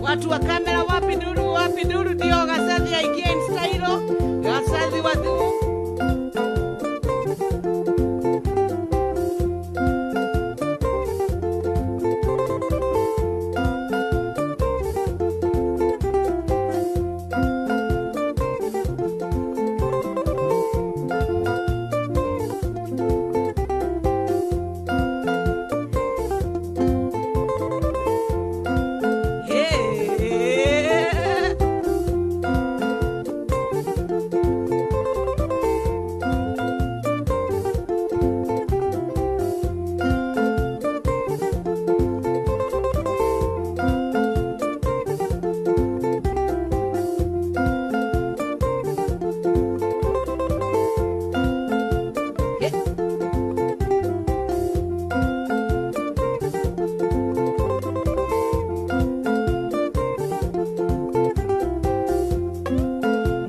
Watu wa kamera wapi nduru ndio Gasathi aingie instailo. Gasathi watu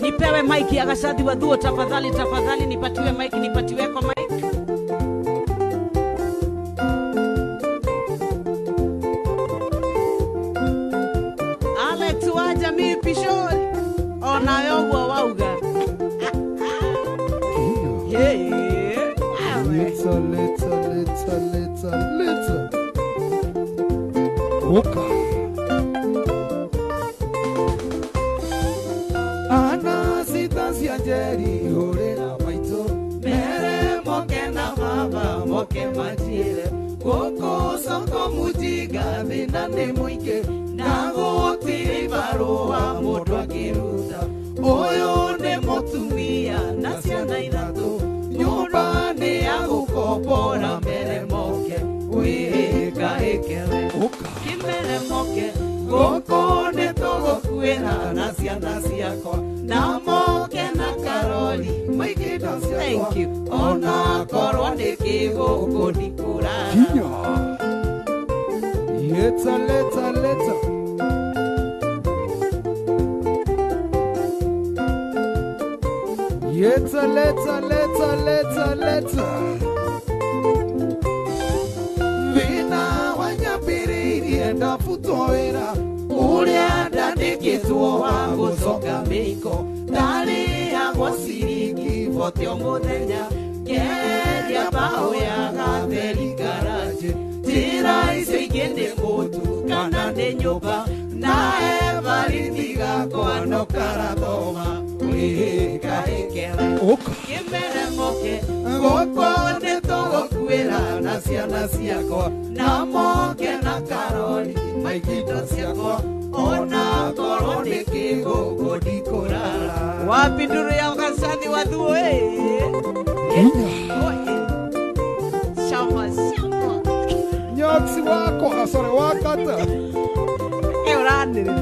nipewe mic ya Gasathi Wadhuo tafadhali nipatiwe mic nipatiweko mic. Alex waja mi pishori ona yogo wauga. Little. Oka. Ana sitasi ajeri horera maito. Mere moke na baba moke majire. Koko soko mujiga vinane muike. Nago tiri barua motwa kiruta. Oyo ne motumia nasiana idatu. Nyumba ni yangu kopora mere moke. Wika ekele kimere moke. Koko ne togo kuena nasiana siako. Na moke na karoli maikita siako. Thank you. Ona korone kigo kodikura. Leta. Leta. Vina wanyapiri enda futoera. Ulia dandikizwo wangu soka miko. Dali yangu siriki votio modenya. Geria bao ya gateri garaje. Tira iso igende motu kanane nyoba. Nae varindiga koano karadoma. Wika ekele kimere moke. Koko ne togo kuera nasiana siako. Na moke na karoli maikito siako. Ona korone kigo kodikorara. Wapi nduru ya Gasathi Wadhuo Shama Nyoksi wako asore wakata. Euranire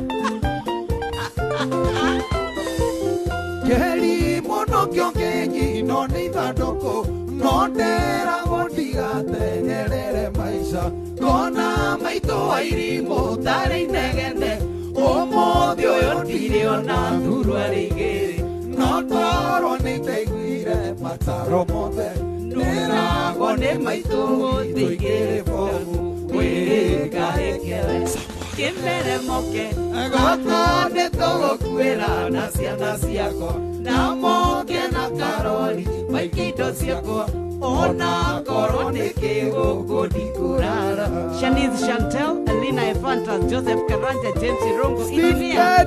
Keri mono kyongenyi no nidadoko. No tera godiga tenyerere maisha. Kona maito airimo tari negende. Omodio yotirio na nduru arigere. No toro niteguire mataro mothe. Nera gone maito niteguire fomu. Wika ekele kimere moke. Goko ne togo kuera nasiana siako. Na moke na karoli maikito siako. Ona korone kigo kodikurara. Shanice Chantel, Alina Efantas, Joseph Karanja, James Irongo, Engineer.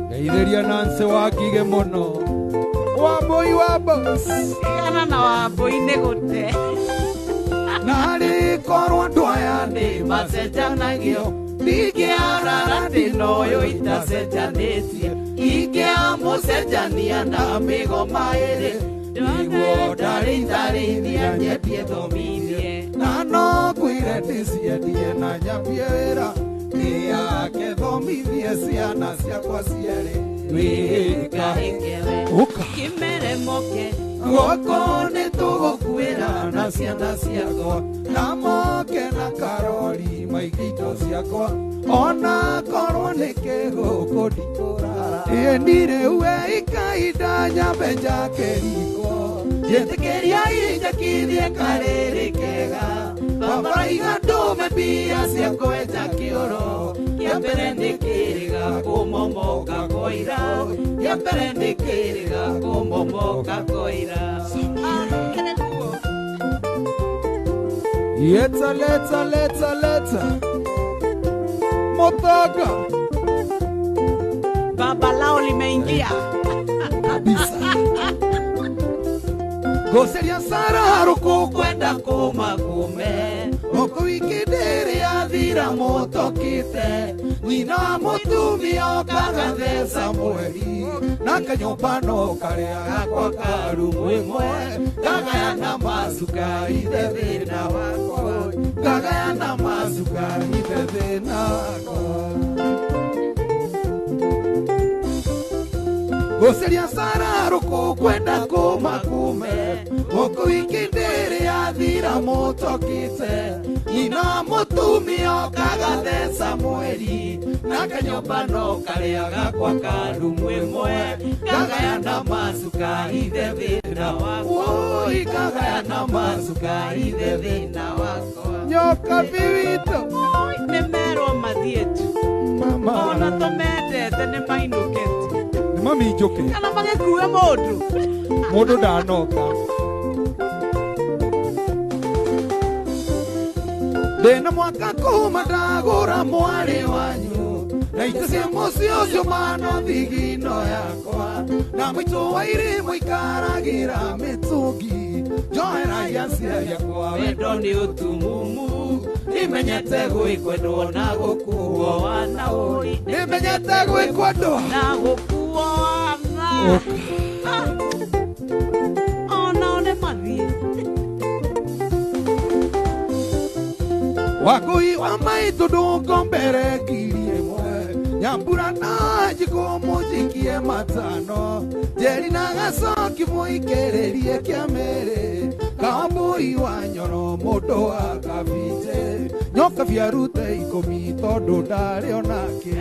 Gaideria nanse wakige mono. Waboi wabos. Yana na waboi negote. Nari korwa doya ne maseja nagio. Ligia rarati noyo itaseja netia. Igia moseja niya na amigo maere. Nigo dari niya nyepie dominie. Nano kuire tisia die na nyapiera. Niya ke dominie siana siya kwa siere. Wika ekele kimere moke. Goko ne togo kuera nasiana siako. Na moke na karoli maikito siako. Ona korone kego kodikorara. Endire uwe ikaida nyabenja keriko. Jente keria ija kidie karere kega. Babaraiga ndume mbia cia kwenja kĩoro, kĩa mbere nĩ kĩrĩga kũmomoka koira, kĩa mbere nĩ kĩrĩga kũmomoka koira. Leta Motoka Baba lao limeingia kabisa. Goseria Sara ruku kwenda kuma kume, oko wikindiri ya thira motokite, nyina mutumia kagathesa mweri, na kanyumbano karia kwa karumu imwe, kagayana mazuka ithe thina wako, kagayana mazuka ithe thina wako. Goseria Sara ruku kwenda kuma kume, oko wikindiri ya thira motokite, nyina mutumia kagathesa mweri, na kanyumbano karia gakwa karumu imwe, kagayana mazuka ithe thina wako, kagayana mazuka ithe thina wako. Nyoka biwito Nemerwo mathietu mama, ona tomendete nĩ mainũkĩte mami njoke kana magĩkue mũndũ ndanoka. Ndĩna mwaka kuma ndagũra mwarĩ wanyu, na ite cia mũciĩ ũcio mano thigino yakwa, na mũitũ wa irĩmu ikaragĩra mĩtũngi, njoheragia aciari akwa wendo nĩ ũtumumu, nimenyete gwĩkwendwo na gũkuo wana ũri, nimenyete gwĩkwendwo na gũkuo wana ona one mathiĩ Wakui wa maitũ ndũngombere ngiri ĩmwe, nyambura na njĩko mũnjikie matano, njeri na gacoki mũikĩrĩrie kĩa merĩ, kambũi wa nyoro mũndũ wa kabinje, nyoka biarute 10 tondũ ndarĩ onake,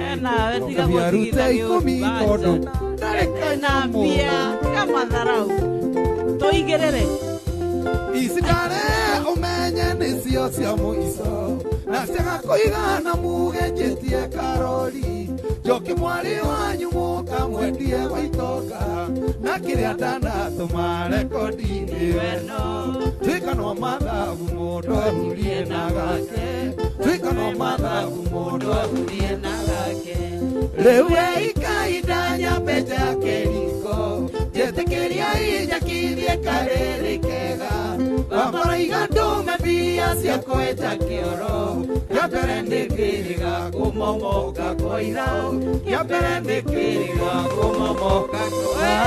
nyoka biarute 10 tondũ ndarĩ kanyambia kama tharau tũigĩrĩre isikare umenye nĩcio cia mũico, na ciaga kũigana muge njĩtie karori, njoki mwarĩ wanyu mũka mwendie waitoka, na kĩrĩa ndanatũma rekondi-inĩ weno, tuĩka no mathabu mũndũ ahurie na gake, tuĩka no mathabu mũndũ ahurie na gake. Rĩu ikahinda nyambe njake riko, njĩtĩkĩria injakithie karĩrĩ kega, Babaraiga ndume mbia cia kwenja kĩoro, kĩa mbere nĩ kĩrĩga kũmomoka koira, kĩa mbere nĩ kĩrĩga kũmomoka koira.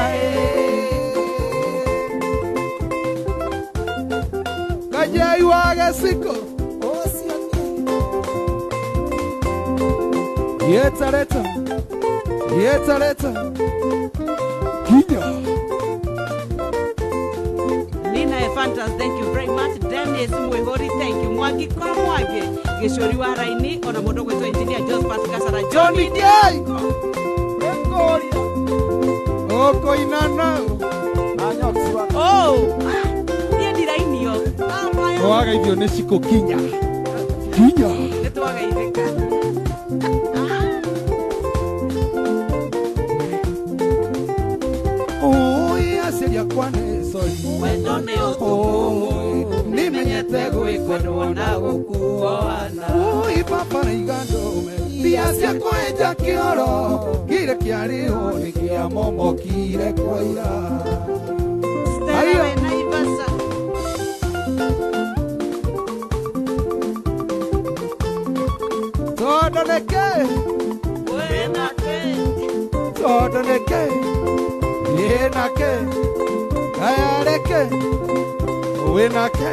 Kajai wa Gĩciko Yetareta Kinya Nina Efantas, thank you very much. Dennis Mwihori, thank you. Mwangi kwa Mwangi Gĩcũri wa Raini, ona mũndũ gwĩtwo engineer Josephat Kasara, Johnny Day Oko inana oh niĩ ndirainio wageithio nĩ Ciko Kinya nĩtwagaithĩka aciari akwa nĩ sori, wendo nĩ ũtumumu, nimenyete gwĩkwendwo na gũkuo wana. Babaraiga ndume mbia cia kwenja kĩoro, kĩrĩa kĩarĩho nĩ kĩamomokire koira. Stella we Naivasa Tondoneke yenake kayareke wenake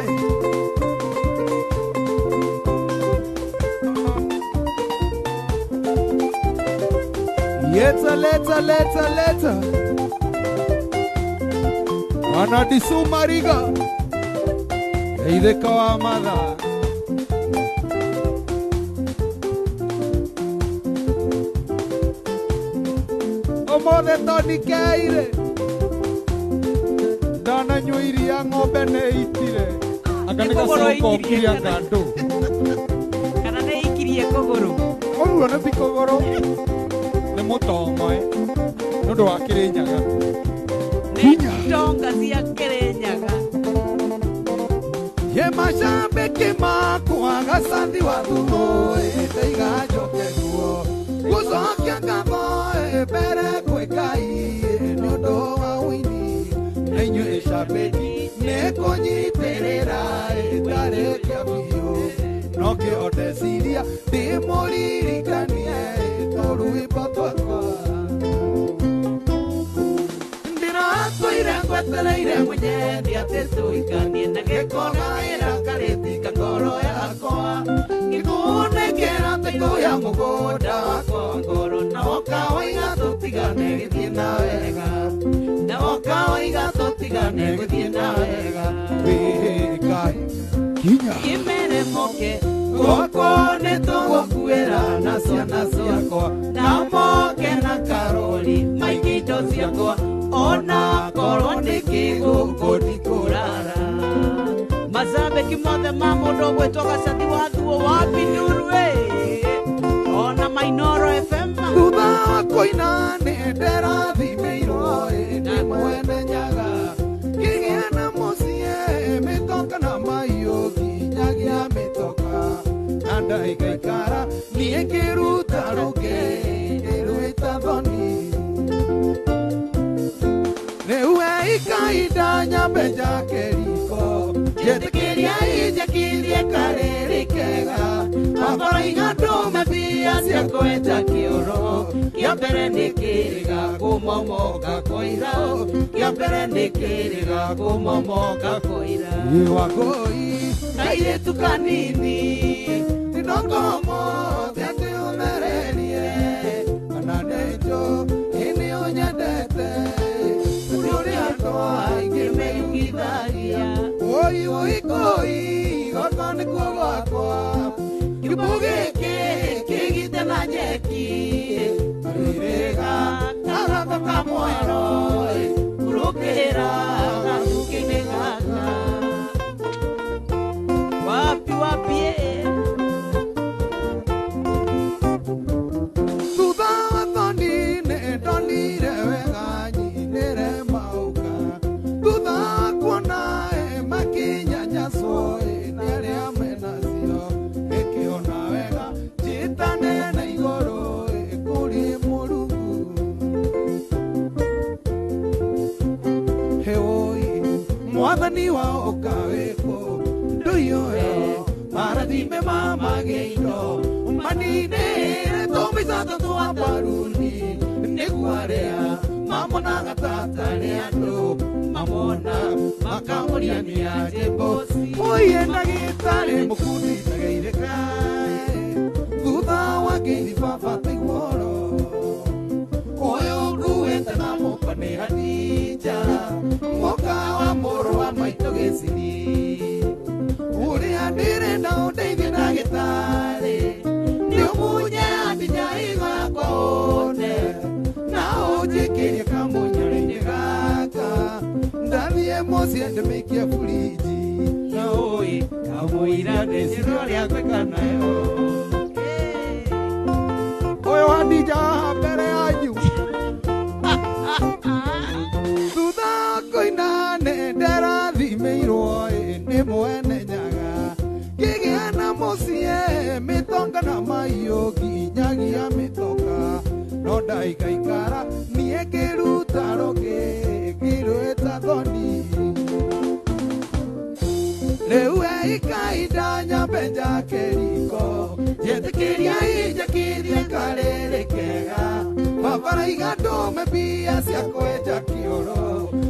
leta wanadisu mariga eitheka wa matha omothe tonikeire ndananyua iria ng'ombe nĩ itire Akanika soko kia ngando. Kana nĩ ikirie kũgũrũ. Ũguo nĩ ti kũgũrũ. Nĩ mũtongo nĩ ũndũ wa Kĩrĩnyaga. Nĩ tonga cia Kĩrĩnyaga. Ye mashabiki makwa gacathi wa thumu ndaiga njoke guo. Gũcokia ngatho mbere kwĩ Ngai nĩ ũndũ wa wini. Na inyuĩ shabiki nĩ kũnyitĩrĩra ndarĩkia biũ. No kĩoteciria ndĩmũririkanie tũrwĩmbo twakwa. Ndĩratũire ngwetereire mũnyendi atĩ tũikanie na gĩkogaĩra karĩtika ngoro yakwa. Ngĩkũnengera tĩkũ ya mũgũnda wakwa ngoro. Na woka waiga tũtigane gĩthiĩ na wega. Na woka waiga tũtigane gĩthiĩ na wega. Wĩkai kinya Kimere moke gũkũ nĩ tũgũkuĩra na ciana ciakwa. na moke na karori maingindo ciakwa. Ona korwo nĩ kĩgũkũ ndikũrara. Macambĩki mothe ma mũndũ ũgwĩtwo Gacathi wa Thuo wa Binduru ona Mainooro FM. Thutha wa kũina nĩ ndĩrathimĩirwo ndĩ mwene Nyaga. Ngĩgĩa na mũciĩ mĩtoka na mahiũ nginyagia mĩtoka. Na ndaikaikara niĩ ngĩruta rũngĩ ndĩrwĩta thoni. Rĩu ikainda nyambe njake riko. Njĩtĩkĩria injĩkirie karĩrĩ kega. Mabaraiga ndũme mbia cia kwenja kĩoro. Kĩa mbere nĩ kĩrĩga kũmomoka koira. Kĩa mbere nĩ kĩrĩga kũmomoka koira. Wangũi kairĩtu kanini ndinongomo thiatĩ ũmererie. Kana nĩnjũ ĩnĩ ũnyendete nĩ ũrĩa andũ aingĩ meyugithagia. Oi oi koi goko nĩkuo gwakwa. Kiugo gĩkĩ kĩgite na nyeki. Karĩrĩga kagathaka mwero kurũkĩra gacuki-inĩ gaka. Wapi wapi Thutha wa thoni nĩ ndonire wega nyinĩre mauka. Thutha wa kuona makinyanyacwo nĩ arĩa menacio. Ĩkĩona wega njĩtane na igũrũ kũrĩ Mũrungu. Hewoi mwathani wa ũkawĩkũ ndũiyũyo marathime ma magĩindo. Maninĩre tũmĩcata twa Baruni nĩguo arĩa mamonaga tata nĩ andũ mamona makamũriania njĩmbo. Mũiye ndagĩtarĩ mũkundi ndageirĩka. Thutha wa ngeithi baba taiguoro. Ũyũ nguĩte na mũkwa nĩ Hadija. Mũka wa mũrũ wa maitũ Gĩcini. Ũrĩa ndĩrenda ũndeithie ndagĩtarĩ. Nĩ ũmunye Hadija higo yakwa ũne. Na ũnjĩkĩrie kamũnyore-inĩ gaka. Ndathiĩ mũciĩ ndĩmĩikie burinji. na ũĩ kamũira ndĩcirwo rĩa gwĩka nayo. Ũyũ Hadija mbere yanyu. Thutha wa kũina nĩ ndĩrathimĩirwo nĩ mwene Nyaga. Ngĩgĩa na mũciĩ mĩtonga na mahiũ nginyagia mĩtoka. No ndaikaikara niĩ ngĩruta rũngĩ ngĩrwĩta thoni. Rĩu ikainda nyambe njake riko. Njĩtĩkĩria injĩkirie karĩrĩ kega. Mabaraiga ndũme mbia cia kwenja kĩoro.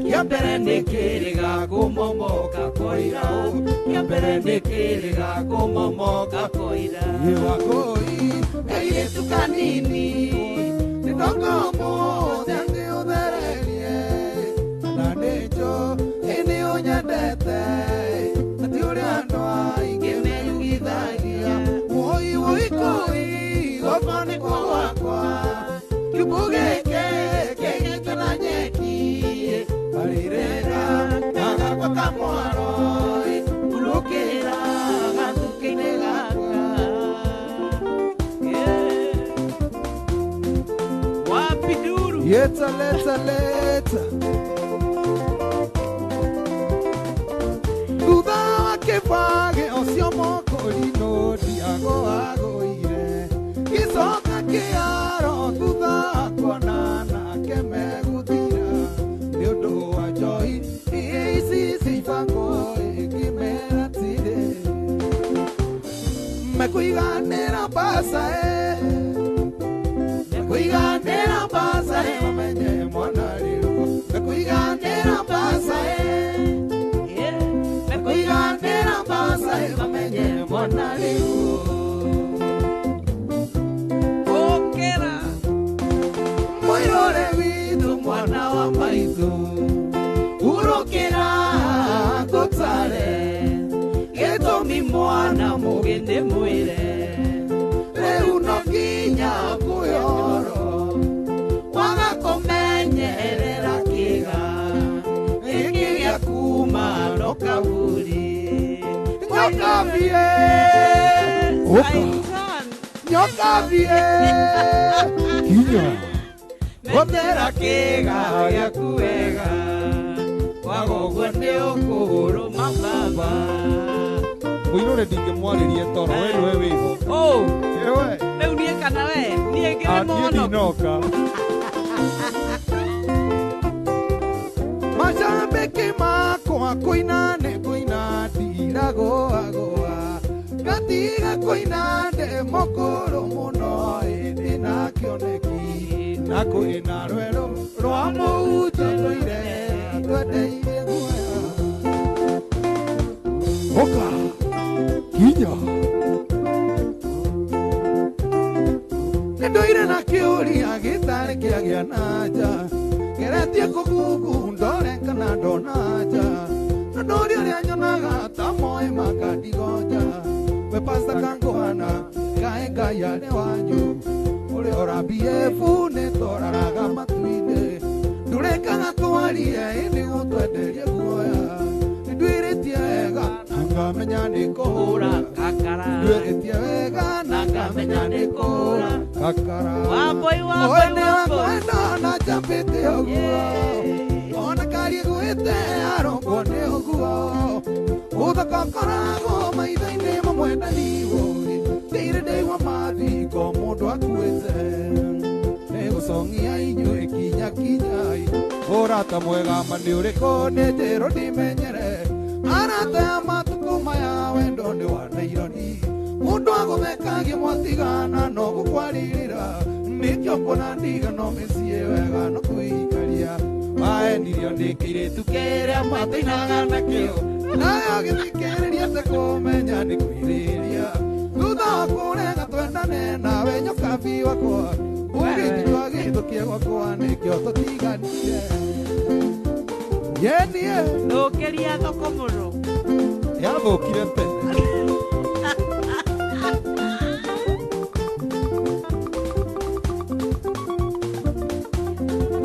Kĩa mbere nĩ kĩrĩga kũmomoka koira. Kĩa mbere nĩ kĩrĩga kũmomoka koira. Wangũi Kairĩtu kanini ndinongomo thiatĩ ũthererie. Na nĩnjũ ĩnĩ ũnyendete na ti ũrĩa andũ aingĩ meyugithagia. Woi woi koi goko nĩkuo gwakwa. Kiugo gĩkĩ kĩgite na nyeki. Karĩrĩga kagakwa kamwaro kurũkĩra Leta Duda wake fage osio moko lino diago agoire Kisoka kiaro duda konana keme gudira Niodo wa joy isi sifango ikimera tire Mekuiganera pasa Mekuiganera pasa mamenye mwana liruko Mekuiganera pasa Mekuiganera pasa mamenye mwana liruko Okera Moirore vidu mwana wa maitu Urokera kotare Getomi mwana mugende muire Reu no kinya kuyoro Waga komenyerera kiga Ikigia kuma no kaburi Nyoka vie Nyoka vie Kinya Gotera kiga ya kuega Wago ndio kuro mababa Muinore dinge mwaririe toro wewe wiho Oh ewe Reu nie kana we nie ngire mono Adinoka Mashabiki mako kuinane diragoa goa Gatiga kuinane mokoro muno ina kioneki Nako ina rwero rwamo utoire Twadeire guaya Oka Kinya Ndoire na kiuria gitare kiagia naja Geretie kugugu ndore kana donaja Ndori ria nyonaga tamoe makadigoja We pasta kangohana kaenga yale wanyu Ule orabie fune toraraga matuine Ndurekaga twarie ini gutwenderie guoya Nduiretie wega nangamenya nikuhura kakara Nduiretie wega nangamenya nikuhura kakara Wamboi Oene wakwenda na jambete oguo Ona kari gwete arongo ne oguo Uda kakarago maithaine mamwenda niwo Teire dewa mathi ko mundu akuete Negusongia inyue kinya kinyai Urata mwega mani uriko nejero dimenyere Arata matuku maya wendo ni wanaironi Mundu agumekagia mwatigana no gukwaririra Nikyo mbona ndigano mesie wega no kuikaria Waendirio ndikire tukerea matainaga nakio Nayo githikereria te kumenya ni kwiriria Thutha wa kurega twendane nawe nyoka bi wakwa Ugitithwa githukia gwakwa nikyo tutiganire Yenie Ndukiria thoko muno yathukire tene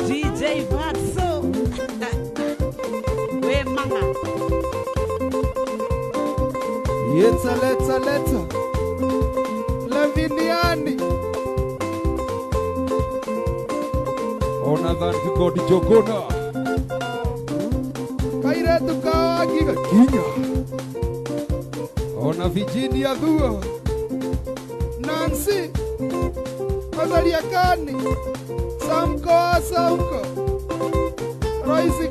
DJ Vatso We manga Leta Laviniani Ona dhanti godi jogona Kaire tukawa giga kinya Ona Virginia Dhuo Nancy Azaria Kani Samko Royce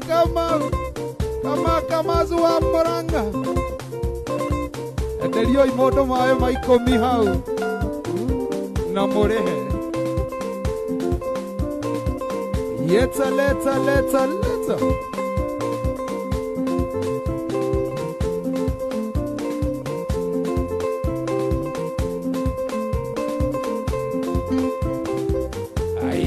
Kamazu wa Moranga Enderio imodo mawe maikomi hau Na murehe Leta Ay.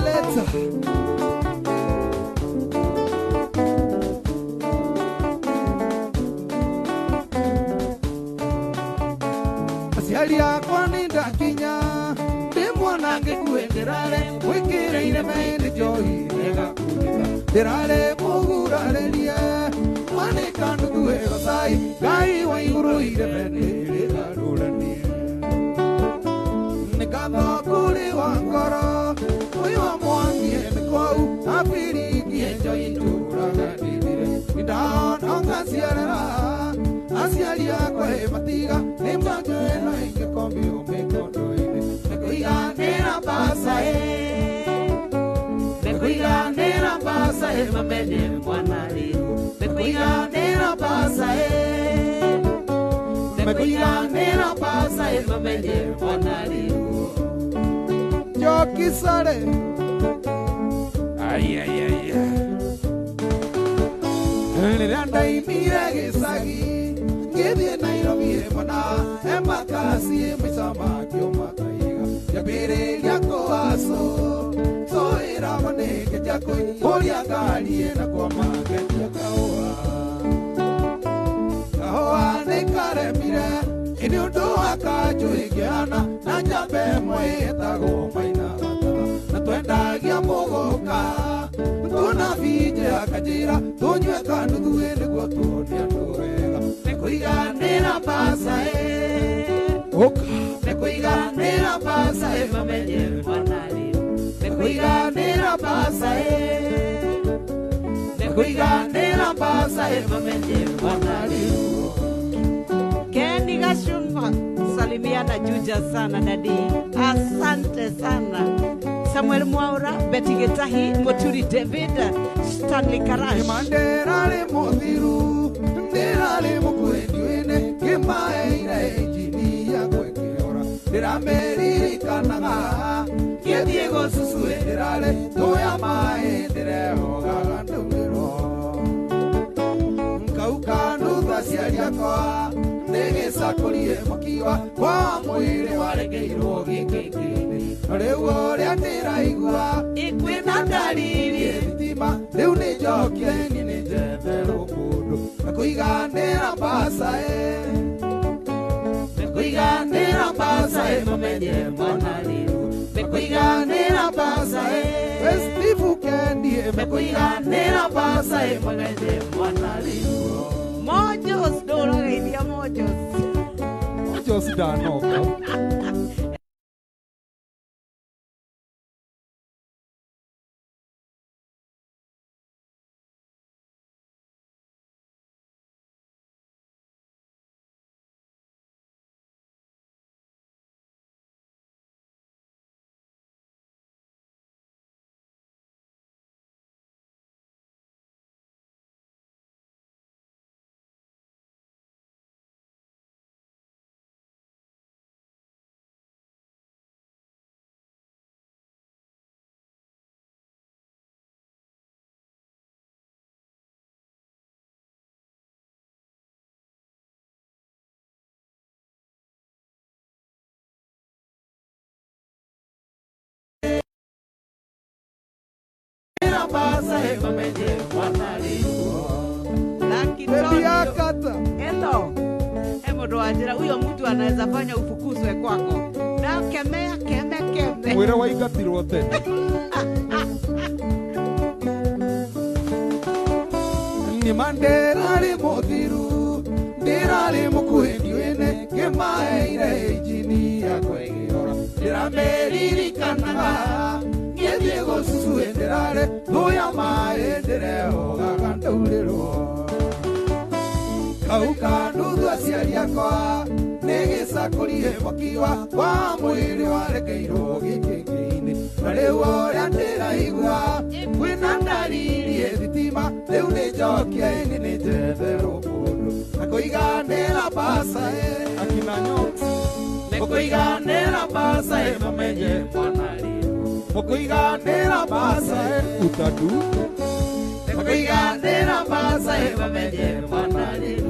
Leta Asiali akwa nindakinya Ndimwana ngikuenderare Wikireire mende johi Nega kunika Derare mugurarerie Manika ndugu ego Ngai Ngai wa iguru irene rĩgarũranie nĩ ngatho kũrĩ wa ngoro ũyũ wa mwangie nĩ kwau abiringie njoi ndũraga ndĩthire ndona ngaciarĩra aciari akwa he matiga nĩ mbanjo ĩno ingĩkombio mĩkondo-inĩ nĩ kũiganĩra mbaca nĩ kũiganĩra mbaca mamenye mwana rĩu nĩ kũiganĩra mbaca nĩ kũiganĩra mbaca mamenye mwana rĩu Njoki Sare rĩrĩa ndaimire gĩcagi ngĩthiĩ Nairobi ĩmwana embakasi maica makĩũma kaiga ngĩambĩrĩria kũhacũ tũwĩra manĩkĩtia kũihũria ngari ĩna kwama ngendia kahũa nĩ karemire nĩ ũndũ wa kanjũ ĩngĩhana na njamba ĩmwe ĩtagwo Maina Gathatha na twendagia mũgũka tuona binje akanjĩra tũnyue kanuthu nĩguo tuone andũ wega nĩ kũiganĩra mbaca nĩ kũiganĩra mbaca mamenye mwana rĩu nĩ kũiganĩra mbaca nĩ kũiganĩra mbaca mamenye mwana rĩu Kenny Gashumba salimiana Juja sana dadi asante sana Samuel Mwaura Betty Getahi Moturi David Stanley Karash Mandera mothiru ndera mukwendiwene kimaeira ejini ya kwekeora ndera meririkanaga kĩthiĩ gũcucuĩrĩra toya maĩ ndĩrehogaga ndũmĩro ngauka nutha ciari akwa nĩgĩcakũrie mũkiwa kwa mwĩrĩ warekeirwo gĩkĩngĩ-inĩ na rĩu ũrĩa ndĩraigua kwĩna ndariri thitima rĩu nĩ njokie nĩ njetherwo mũndũ na kũiganĩra mbaca nĩ kũiganĩra mbaca mamenye mwana rĩu nĩ kũiganĩra mbaca Steve Kendi nĩ kũiganĩra mbaca mamenye mwana rĩu Mojos ndũragĩithia Mojos ndanoka Andira huyo mtu anaweza fanya ufukuzwe kwako na kemea mwere waigatirwo tena ni mandera ri mothiru ndira ri mukwendiwene kimaeire ejini ya kwegeora ndira meririkanaga ngĩthiĩ gũcucuĩrĩra toya maĩ ndĩrehogaga ndaurĩrwo kauka nuthu aciari akwa nĩgĩcakũrie mũkiwa kwa mwĩrĩ warekeirwo gĩkĩngĩ-inĩ na rĩu ũrĩa ndĩraigua kwĩna ndariri thitima rĩu nĩ njokie nĩ njetherwo mũndũ na kũiganĩra mbaca akina Nyoki nĩ kũiganĩra mbaca mamenye mwana rĩu mũkũiganĩra mbaca utadu nĩ kũiganĩra mbaca mamenye mwana rĩu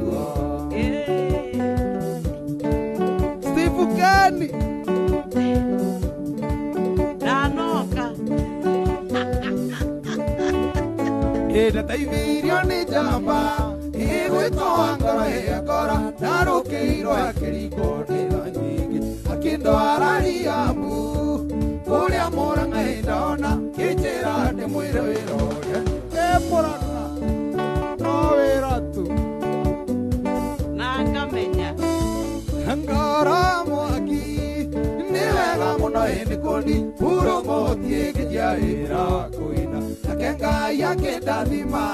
Steve Kendi ndanoka ndataithirio nĩ njamba ĩgwĩtwo ngoro yakora ndarũkĩirwo akĩringwo ndĩra nyingĩ akĩndwara Riamu kũrĩa Mũrang'a ndona kĩnjĩra ndĩmwĩre wĩra ũrĩa Mũrang'a no wĩra tu gia kĩndathima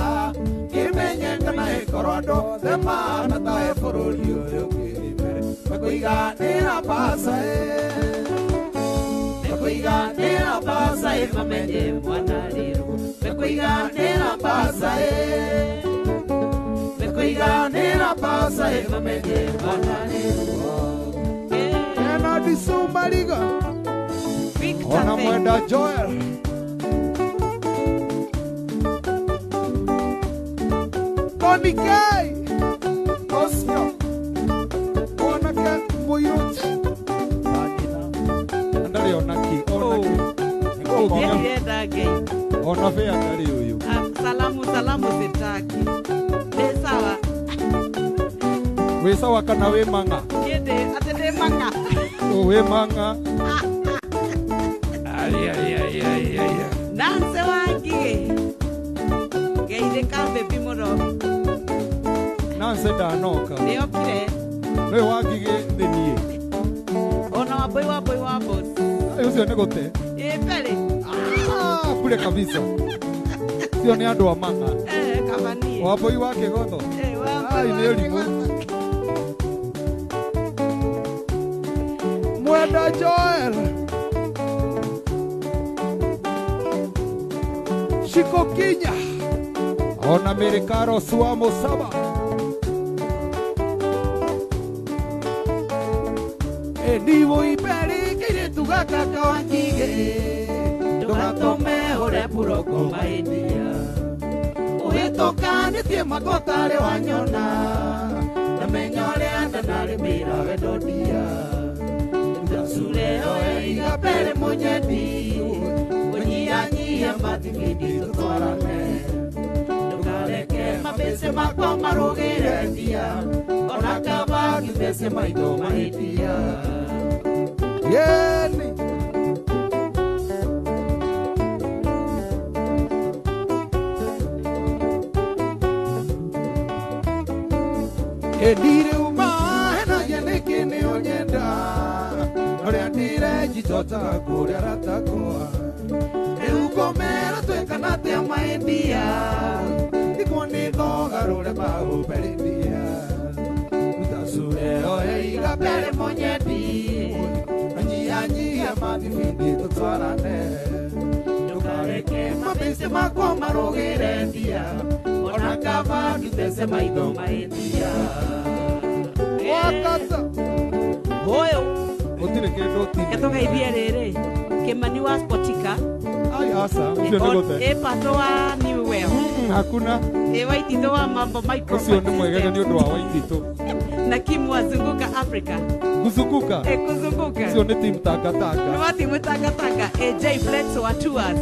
kĩmenyete na ĩkorondo themana tae bũrũri ũyũ kĩrĩmere mekũiganĩra mbaca mekũiganĩra mbaca mamenye mwanarĩrwo mekũiganĩra mbaca mekũiganĩra mbaca mamenye mwanarĩrwo ena Disumariga ona mwenda Joel Tony K Oscar ona ke Moyot andari ona ki ona fe andari huyu salamu zitaki sawa we sawa kana we manga yede atende manga we manga ay nanse wangi geide kambe bimoro nanse danoka leo kile we wagige ndenie ona waboi wabos ucio ne gote pele kule kabisa sio ni andu wa manga kabani waboi wake goto ai ni elimu mwenda Joel Shiko Kinya ona Merikaro Suamo Saba Edivo Iberi kire tugaka kawangige tugatome ore puroko maidia Uyetoka nitie makotare wanyona na menyore anda nare mira wedodia Sule oe igapere monyedi Unyia matikidi tutwarane Tukareke mabese makwa marugire ndia Ona kaba kibese maito mahitia Yeni Edire uma hena yeneke ne onyenda Ore andire jitota kure ratakoa Eukomera tuenkanate amaendia Ikone dogarure bahu peridia Utasure oe igapere monyedi Anyia matifindi tutwarane Tukareke mabese makwa marugire ndia Ona kaba kibese maito mahitia Wakata Hoyo Otire kendo tini Ketoka ibia rere Kemani wa spotika Ay asa Usio negote pato wa New Well Hakuna waitito wa mambo micro Usio ni mwegega ni undu wa waitito Na kimu wazunguka Africa Kuzunguka kuzunguka Usio ni timu takataka Nwa timu takataka J Flex wa tours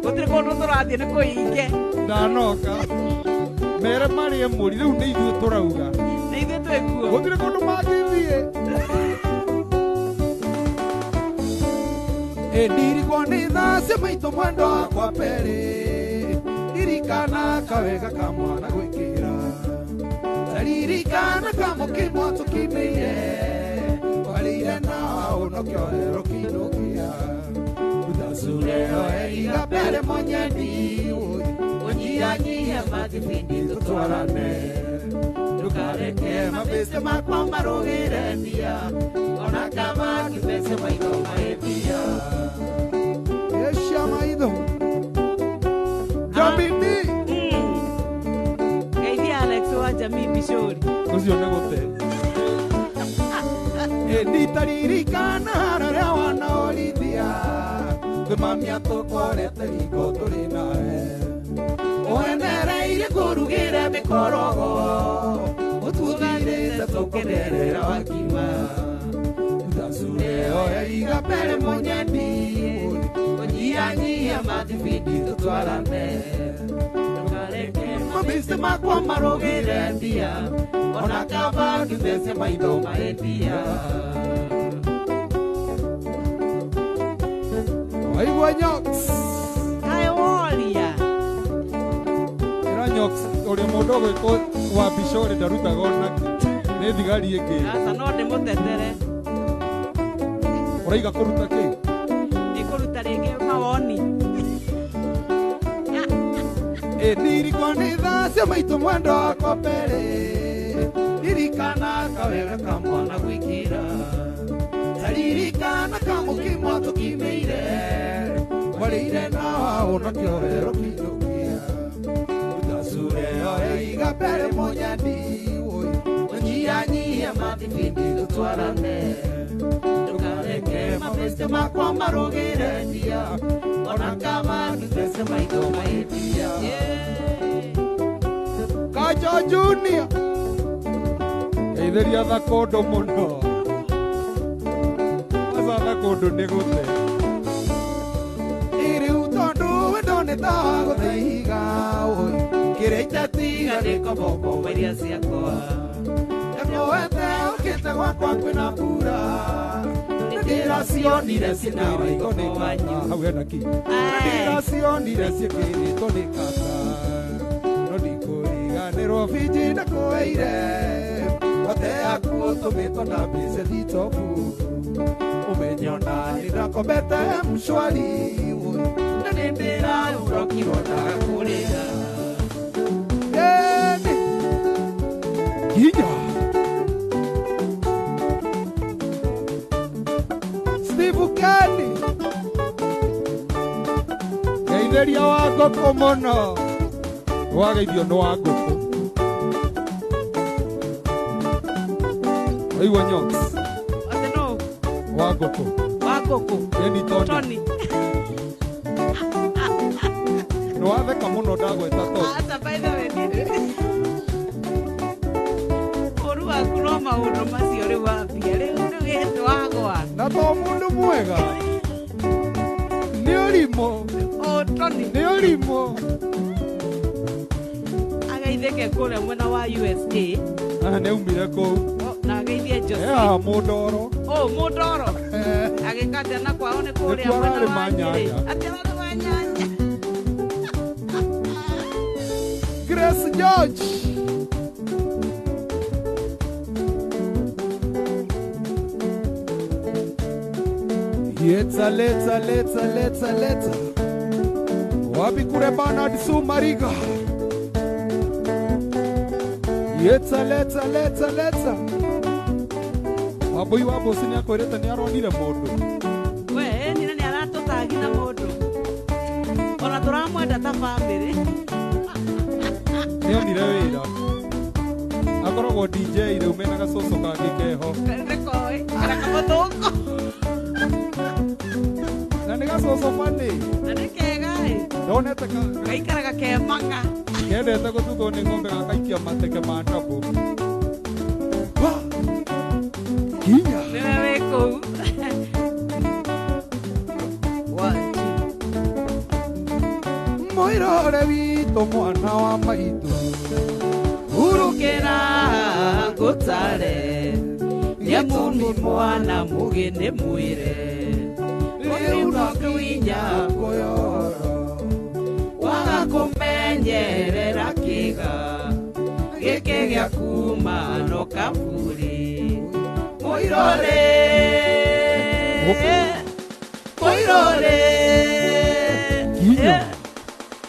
Otire kono torathie ni kuinge Ndanoka Mere mari muri riu ni ithu turauga Na ithuĩ twĩkuo Otire kono magithie Ndirikwo nĩ tha cia maitũ mwendo wakwa pere Ririkana kawega ka mwana gwĩkĩra Taririkana kamũkĩmwa tũkĩmĩire Twarĩire na ũnokĩoero kĩinũkia Utasure oe igapere monyedi Unyia matifindi tutwarane Tukareke mabese makwa marugire ndia Ona kama kibese maito mahitia Esha maitho Jamini Geithia Alex wa jamii Bishori Ucio nĩ gũte Nitaririkana harĩa wanaorithia Twĩmamia tũkorete riko tũrĩ nawe Ũenereire kũrugĩre mĩkorogo Ũtugĩrĩte tũkenerera wakima Utasure oe igapere monyedi Unyia matifindi tutwarane Tukareke Mabese makwa marugĩre ndia Ona kaba kibese maito mahitia Waigua Nyox Kaeworia Ĩra Nyox ũrĩa mũndũ ũgwĩkwo wa Bishori ndarutaga onaki nĩ thigari ĩngĩ Asa no ndĩmũtetere Ũraiga kũruta kĩ? Nĩkũruta rĩngĩ mawoni ndirikwo nĩ thaa cia maitũ mwendo wakwa mbere ririkana kawega ka mwana gwĩkĩra taririkana kamũkimo tũkimĩire warĩire na waũna kĩohero kĩinũkia utasure oreiga mbere mũnyandi ũnyihanyihia mathibindi tũtwarane ndũkareke mabeste makwa marũgĩre ndia ona kama nĩtese maitho mahĩtia Kajo Junior geithĩria thakũndũ mũno aca thakũndũ nĩ gũte rĩu tondũ wendo nĩ ta wa gũthĩiga kĩrĩa itatiga nĩ koboko iria ciakwa ekoete ũkĩte gwakwa kwĩna mbura ndĩracionire cina waigũnĩ wanyu hau hena ki ndĩracionire ciĩkĩrĩtwo nĩ kata no ndikũriganĩrwo Fiji ndakũĩire wote yaku ũtũmĩtwo na mbice thitobu ũmenye ona nĩndakombete mshwari na nĩndĩraurokirwo ndagakũrĩra Ginya Steve Kani geithĩria wa ngũkũ mũno wageithio nĩ wa ngũkũ Oiwa Nyox Ateno wa ngũkũ Yeni Tony no watheka mũno ndagweta Tony Asa by the way Oru akuno maũndũ macio rĩu wambia rĩu nĩgĩtwagwa na to mũndũ mwega nĩ ũrimũ Tony nĩ ũrimũ ageithĩke kũrĩa mwena wa USA nĩ umire kũu na ageithie Jose mũndoro mũndoro agĩkanja na kwao nĩ kũrĩa mwena wa Nyeri atĩrarĩ wa nyanya Grace George Leta wapi kure Bernard Sumariga leta wabui wa bosi nĩ akwĩrĩte nĩ aronire mũndũ we nina nĩ aratũtagi na mũndũ ona tũramwenda ta bamĩrĩ nĩonire wĩra akoragwo DJ rĩu mena gacoco kangĩ keho rekoĩ karamũthũko na nĩ gacoco mani na nĩ kegaĩ ndonete gaikaraga kemanga kendete gũtuthwo nĩ ng'ombe gakaikia mateke ma ndabũ Ginya nĩwe wĩ kũu mũirore witũ mwana wa maitũ hurũkĩra ngũtare nyamũni mwana mũgĩnĩ mwĩre rĩu no kĩwinya kũyoro waga kũmenyerera kĩga gĩkĩ gĩa kuma no kaburi mũirore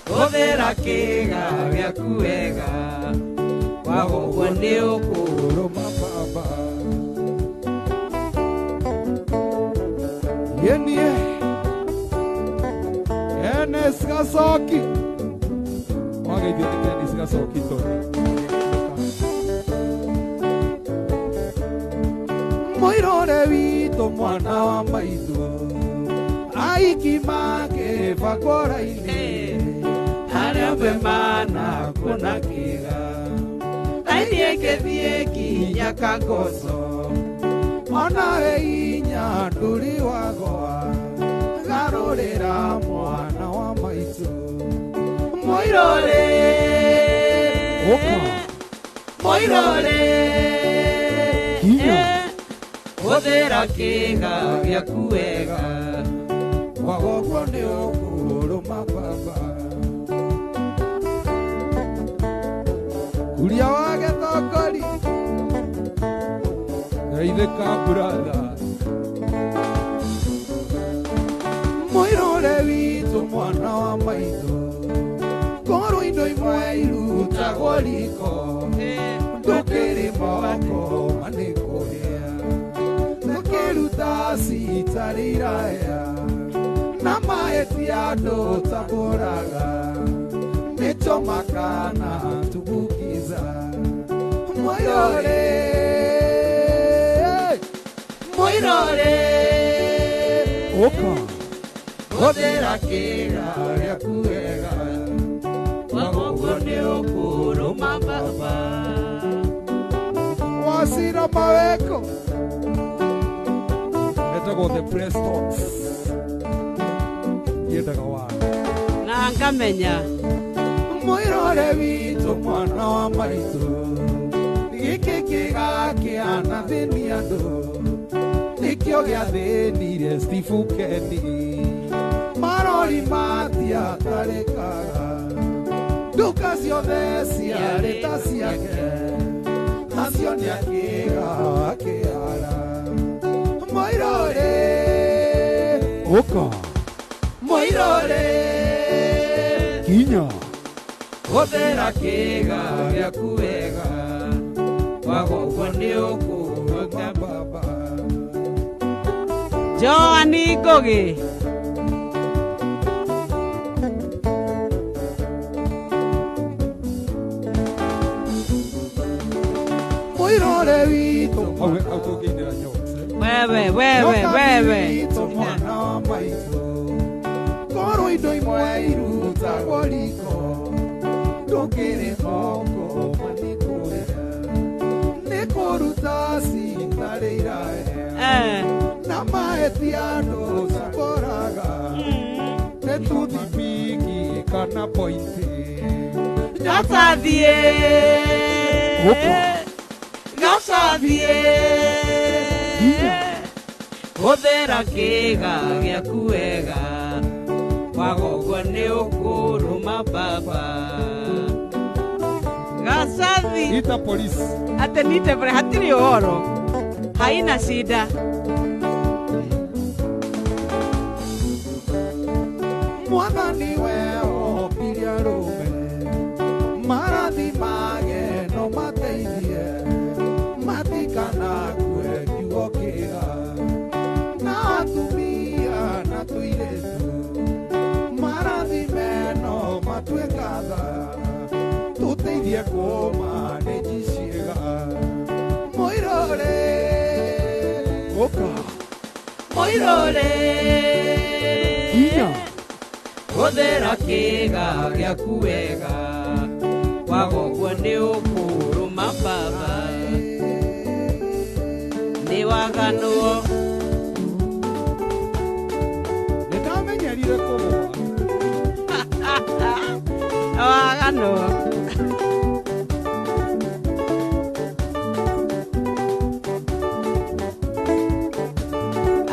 hũthĩra kĩga gĩaku wega wagũguo nĩ ũkũrũma baba yenie Enes Gacoki wageithio nĩ Enes Gacoki Tony mũirore witũ mwana wa maitũ aiki makĩba kora-inĩ harĩa mbe mana kuna kĩga raini ĩngĩthiĩ kinya Kangoso ona we inya ndũrĩ wagoa garũrĩra mwana wa maitũ mũirore hũthĩra kĩga gĩaku wega wagoguo nĩ ũkũrũma baba kuria wa gĩthongori geithĩka brother mũirore witũ mwana wa maitũ korwo indo rutagwo riko ndukiri moko manikuria tukiruta citari iraya na maeti andu tamburaga nichomakana tubukiza moirore oka hũthĩra kĩga gĩaku wega wagogo nĩ ũkũrũma baba wasira maweko etagwo the Prestons yendaga wana na ngamenya mwĩrore witũ mwana wa maitũ gĩkĩ kĩga kĩanathĩnia andũ nikio gĩathĩnire Steve Kennedy marori matiatarĩkaga nduka ciothe ciarĩ ta ciake nacio nĩakĩga akĩara Moirore Oka Moirore Kinya hũthĩra kĩga gĩaku wega wagogo nĩ ũkũrũma baba Joani Ngogi Moirore witũ Autogĩinĩra nyota wewe mwana wa maitũ korwo indo imwe irutagwo riko ndũkĩrĩ moko manikuria nĩ kũruta citarĩ iraya na maeti andũ ciboraga nĩ tũthibiki kana pointi Gathathiĩ hũthĩra kĩga gĩaku wega wagogo nĩ ũkũrũma baba Gacathi ita polisi atĩ nite bre hatirĩ ũhoro haina shida mwathani we ombire arũme marathi mage no mateithie matikanakue kiugo kĩega na atumia na tũirĩtu marathi meno matuĩkatha tũteithie kũmanĩji ciĩga Moirore Oka Moirore Kinya hũthĩra kĩga gĩaku wega wagogo nĩ ũkũrũma baba nĩ waganwo nĩndamenyerire kũgũa waganwo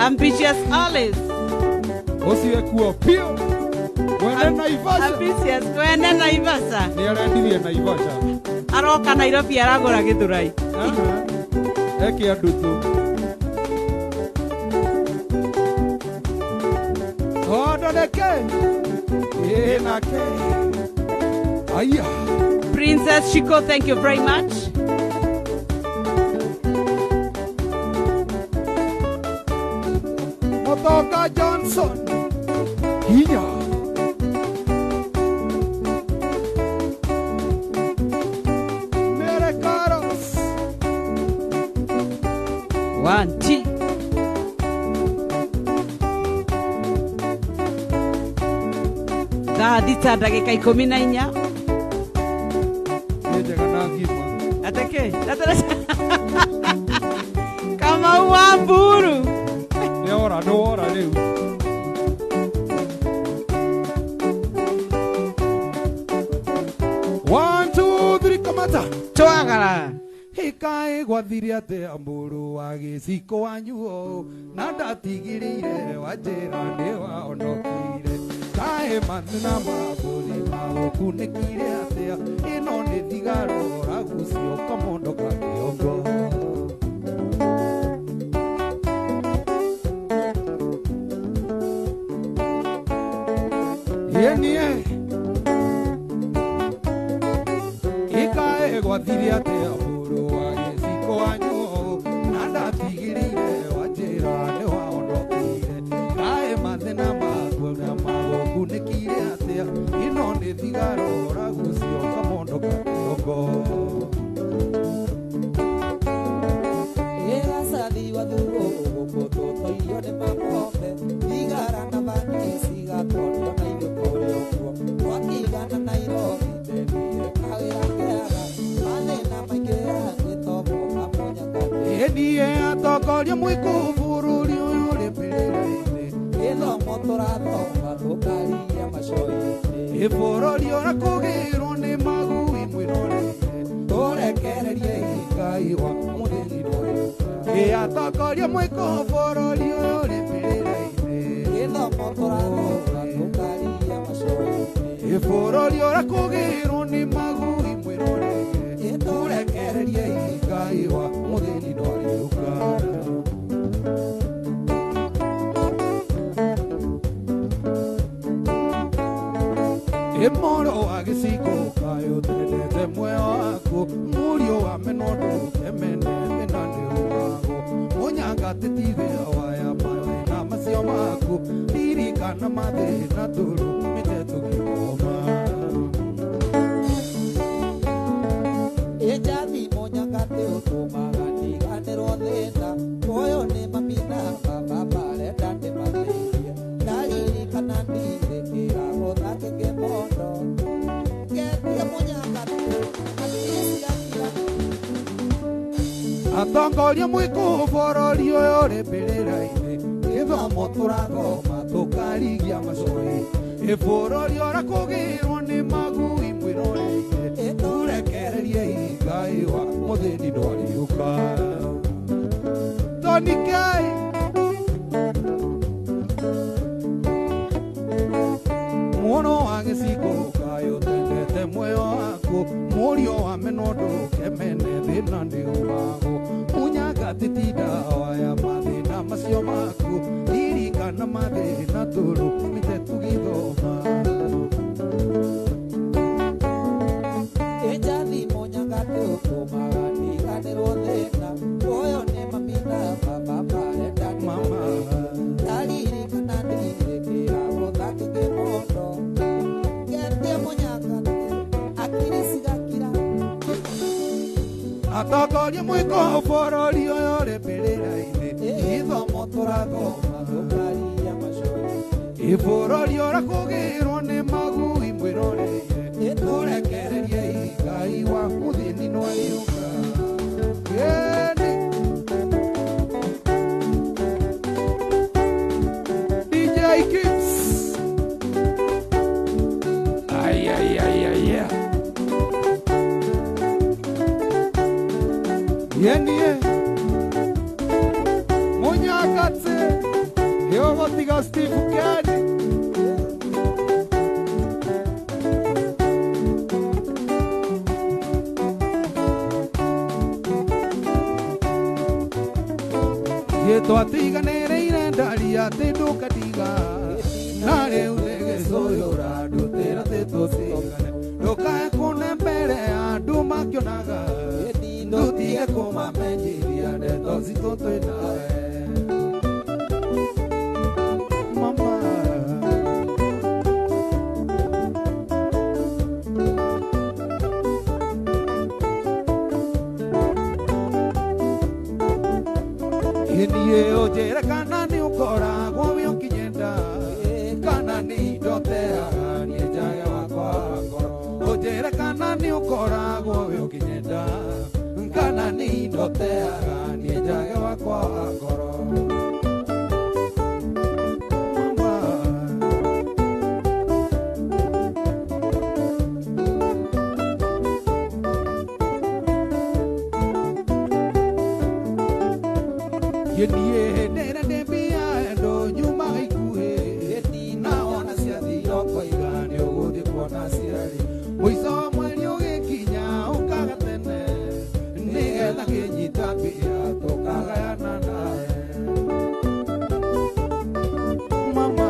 Ambitious Alice ũcio ekuo piũ mwene Naivasha Ambitious kwene Naivasha nĩarendirie Naivasha aroka Nairobi aragũra Gĩthũrai ekia ndutu ondoneke ĩnake aya Princess Shiko, thank you very much. Motoka Johnson Kinya Mere Carlos One, two. Thita ndagĩka 14 njega na ngima ateke Kamau wa Mburu nĩora rĩu One, two, three, kamata twagara Hikaĩ gwathire atĩa mũrũ wa gĩciko wanyuo na ndatigĩrĩire wanjĩra nĩ wahonokire kaĩ mathina mabũri magũkunĩkire atĩa ĩno nĩ thigaro ragucio kamondo ka kĩongo yenie gwathire atia mũrũ wa gĩciko wanyu na ndatigĩrĩire wanjĩra nĩ wahonokire kaĩ mathĩna maguo na magũkunĩkire atia ĩno nĩ thigara ũragucio kamondo ka kĩongo Sathi wa thuo gũkũ tũirio nĩ mamombe thigara na bangi cigatonio na ithũkũrĩ ũguo twakigana Nairobi ndenire kawĩra kega mathĩna maingĩ agĩtobo amonyakatĩ ĩniĩ atongoria mũikũ bũrũri ũyũ ũrĩ mbĩrĩra-inĩ gĩthomo tũrathoma tũkaria macoĩ-inĩ bũrũri ũrakũgĩrwo nĩ magui mwĩroreire tũrekererie Ngai wa mũthĩni atongoria mũiko bũrũri ũyũ ũrĩ mbĩrĩra-inĩ gĩthomo tũrathoma tũkaria macoĩ-inĩ bũrũri ũrakũgĩrwo nĩ magui mwĩroreire tũrekererie Ngai wa mũthĩni ndwariũka Moro wa gĩcigo kayo tendete muoyo waku mũriũ wa menondo kemenete na ndĩrugago mũnyangatĩtithia waya mathĩna macio maku ririkana mathĩna tũrũmĩte tũgĩkoma Ejathi mũnyangatĩ ũtũmaga ndiganĩrwo thĩna ũyũ nĩ mamina baba barenda ndĩmathĩrie ndaririkana ndirĩkĩra gũthake kĩmondo ngetia mũnyangatĩ akĩciakira atongoria mũikũ bũrũri ũyũ ũrĩ mbĩrĩra-inĩ gĩthomo tũrathoma tũkarigia macoĩ bũrũri ũrakũgĩrwo nĩ magui mwĩroreire tũrekererie Ngai wa mũthĩni ndwariũka Tony Kai muono wa gĩcigo kayo tendete muoyo waku mũriũ wa menondo kemene thĩna ndĩumago mũnyangatĩtinda waya mathĩna macio maku ririkana mathĩna tũrũmĩte tũgĩthoma Ejathi mũnyangatĩ ũtũmaga ndiganĩrwo thĩna ũyũ nĩ mamina baba barenda mama ndaririkana ndirĩkĩra gũthake kĩmondo ngetia mũnyangatĩ akĩciakira atongoria mũiko bũrũri ũyũ ũrĩ mbĩrĩra-inĩ gĩthomo tũrathoma tũkaria macoĩ bũrũri ũrakũgĩrwo nĩ magui mwĩroreire tũrekererie Ngai wa mũthĩni ndwariũka DJ Kips ay yenie mũnyangatĩ gĩũgũtiga Steve Kani twatiganĩrĩire ndari atĩ ndũkadiga na rĩu nĩgĩcũyũra ndũtĩra tũtigane ndũkae kũne mbere ya andũ makĩonaga ndũtige kũmamenyithia ndeto citũ twĩnawe mama Niĩ ũnjĩre kana nĩ ũkoragwo wĩ ũkinyenda kana nĩ indo teaga niĩ njage wakwa ngoro ũnjĩre kana nĩ ũkoragwo wĩ ũkinyenda kana nĩ indo teaga niĩ njage wakwa ngoro Yeniye nera debia ndo nyuma ikuhe na ona ciathiro koigani ũgũthiĩ kuona ciarĩ mũico wa mweri ũgĩkinya ũkaga tene nĩgetha kĩnyita mbia tũkagayana nawe mama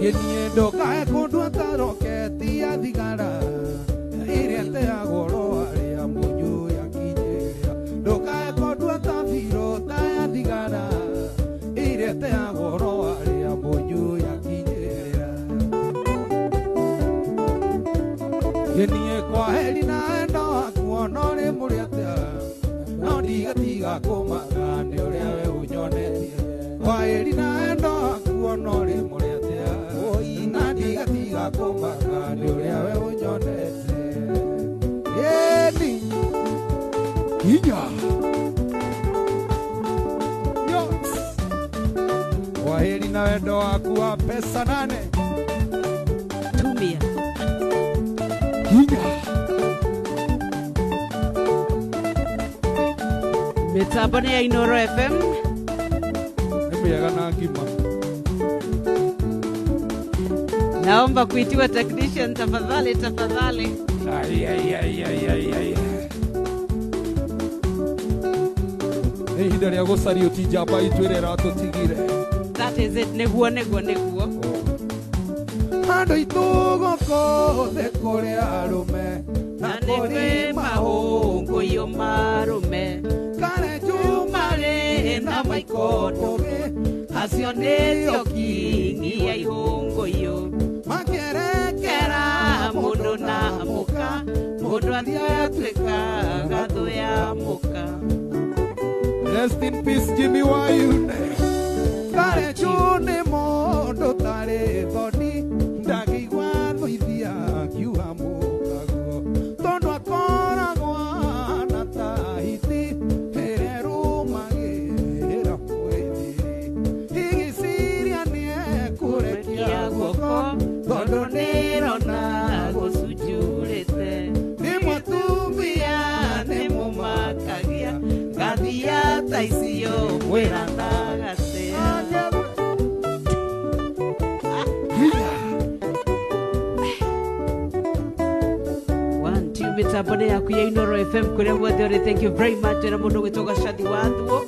Genie ndokae kũndũ ataroketi ya thigara ĩrĩa teagwo arĩa mũnyũ yakinyĩrĩra ndokae kũndũ atafiro ta ya thigara ĩrĩa teagwo arĩa mũnyũ yakinyĩrĩra Genie kwaheri na endo akuona ũrĩ mũrĩatea no ndigatiga kũmaka nĩ ũrĩa we ũnyonetie kwaheri na endo akuona ũrĩ mũrĩatea na ndigatiga kũmaka nĩ ũrĩa we ũnyonete yeni Hinya. kwaheri na wendo waku wa pesa nane tumia Hinya. mitambo ni ya Inoro FM. Nimega na ngima. Naomba kuitiwa technician tafadhali tafadhali. Ai. Ihinda rĩa gũcaria ti njamba itũ ĩrĩa ĩratũtigire. That is it. Nĩguo. andũ aitũ gũkũ thĩ kũrĩ arũme na kũrĩ mahũngũyũ marume kare jumarĩ na maikondũgĩ acio nĩcio kingi ya ihũngũyũ makerekera mũndũ na mũka mũndũ atuĩka gathũ ya mũka. Rest in peace Jimmy Wayune kare june mũndũ tarĩ thoni ndagĩigua thũithia kiuga mũkaguo tondũ akoragwo na tahiti ĩrĩa ĩrũmagĩrĩra mwĩthĩ igĩciria nĩekũrekia guoko tondũ nĩrona gũcunjurĩte nĩmwe atumia nĩmũmakagia ngathia ta icio mwĩranagate mitambo ni yaku ya Inoro FM kuria guothe uri. Thank you very much na mundu gwitoga Shathi Wathuo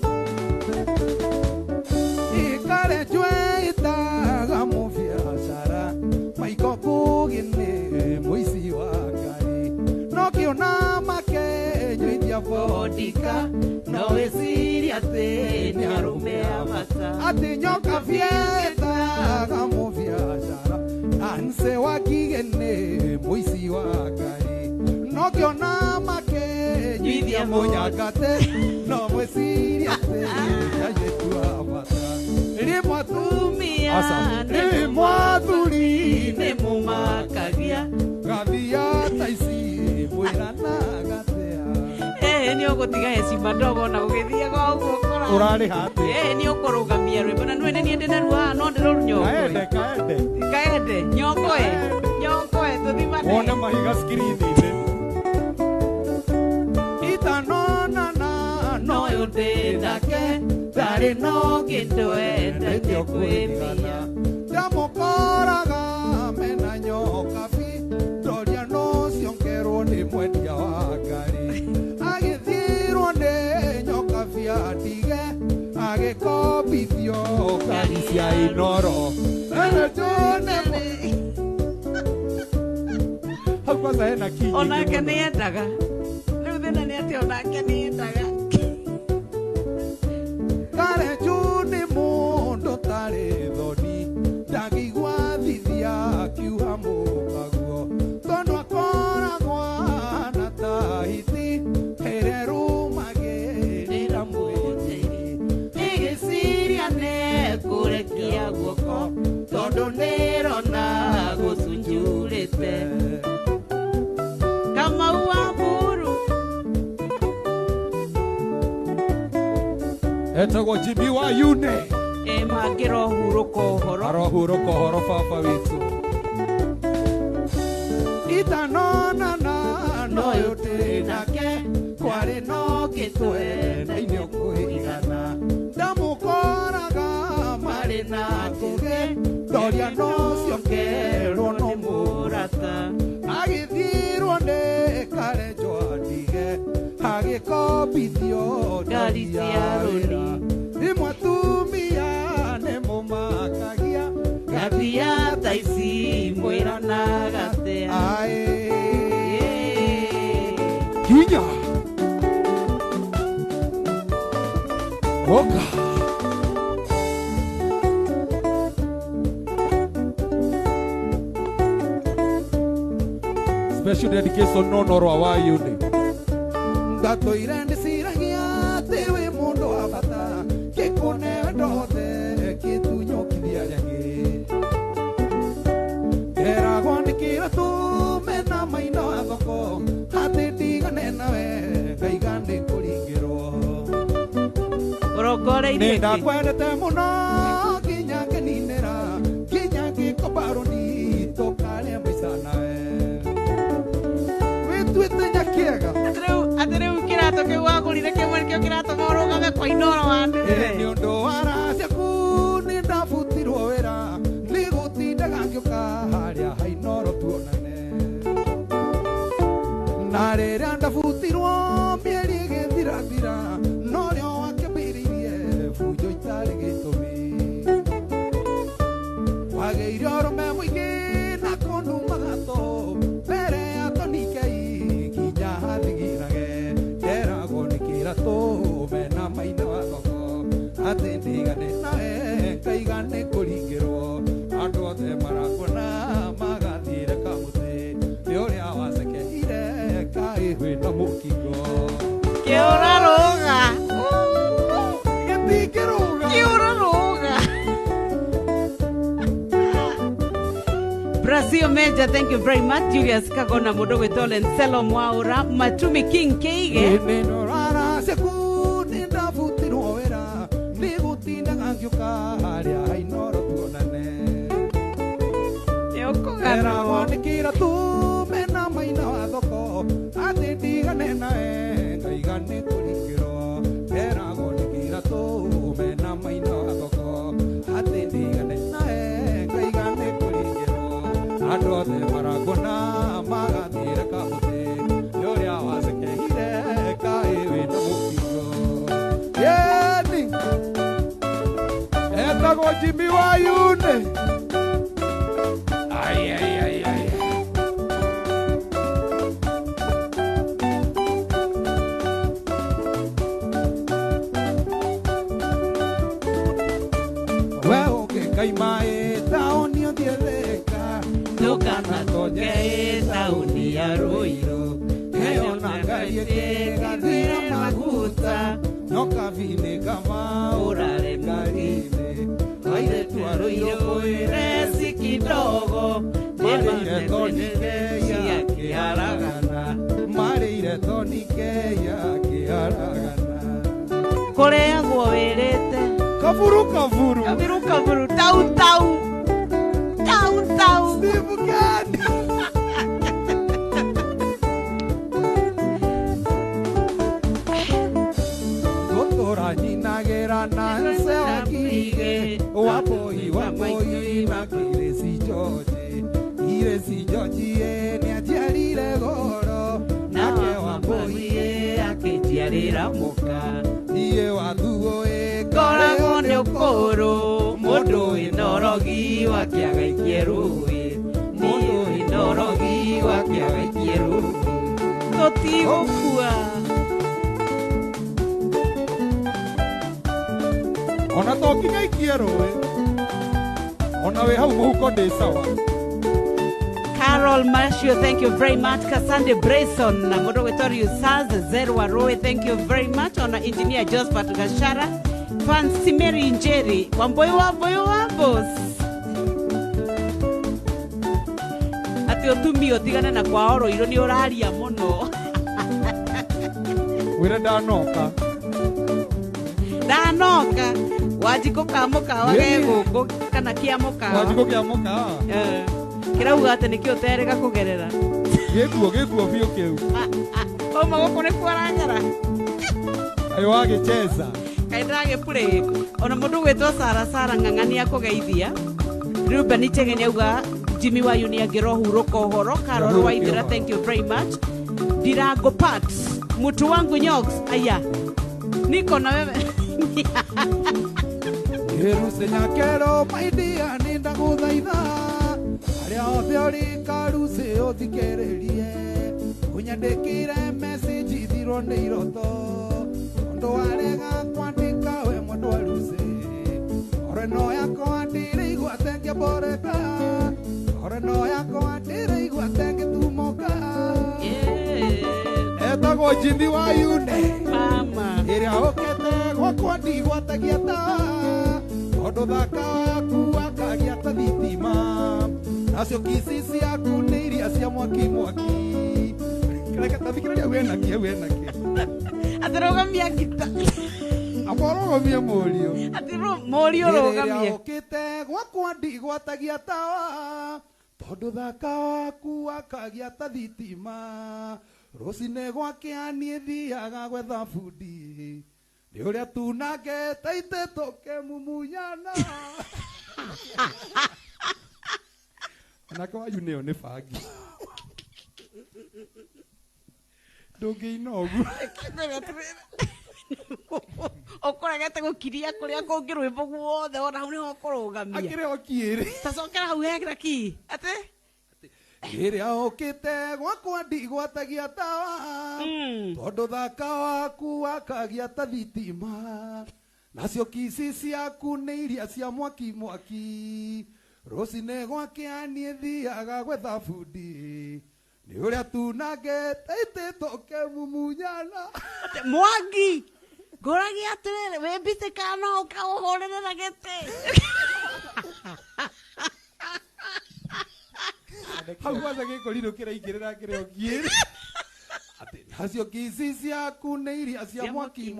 ikare jwe itaga mubiacara maiko kugine muici wa ngari no kiona makenyo vodika no weciria ati ni arume amata ati nyoka vietaga mubiacara anse wa kigene muici wa ngari no kiona makenyo munyakate no weciria ati yayetua amata rimwe atumia rimwe athuri nĩmũmakagia ngathia ta ici mwĩranagatea nĩ ũgũtiga hecima ndogo na gũgĩthiaga ũguo ũrarĩ hati nĩ ũkũrũgamia rwĩmbo na nĩ niĩ ndĩna ruhaha no ndĩrũru nyongoe kaende nyongoe tũthimane Wone mahiga skrini-inĩ. itanonana noyo ndĩnake ndarĩ no kĩndũ endete kwĩmia ndamũkoraga mena nyoka bi ndoria no ciongerwo nĩ mwendia wa ngari agĩthirwo nĩ nyoka bi atige agĩkombithio ngari cia Inoro Hau kwanza hena kinyi. onake nĩ endaga rĩu thĩna nĩ atĩ onake nĩ endaga kare juni mũndũ tarĩ thoni ndagĩigua thithia kiuga mũkaguo tondũ akoragwo na tahiti ĩrĩa ĩrũmagĩrĩra mwĩthĩ igĩciria nĩekũrekia guoko tondũ nĩrona gũcunjurĩte Kamau wa Mburu Etagwo Jimmy Wayune. mangĩrohurũka ũhoro Arohurũka ũhoro baba witũ. itanonana noyo ndĩnake kwarĩ no gĩtwende-inĩ ũkũhĩgana ndamũkoraga marĩ na ngũgĩ ndoria no ciongerwo no mũrata agĩthirwo nĩ karenjwo ndige agĩkombithio ngari cia rũni rimwe atumia nĩmũmakagia ngathia ta magatea. Kinya. Oka. Special dedication no noro awayune. Gato irende siragia tewe mundo abata ke kone dote ke tunyo kidia yake. Era gonde kira tu mena maino agoko hate diga nena we gaigande kuringiro. Orokore ine. Nenda kwende te muno kinya ke ninera kinya ke kobaroni to kale mbisana we. Atereu kirato ke wagurire ke mwerke kirato morogame kwa inoro wandu. Ni undu waracia ku ni ndabutirwo wira ni gutindaga ngioka haria hainoro tuonane. Na riria ndabutirwo mieri igithirathira no rio wakĩambĩrĩirie bunjo itarĩ gĩtũmi. Wagĩire ũrũme mũingĩ na kũnduma gatũ mbere ya tonikei kinya hathigirage. Nderagwo nĩ kĩratũ mena maina wa thoko atĩ ndigane nawe ngaigane kũringĩrwo. Andũ othe marakuona magathiĩre kamũtĩ nĩ ũrĩa wacekeire kaĩ wĩna mũkingo. Kĩũraruga. Gĩtingĩrũga. Kĩũraruga. Brazil Major, thank you very much. Julius Kagona Mudogo Tolen Selo Mwaura Matumi King Keige. Neno rara seku ninda futirwo wera ni gutindaga ngioka haria hainoro tuonane. Era wanikira tu mena maina wa thoko ati ndigane nawe ngaigane kuringirwo. Era wanikira tu mena maina wa thoko ati ndigane nawe ngaigane kuringirwo. Andũ othe marangona magathire kamũtĩ nĩ ũrĩa wacekeire kaĩ wĩna mũkingo. Yeni etagwo Jimmy Wayune. We ũngĩkaima taũni ũthietheka Nukana toke tauni ya Ruiru. heyo na ngai ĩkĩgathira maguta no kabine kama Urare ũrarĩ Aire tu Ruiru kuiresi kidogo. marĩire tonike ya Kiaragana. marĩire tonike ya kĩaragana. Koreagwo werete. Kaburu kaburu Kabiru kaburu. Tau tau. Tau tau. Steve Gani. Gotora nyinagĩra na nse wakige wapoi na Kiresi George. Kiresi George nĩajiarire goro nake wapoi akĩjiarĩra mũka. iye wathuo Koragwo nĩ ũkũrũ mũndũ wĩnorogi wakĩagaikie rũĩ. Mũndũ wĩnorogi wakĩagaikie rũĩ. Tũtigũkua. ona tokinya ikie rũĩ ona wĩ hau mũhuko ndĩ sawa. Carol Marshall, thank you very much. Kasande Brayson, na Modo Wetori Usaz, Zerwa Roe, thank you very much. On engineer Josephat Gashara, Fancy Mary Njeri, Wamboyo Wambos. Ati otumi otigana na kwa oro iro ni oraria mono. Wĩre ndanoka. Ndanoka. Wajiko kamoka wage guku kana kiamoka. Wajiko kiamoka. Kirauga ati nikio terega kugerera. Gĩkuo biũ kĩu. Oma gũkũ nĩ kwaranyara. Ayo agĩcheza. Kaindage play. Ona mũndũ gwĩtwo Sara ng'ang'ania kũgeithia. Ruben Ichegeni auga Jimmy Wayune angĩrohurũka ũhoro. Carol Waithira, thank you very much. Dirago Pat, mtu wangu Nyox. Aya. Niko na wewe. Yeruse nyakero maidia ninda gũthaitha aria othe ori karuce uthikererie unyandikire message ithirwo ni iroto ndo arega kwandika we mundu aruce ore no yakwa ndire igwate ngeboreka ore no yakwa ndire igwate ngetumoka etagwo jindi wa yune mama iria ukete gwakwa ndigwatagia ta tondu thaka waku wakagia ta thitima nacio kisi ciaku nĩ iria cia mwaki reke tathikĩrĩria wĩnakie atĩrũgamia ngita amorogomie mũriũ mũriũ rũgamie ũkĩte gwakwa ndigwatagia tawa tondu thaka waku wakagia ta thitima rũcinĩ gwakĩa niĩ thiaga gwetha bundi nĩ ũrĩa tunangĩte itĩ tũkĩmumunyana onake wanyu nĩyo nĩ bangi ndũngĩina ũguo ũkũregete gũkiria kũrĩa kũngĩ rwĩmbo guothe ona hau nĩho ũkũrũgamia akĩrĩ o kĩrĩ tacokera hau hekĩra ki atĩ rĩrĩa ũkĩte gwakwa ndigwatagia tawa tondu thaka waku wakagia ta thitima nacio kici ciaku nĩ iria cia mwaki rũcinĩ gwakĩa niĩ thiaga gwetha bundi nĩ ũrĩa tunangĩte itĩ tũkĩmumunyana Mwangi ngũragia atĩrĩrĩ wĩmbitĩka no ũkaũhũrĩre na gĩtĩ hau gwaca gĩkorirũ kĩraingĩrĩra kĩrĩ o kĩrĩ nacio kici ciaku nĩ iria cia mwaki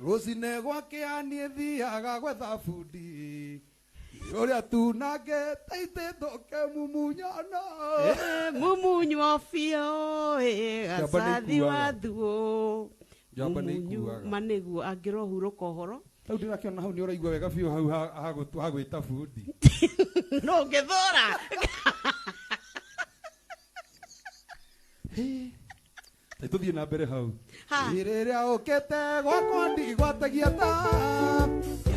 rũcinĩ gwakĩa niĩ thiaga gwetha bundi ũrĩa tunangĩte itĩ tũkĩmumunyana mumunywo biũ gacathi wa thuũ ma nĩguo angĩrohurũka ũhoro tau ndĩrakĩona hau nĩ ũraigua wega biũ hau hagwĩta bundi no ngĩthũra tũthiĩ na mbere hau rĩrĩa ũkĩte gwakwa ndigwatagia ta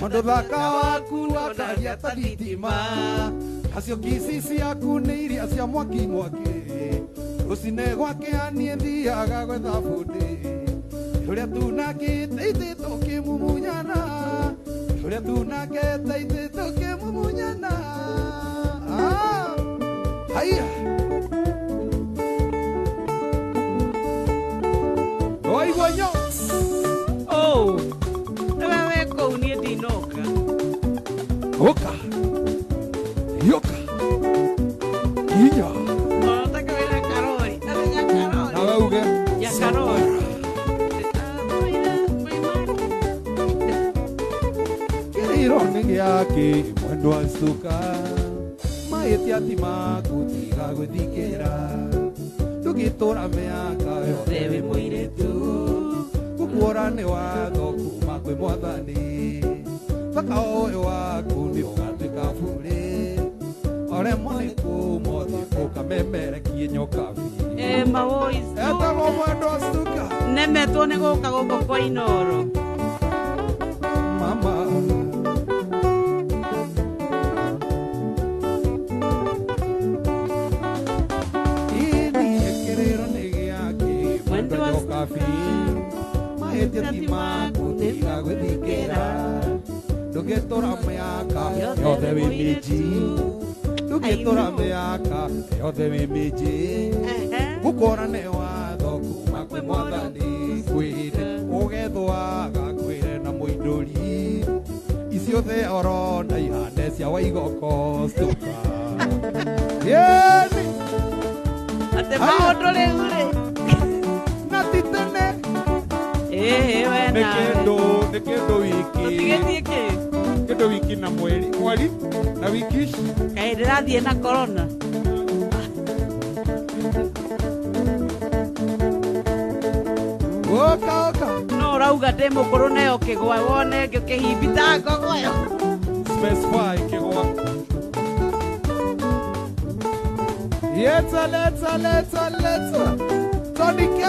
tondu thaka waku wakagia ta thitima nacio kici ciaku nĩ iria cia mwaki rũcinĩ gwakĩa niĩ thiaga gwetha bundi ũrĩa tunangĩte itĩ tũkĩmumunyana ũrĩa tunangĩte itĩ tũkĩmumunyana haiya oigua nyo nĩwe wĩ kũu niĩ ndinoka ũka yoka inya onataka wĩna karori atenya karori nawe uge ya karori kĩrĩro nĩ gĩake mwendwa cuka mahĩtia ti maku tiga gwĩthikĩra ndũgĩtũra mĩaka yothe wĩ mũirĩtu gũkuora nĩ watho kuma kwĩ mwathani thaka ũyũ waku nĩ ũgatuĩka burĩ oremwo nĩ kũmothiĩ ũkamemerekie nyokabi etagwo mwendwa cuka nemetwo nĩ gũka gũkũ kwa Inoro mama mahĩtia gwĩthikĩra ndũgĩtũra mĩaka yothe wĩ mĩnji ndũgĩtũra mĩaka yothe wĩ mĩnji gũkora nĩ watho kuma kwĩ mwathani kwĩrĩ ũgethwaga kwĩre na mũindũri iciothe oro na ihande cia waigoko cuka yeni atĩ maũndũ rĩu rĩ na ti tene we nĩ kĩndũ wiki ũtigĩtie kĩ kĩndũ wiki na mweri na wiki ici kaĩ ndĩrathiĩ na corona ũka no ũrauga ndĩ mũkũrũ nayo kĩgwa wone ngĩkĩhimbita ngogoyo specify kĩgwa let's Tony K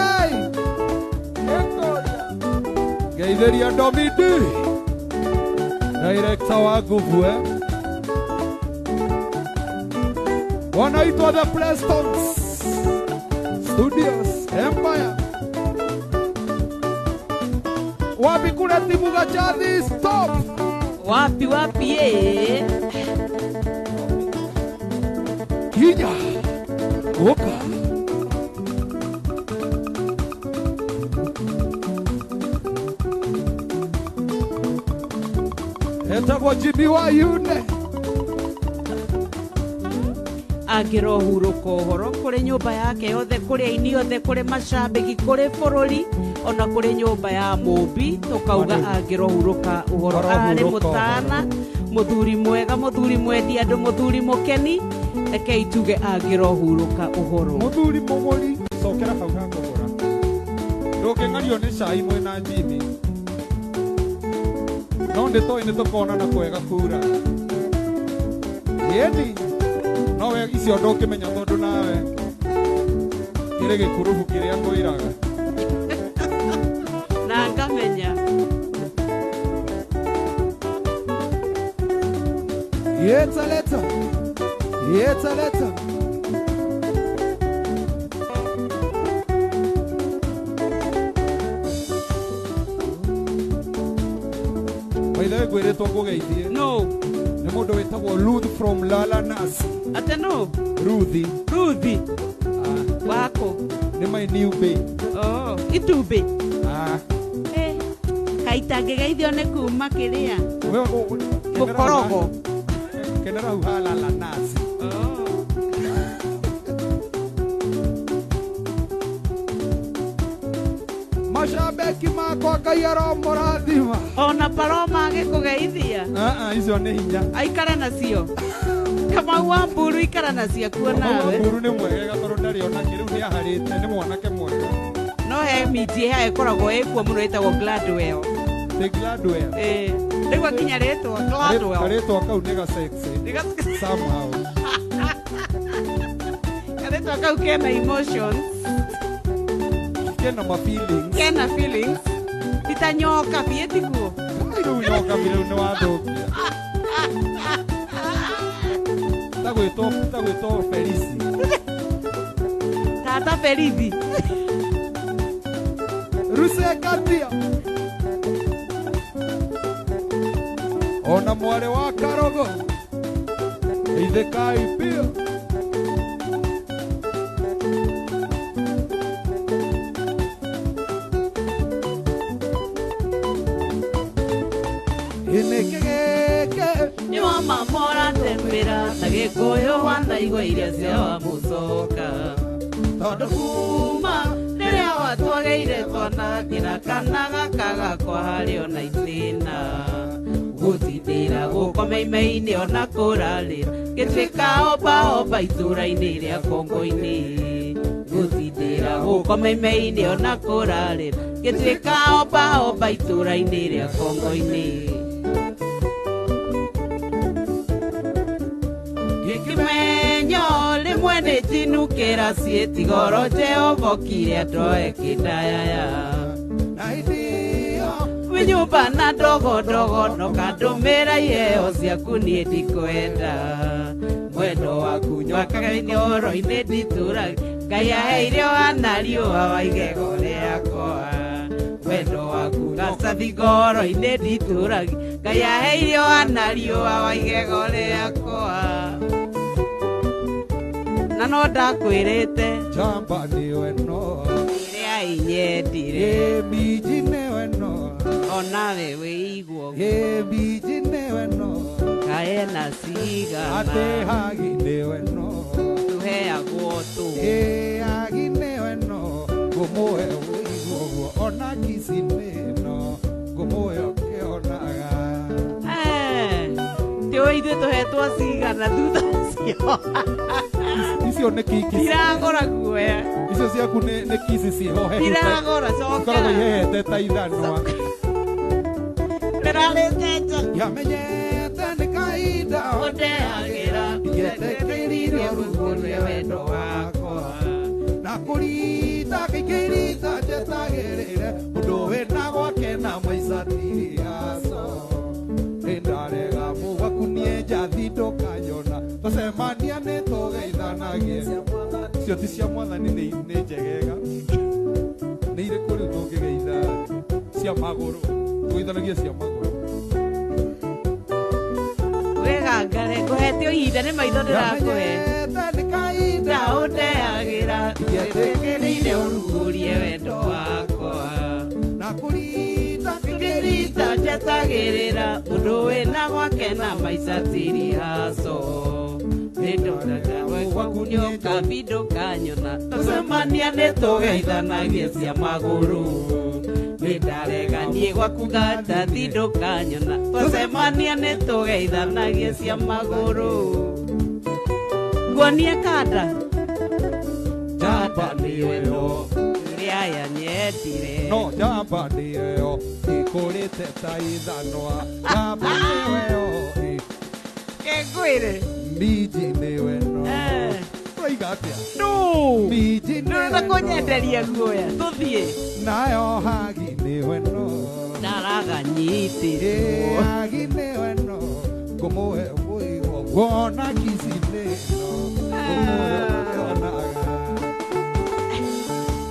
Geithĩria Domidi director wa nguvu wanaitwa the Prestons Studios Empire. Wapi kule timu Gachadhi, stop. Wapi Kija Oka etagwo Jimmy wa Yune angirohuruka uhoro kuri nyumba yake yothe, kuri aini othe, kuri macambiki, kuri bururi, ona kuri nyumba ya mumbi, tukauga angirohuruka uhoro. Ari mutana, muthuri mwega, muthuri mwendi andu, muthuri mukeni, rekei tuge angirohuruka uhoro. Muthuri mumuri cokera hau hakogora ndũngĩng'ario nĩ cai mwena Jimmy, no ndĩtũĩ nĩtũkonana kwega kura yeni nowe icio ndũngĩmenya tondũ nawe kĩrĩ gĩkurubu kĩrĩa ngwĩraga na ngamenya yetaleta waithawe ngwĩrĩtwo ngũgeithie no nĩ mũndũ wĩtagwo Ruth from Lalanas. ate no Ruthi wako nĩ my new babe. itumbi kaitangĩgeithio nĩ kuma kĩrĩa mũkorogo kenera hau ha Lalanas. macambeki makwa Ngai aromũrathima ona paroma agĩkũgeithia icio nĩ hinya aikare nacio Kamau wa Mburu ikara nacio kuo nawe. Mburu nĩ mwegega tondũ ndarĩ ona kĩrĩu nĩ aharĩte, nĩ mwanake mwega. No he miji ha ĩkoragwo ĩkuo mũno ĩtagwo Gladwell. The Gladwell. Rĩu akinya rĩtwa Gladwell. Rĩtwa kau nĩ ga sexy somehow. Rĩtwa kau kena emotions, kena feelings. Kena feelings. Titanyoka bieti kuo. Rĩu nyoka rĩu nĩ wathũkia. Tagwĩtwo Felici. Tata Felici. Rusekatia. Ona mwarĩ wa Karogo. Ithĩkai pia. Ni wa mamora tembera na gĩkũyũ wanaigua iria cia mũcoka tondũ kuma rĩrĩa watwageire twana nginya kana gaka gakwa harĩ ona itĩna gũtindĩra gũkomeimeini ona kũrarĩra gĩtuĩka omba itũra-inĩ rĩa Kongo-inĩ gũtindĩra gũkomeimeini ona kũrarĩra gĩtuĩka omba itũra-inĩ rĩa Kongo-inĩ Kimenyo limwe nĩtinukĩra ciĩtigoro Jehova kire ndoe kĩndayaya na idio winyumba na ndogo no kandũmĩra iheo ciaku niĩ ndikwenda mwendo waku nywakaga-inĩ oro-inĩ nditũraga Ngai aheire wana riũa wa igego rĩakwa mwendo waku gacathi ngoro-inĩ nditũraga Ngai aheire wana riũa wa igego rĩakwa na no ndakwĩrĩte jamba niwe no rĩrĩa inyendire miji niwe no onawe wĩiguo miji niwe no kaena cigana ate hagi niwe no tũheagwo tũ hagi niwe no ngũmũhe wĩiguo ona kisi nĩno ngũmũhe ũkĩonaga tĩo ithuĩ tũhetwo cigana thutha cio icio nĩ kiki tiragora guoya icio ciaku nĩ kisi ciĩhohe tiragora cokera ihehete ta ithanwa ndĩrarĩte yamenyete nĩ kahinda ũndeagĩra ngetekereirie rũgũ rwa wendo wakwa na kũrita kĩingĩrita njetagĩrĩre ũndũ wĩna gwake na maica tiriaco nĩndarega mũgwaku niĩ njathi ndũkanyona tũcemania nĩ tũgeithana aragie cio ti cia mwathani nĩ njegega nĩ irĩ kũrĩ tũngĩgeitha cia magũrũ tũgeithanagia cia magũrũ wega ngare ngũhete ihinda nĩ maitho ndĩrakũhe ndaũndeagĩra ndietĩkĩrĩire ũrugurie wendo wakwa na kũrita ngĩrita njetagĩrĩra mũndũ wĩna gwake na maica tirihaco nĩndonagagwe gwaku nĩokambi ndũkanyona tũcemania nĩtũgeithanagie cia magũrũ nĩndareganie gwaku gatathi ndũkanyona tũcemania nĩtũgeithanagie cia magũrũ nguonie kanda kanda nĩwe no ĩrĩa yanyendire no njamba nĩyo ĩkũrĩte ta ithanwa njamba nĩyo kĩngwĩre minji nĩwe no ũraiga atĩa minji ndũrenda kũnyenderia guoya tũthiĩ nayo hagi nĩwe no ndaraganyitĩrwo hagi nĩwe no ngũmũhe mũigo nguona kici nĩno ngũmũhe ũkĩonaga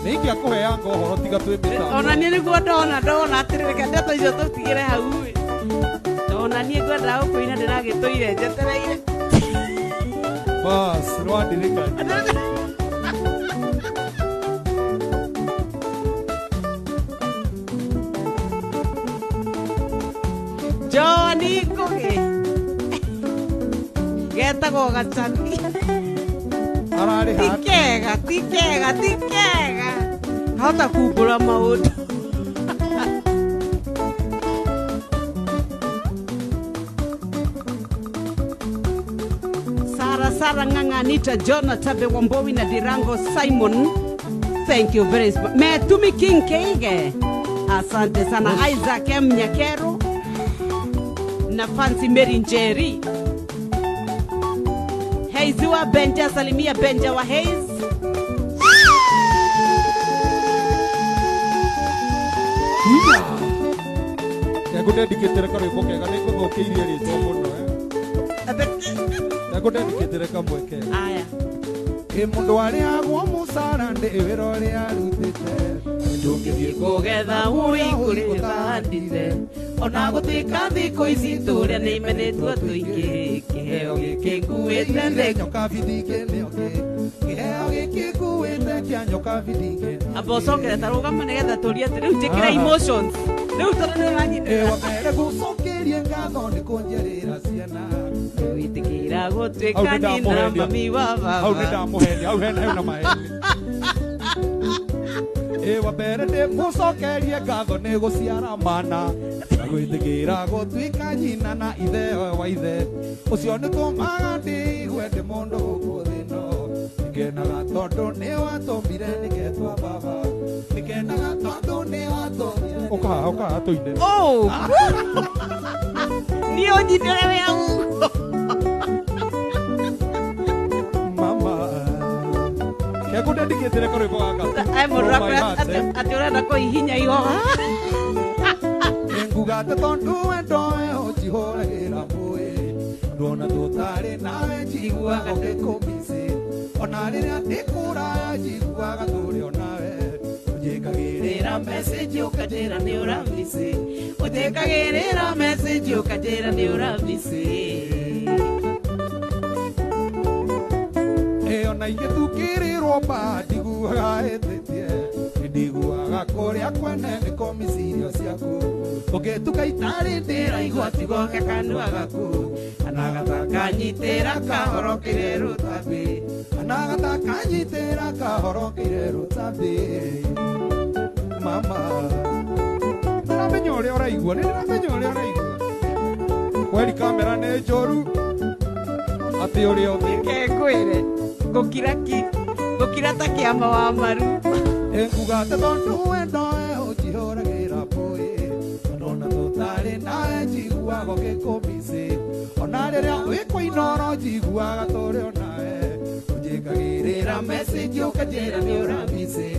nĩingĩa kũheanga ũhoro tiga twĩmĩta ona niĩ nĩguo ndona atĩrĩrĩka ndeto icio tũtigĩre hau ona niĩ ngwendaga gũkũina ndĩragĩtũire njetereire bas rwandirikania Johnny Ngũgĩ getagwo gacani ararĩ ti kega hota kumbũra maũndũ Sara Ng'ang'anita Jonathan Wambowi na Dirango Simon, thank you very much. Metumi King Keige, asante sana. Isaac M Nyakero na Fancy Mary Njeri. Heiziwa Benja, salimia Benja wa Heiz. Ndĩkũdedicatĩre karwĩmbo kega nĩngũthũkĩirie rĩtwa mũno ndĩkũdedicatĩre kamwe kega Aya mũndũ arĩa agwo mũcara ndĩ wĩra ũrĩa arutĩte ndũngĩthiĩ kũgetha wũi kũrĩ bandire ona gũtuĩka thikũ ici tũrĩa nĩ imenĩtwo tũingĩ kĩheo gĩkĩ nguĩte thĩ nyoka bidike nĩoke kĩheo gĩkĩ nguĩte kĩa nyoka bidike abocongere tarũgama nĩgetha tũrie atĩ rĩu njĩkĩra emotions rĩu tondũ nĩũranyitĩrĩra wambere gũcokerie ngatho nĩ kũnjerĩra ciana wĩtĩkĩra gũtuĩka nyina mami wa baba hau nĩ ndamũhenia hau hena maheni wambere ndĩmũcokerie ngatho nĩ gũciara mana na gwĩtĩkĩra gũtuĩka nyina na ithe wa ithe ũcio nĩ tũmaga ndĩigwe ndĩ mũndũ gũkũ thĩ ĩno nĩkenaga tondũ nĩ watũmbire nĩketwa baba nĩkenaga tondũ nĩ watũmbire ũkaha tũine niĩ ũnyitĩre wĩa mama kekũdedicatĩre karwĩmbo gaka mũndũ atĩ ũrenda kũhihinya igoga nguga atĩ tondũ wendoe ũnjihũragĩra mbũĩ ndona tũtarĩ nawe njiguaga ũgĩkũmicĩ ona rĩrĩa ndĩkũraya njiguaga tũrĩ onawe ũnjĩkagĩrĩra message ũkanjĩra nĩ ũramicĩ ũnjĩkagĩrĩra message ũkanjĩra nĩ ũramicĩ ona ingĩtukĩrĩrwo mba ndiguaga hĩtĩtie ndiguaga kũrĩa kwene nĩ komicirio ciaku ũngĩtuka itarĩ ndĩraigua tigoke kanua gaku anagataka kahoro kĩrĩ rũtambi anagataka nyitĩra kahoro kĩrĩ rũtambi mama ndĩramenya ũrĩa ũraigua nĩndĩramenya ũrĩa ũraigua kweri kamera nĩ njũru atĩ ũrĩa ũthĩ ngwĩre gũkira ta kĩama wa maru nguga atĩ tondũ wendoe ũnjihũragĩra mbũĩ ona tũtarĩ nawe njiguaga ũgĩkũmicĩ ona rĩrĩa wĩkũinoro njiguaga tũrĩ onawe ũnjĩkagĩrĩra message ũkanjĩra nĩ ũramicĩ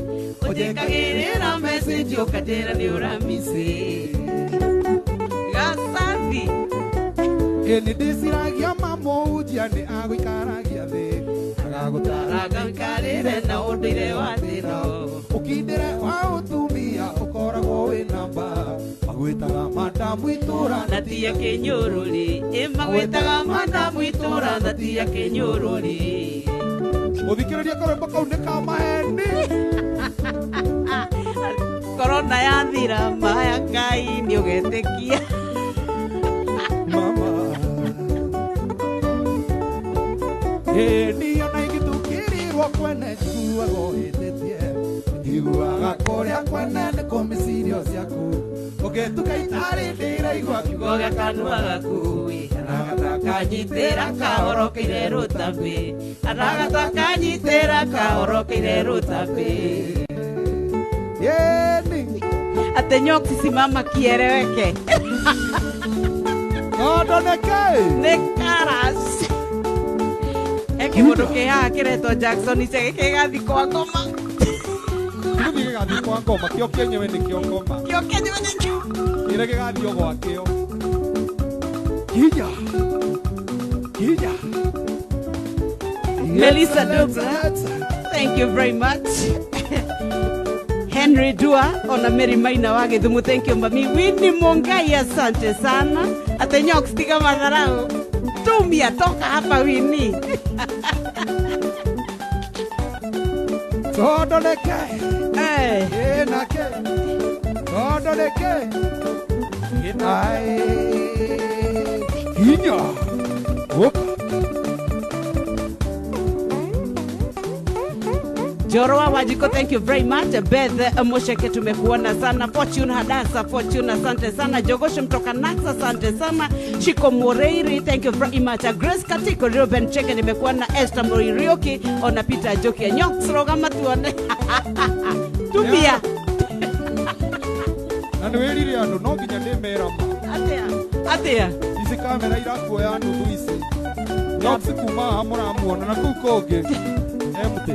ũnjĩkagĩrĩra message ũkanjĩra nĩ ũramicĩ gacathi nĩ ndĩciragia mamũnjia nĩ agũikaragia thĩ ndagũtaraga ikarĩre na ũndũire wa thĩno ũkindĩre wa ũtumia ũkoragwo wĩ namba magwĩtaga madamu itũra na ti ya kĩnyũrũri magwĩtaga madamu itũra na ti ya kĩnyũrũri ũthikĩrĩria karwĩmbo kau nĩ ka maheni korona yathira maya Ngai nĩ ũgetĩkia mama niyo na igĩtũkĩrirwo kwene njiguaga ũhĩtĩtie njiguaga kũrĩa kwene nĩ kũmĩcirio ciaku ũgĩtuka itarĩ ndĩraigua kiugo gĩa kanua gaku aragataka kahorokeire rũtambĩ aragataka nyitĩra kahorokeire rũtambĩ yeni ate nyoksi simama kieleweke ondoneke nĩ karas kĩmũndũ kĩhaha kĩretwo Jackson icege kĩgathi kwa ngoma gĩthiĩ gĩgathi kwa ngoma kĩo kĩenyewe nĩkĩo ngoma kĩo kĩenyewe nĩkĩo kĩrĩa gĩgathi o gwakĩo kija Melissa Douglas, thank you very much. Henry Dua ona Mary Maina wa Githumu, thank you mami. Winnie Mongai, asante sana. Ate Nyoks tiga madharau. Tumia toka hapa Winnie. Tondoleke enake tondoleke ai hinya oka Joroa Wajiko, thank you very much. Beth Mosheke, tumekuona sana. Fortune Hadasa, Fortune, asante sana. Jogosho mtoka Naxa, asante sana. Shiko Moreiri, thank you very much. Grace Katiko, Ruben Cheke, nimekuona. Esther Moririoki, ona Peter Joki, Nyoks roga matuone. Tumia. Na nĩwĩrire andũ no nginya ndĩmerama atia ici kamera irakuoya nuthu ici Nyoks kuma haha mũramuona na kũu kũngĩ mũtĩ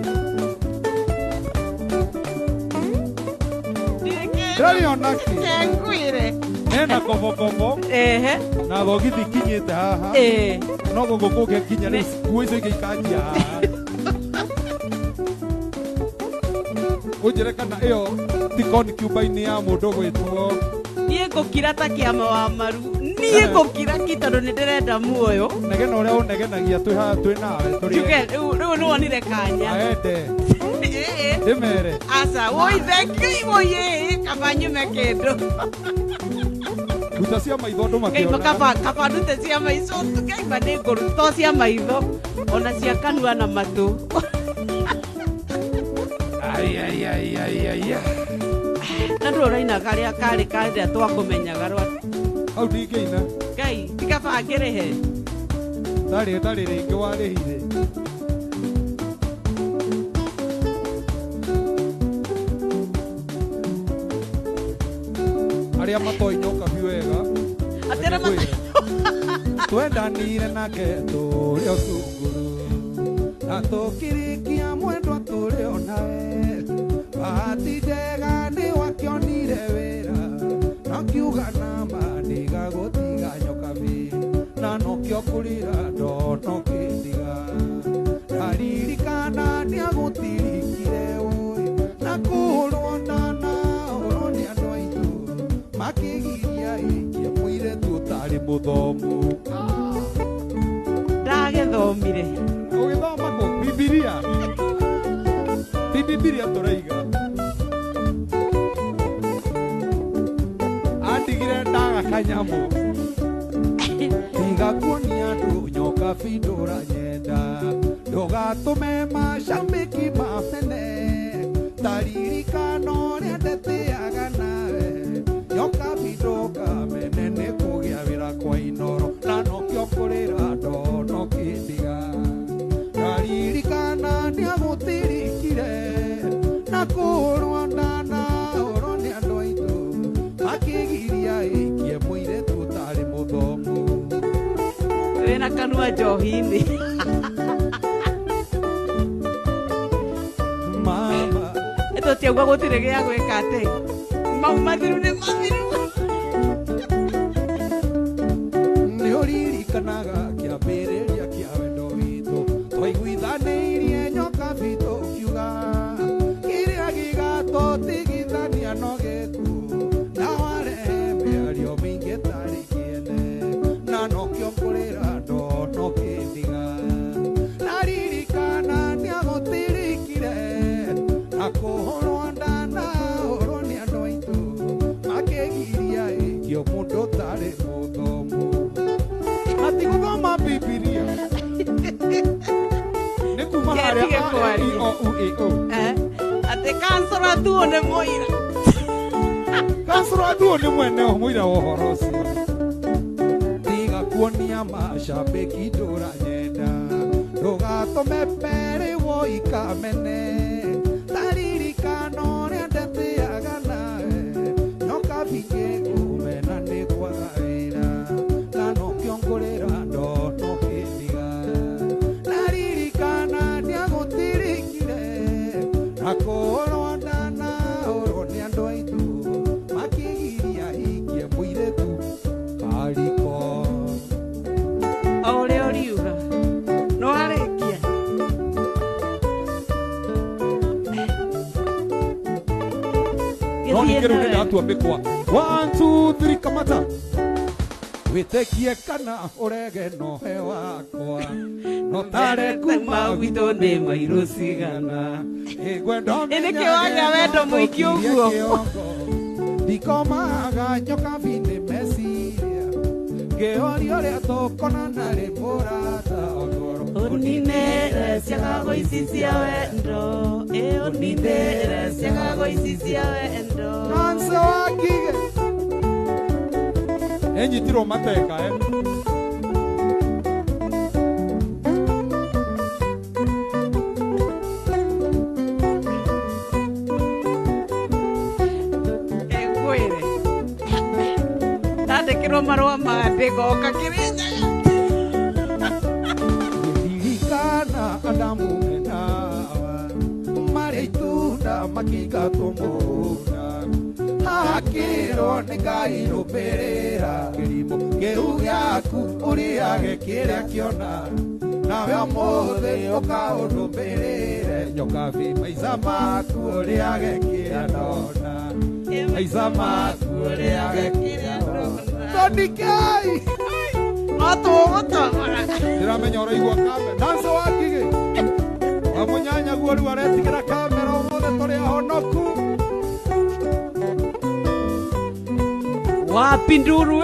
ndĩrĩonaki hena kobokobo na thogithi ikinyĩte haha no gũkũ kũngĩ nginya rĩu nguo icio ingĩ ikanjia haha ũnjĩre kana ĩyo ti concubine ya mũndũ gwĩtwo niĩ ngũkira ta kĩama wa maru niĩ ngũkira ki tondũ nĩ ndĩrenda muoyo negena ũrĩa ũnegenagia twĩ haha twĩ nawe rĩu nĩ wonire kanya aende ndĩmere aca woitheki woyĩ kaba nyume kĩndũ ruta cia maitho andũ makĩona kaba ndute cia maitho kaimba nĩ ngũru to cia maitho ona cia kanua na matũ na ndũ ũraina karĩa karĩ karĩa twakũmenyaga rwa hau ndingĩina Ngai tikaba ngĩrĩhe ndarĩ rĩngĩ warĩhire arĩa matoinyoka biũ wega atĩra twendanire nake tũrĩ o cunguru na tũkĩrĩkia mwendwa tũrĩ o nawe bahati njega nĩ wakĩonire wĩra no kiuga nama ndigagũtiga nyoka bi na nokĩo kũrĩra ndono kĩndiga ndaririkana nĩagũtirikire ũĩ na kũhũrwo ndana ũrwo nĩ andũ aitũ makĩgiria ĩkie mũirĩtu ũtarĩ mũthomu ndagĩthomire ũgĩthoma kũ bibilia tũraiga andigire ndaga kanyamũ tiga kuonia andũ nyoka bindũra nyenda ndũgatũme macambĩki mapene taririkana ũrĩa ndetĩaga nawe nyoka bindũka mene nĩ kũgĩa wĩra kwa inoro na nokĩo kũrĩra ndono kĩndiga ndaririkana nĩagũtirikire na kũhũrwo ndana ũrwo nĩ andũ aitũ makĩgiria ĩkie mũirĩtu ũtarĩ mũthomu wĩna kanua njohi-inĩ mama tũtiauga gũtirĩ gĩa gwĩka atĩ mau mathiru nĩ mathiru nĩ ũririkanaga kĩambĩrĩria kĩa wendo witũ twaiguithanĩirie ate kansora tu ne moira kansora tu ne mwene moira wohoro cio tiga kuonia mashabiki ndura nyenda ndugatũme mbere wo ikamene taririkano rĩa ndetiaga nawe nyoka binge kumena nĩ kwaga wĩra na nokĩongũrĩra ndono kĩndiga naririkana ndiagũtirikire na kũrona na ũrwo nĩ andũ aitũ makĩgiria hikie mũirĩtu kariko ole oliuga no arekia no nĩkĩrũnĩ ndatua mĩkwa 1 2 3 kamata wĩtĩkie kana ũrege nohe wakwa no tare kuma gwitũ nĩ mairũ cigana nĩkĩwagĩa wendo mũingĩ ũguo ndikomaga nyoka bindĩ meciria ngĩoria ũrĩa tũkonana rĩ mũrata ogoro uninere ciagago ici cia wendo uninere ciagago ici cia wendo nanse wakige enyitirwo mateka ngwĩre ndandĩkĩrwo marũa mandĩgoka kĩrĩnyaga kana Adamu menawa marĩ itunda makingatwo mũgũnda hakĩrwo nĩ Ngai rũmbĩrĩra kĩrimũ kĩu gĩaku ũrĩage kĩrĩa kĩona nawe ũmũthĩ ũkaũrũmbĩrĩre nyokabi maica maku ũrĩage kĩrĩa ndona maica maku ũrĩage kĩrĩa ndona tondikei ndiramenya ũraigua kamera nanso wakigĩ wamunyanya guo rĩu aretigĩra kamera ũmũthĩ tũrĩ ahonoku wapi nduru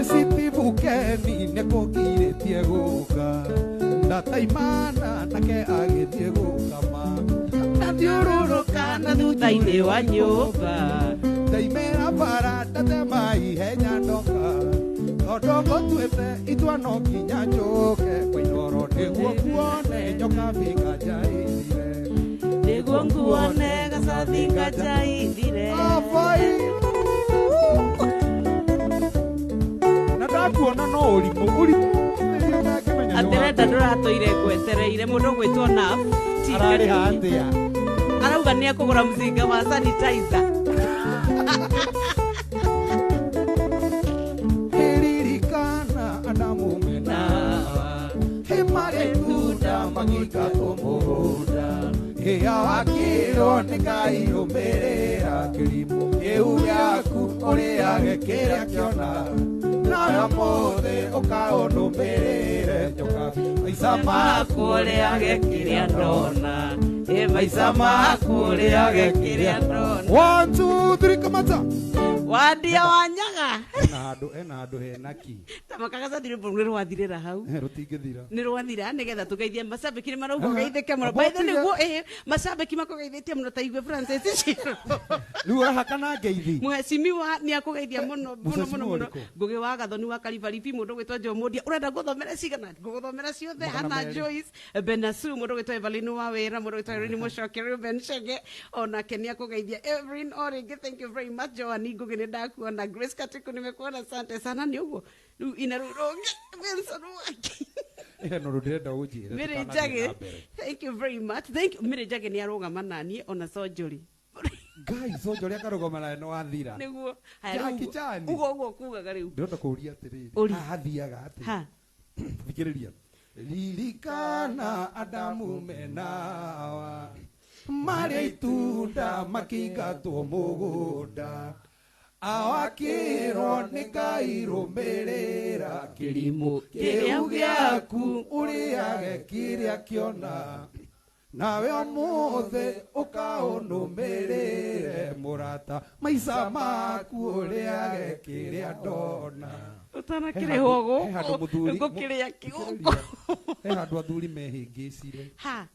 Steve-Keni nĩkũgirĩtie gũka ndataimana nake agĩthiĩ gũkama ndathiũrũrũka na thutha-inĩ wa nyũmba ndaimĩra bara ndatema ihenya ndoka tondũ ngũtuĩte itua no nginya njũke kũinoro nĩguo nguone nyoka binga njaithire nĩguo nguone gacathi nganjaithire na ndakuona no ũrimũ atĩrenda ndũratũire ngwetereire mũndũ gwĩtwo naf ararĩ hatĩa arauga nĩ ekũgũra mũcinga wa sanitizer ririkana Adamu menawa marĩ itunda makingatwo mũgũnda ĩya wakĩrwo nĩ Ngai rũmbĩrĩra kĩrimũ kĩu gĩaku ũrĩage kĩrĩa kĩona nawe ũmũthĩ ũkaũrũmbĩrĩre nyokabi maica maku ũrĩage kĩrĩa ndona maica maku ũrĩage kĩrĩa ndona 1 2 3 kamata wandia wanyaga ena handũ henaki tamakaga thire nĩ rwathirĩra hau rũtingĩthira nĩ rwathira nĩgetha tũgeithie macambĩki nĩ marauga geithĩke mũno baithe nĩguo macambĩki makũgeithĩtie mũno ta igue Francis Chiro rĩu ũrahakana ngeithi mheshimiwa nĩ akũgeithia mũno mũno Ngũgĩ wa Gathoni wa Kalibaribi mũndũ gwĩtwo Jomodia ũrenda gũthomera cigana ngũgũthomera ciothe Hannah Joyce Benasu mũndũ gwĩtwo Evelyn wa Wĩra mũndũ gwĩtwo Irene Mũcoke Ruben Chege onake nĩ akũgeithia Evelyn Origi thank you very much Joani Ngũgĩ nĩ ndakuona Grace Katiku nimekuona asante sana nĩ ũguo rĩu ina rũronge Benson waki no rũndĩrenda ũnjĩre Mary Njagi thank you very much thank you Mary Njagi nĩ arũgama naniĩ ona Sonjori Ngai Sonjori akarũgamana no athira nĩguo ũguo kugaga rĩu ndĩrenda kũũria atĩrĩrĩ athiaga atĩ thikĩrĩria ririkana Adamu menawa marĩ itunda makingatwo mũgũnda awakĩrwo nĩ Ngai rũmbĩrĩra kĩrimũ kĩu gĩaku ũrĩage kĩrĩa kĩona nawe ũmũthĩ ũkaũnũmĩrĩre mũrata maica maku ũrĩage kĩrĩa ndona ũtanakĩrĩhwo gũkũ gũkĩrĩa kĩgũkũ he handu athuri mehingicire Ha.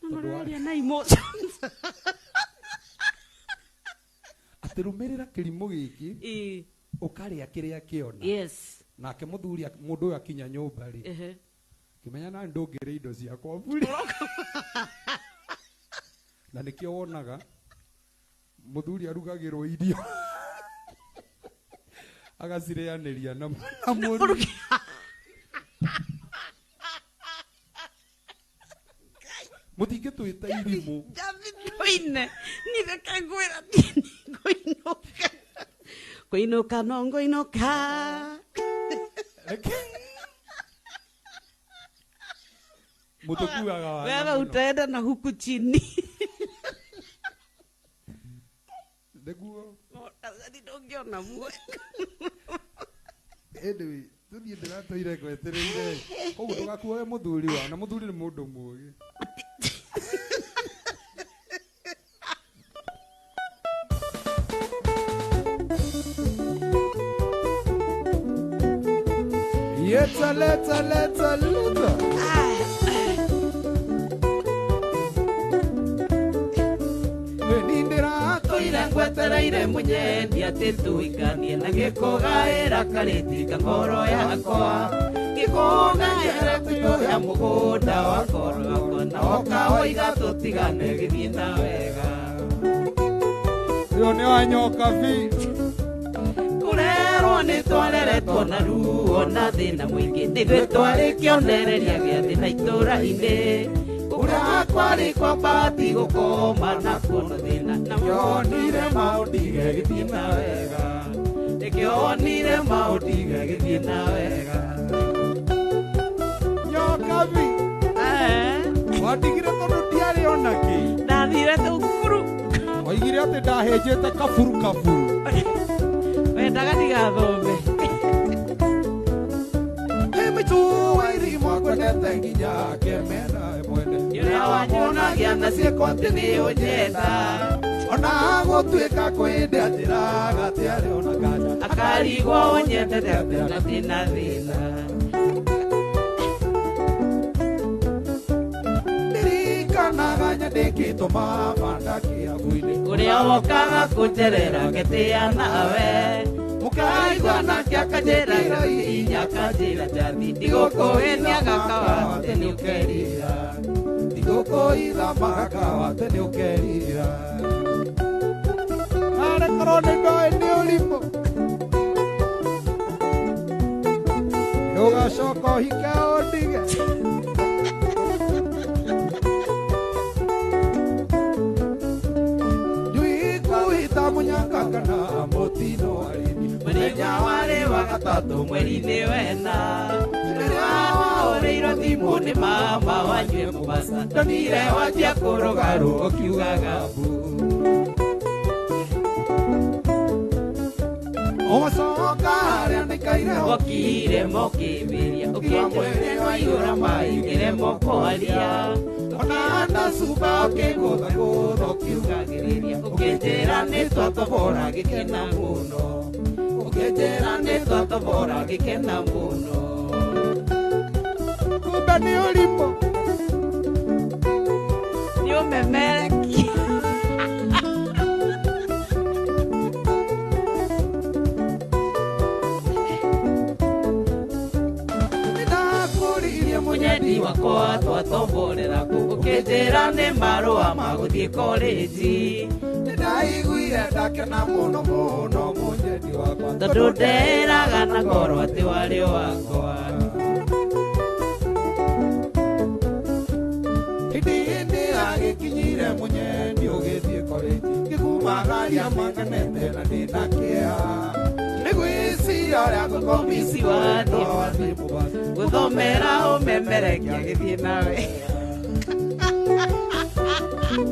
Nũraria na emotions. ati rumirira kirimu giki ukaria kiria kiona. Yes. Nake muthuri mundu uyu akinya nyumba ri. Kimenya na ndungire indo ciakwa buri. Na nikio wonaga muthuri arugagirwo irio. Agacireaniria na mũru. Mutinge twita irimu. Koine. Ni rekagwira tini koinoka. Koinoka no koinoka. Mutukuaga wa. Wewe utaenda na huku chini. Deguo. Tazadi ndongiona muwe. Anyway, tuthie ndiratoire kwetereire. Koguo ndugakuoe muthuri wa na muthuri ni mundu mugi. Leta. Wenindira Toira ngwetereire munyendi ati tuikanie na gikugaira karitika ngoro yakwa gikugaira kuyoya mugunda wa ngoro yakwa na okaoiga tutigane githie na wega yo ni wanyoka vi kurerwo ni twareretwo na ruo na thina mwingi nithuĩ twarĩ kĩonereria gĩa thĩna itũũra-inĩ ũrĩa kwarĩ kwa mbati gũkoma na kuona thĩna na kĩonire maũndũ igagĩthiĩ na wega nĩkĩonire maũndũ igagĩthiĩ na wega nyoka vi watigire tondũ ndiarĩ ona kĩ ndathire thukuru oigire atĩ ndahenjete kaburu wendaga ndigathome mĩtuwa irimo kwendete nginya kemena mwende ũrĩa wanyonagia na ciĩko atĩ nĩ ũnyenda ona gũtuĩka kwĩndĩ njĩra gatiarĩ ona kanya akarigwo ũnyendete atĩ na thĩna ndirikanaga nyandĩkĩtwo mabanda kĩabu-inĩ ũrĩa wokaga kũnjerera ngĩtĩa nawe mũkaigua nake akanjĩra inya akanjĩra njathi ndigũkũhĩnia gakawa atĩ nĩ ũkerira ndigũkũitha magakawa atĩ nĩ ũkerira narĩ korwo nĩ ndoĩ nĩ ũrimũ ũgacoka ũhike ũndige munyaka kana motino arimi mũthenya warĩ wa gatatũ mweri-inĩ wena rĩrĩa wahũrĩirwo thimũ nĩ mama wanyue Mombasa ndonire wanjia kũrũgarũ ũkiugaga mbu ũgacoka harĩa nĩkaire mokire mokĩmbĩria ũkĩnjĩra waihũra maigĩre mokwaria ona ndacuba ũkĩgũtha gũtha ũkiugagĩrĩria ũkĩnjĩra nĩ twatobora gĩkena mũno ũkĩnjĩra nĩ twatobora gĩkena mũno kumbe nĩ ũrimũ nĩ ũmemereki mũnyendi wakwa twatomborera kũ ũkĩnjĩra nĩ marũa ma gũthiĩ korĩnji nĩndaiguire ndakena mũno mũnyendi wakwa tondũ nderaga na ngoro atĩ warĩ wakwa hĩndĩ agĩkinyire mũnyendi ũgĩthiĩ korĩnji ngĩkumagaria manganete na ndĩna kĩeha nĩgwĩciria ũrĩa mũkomisi wa thimũ gũthomera ũmemerekia gĩthiĩ nawe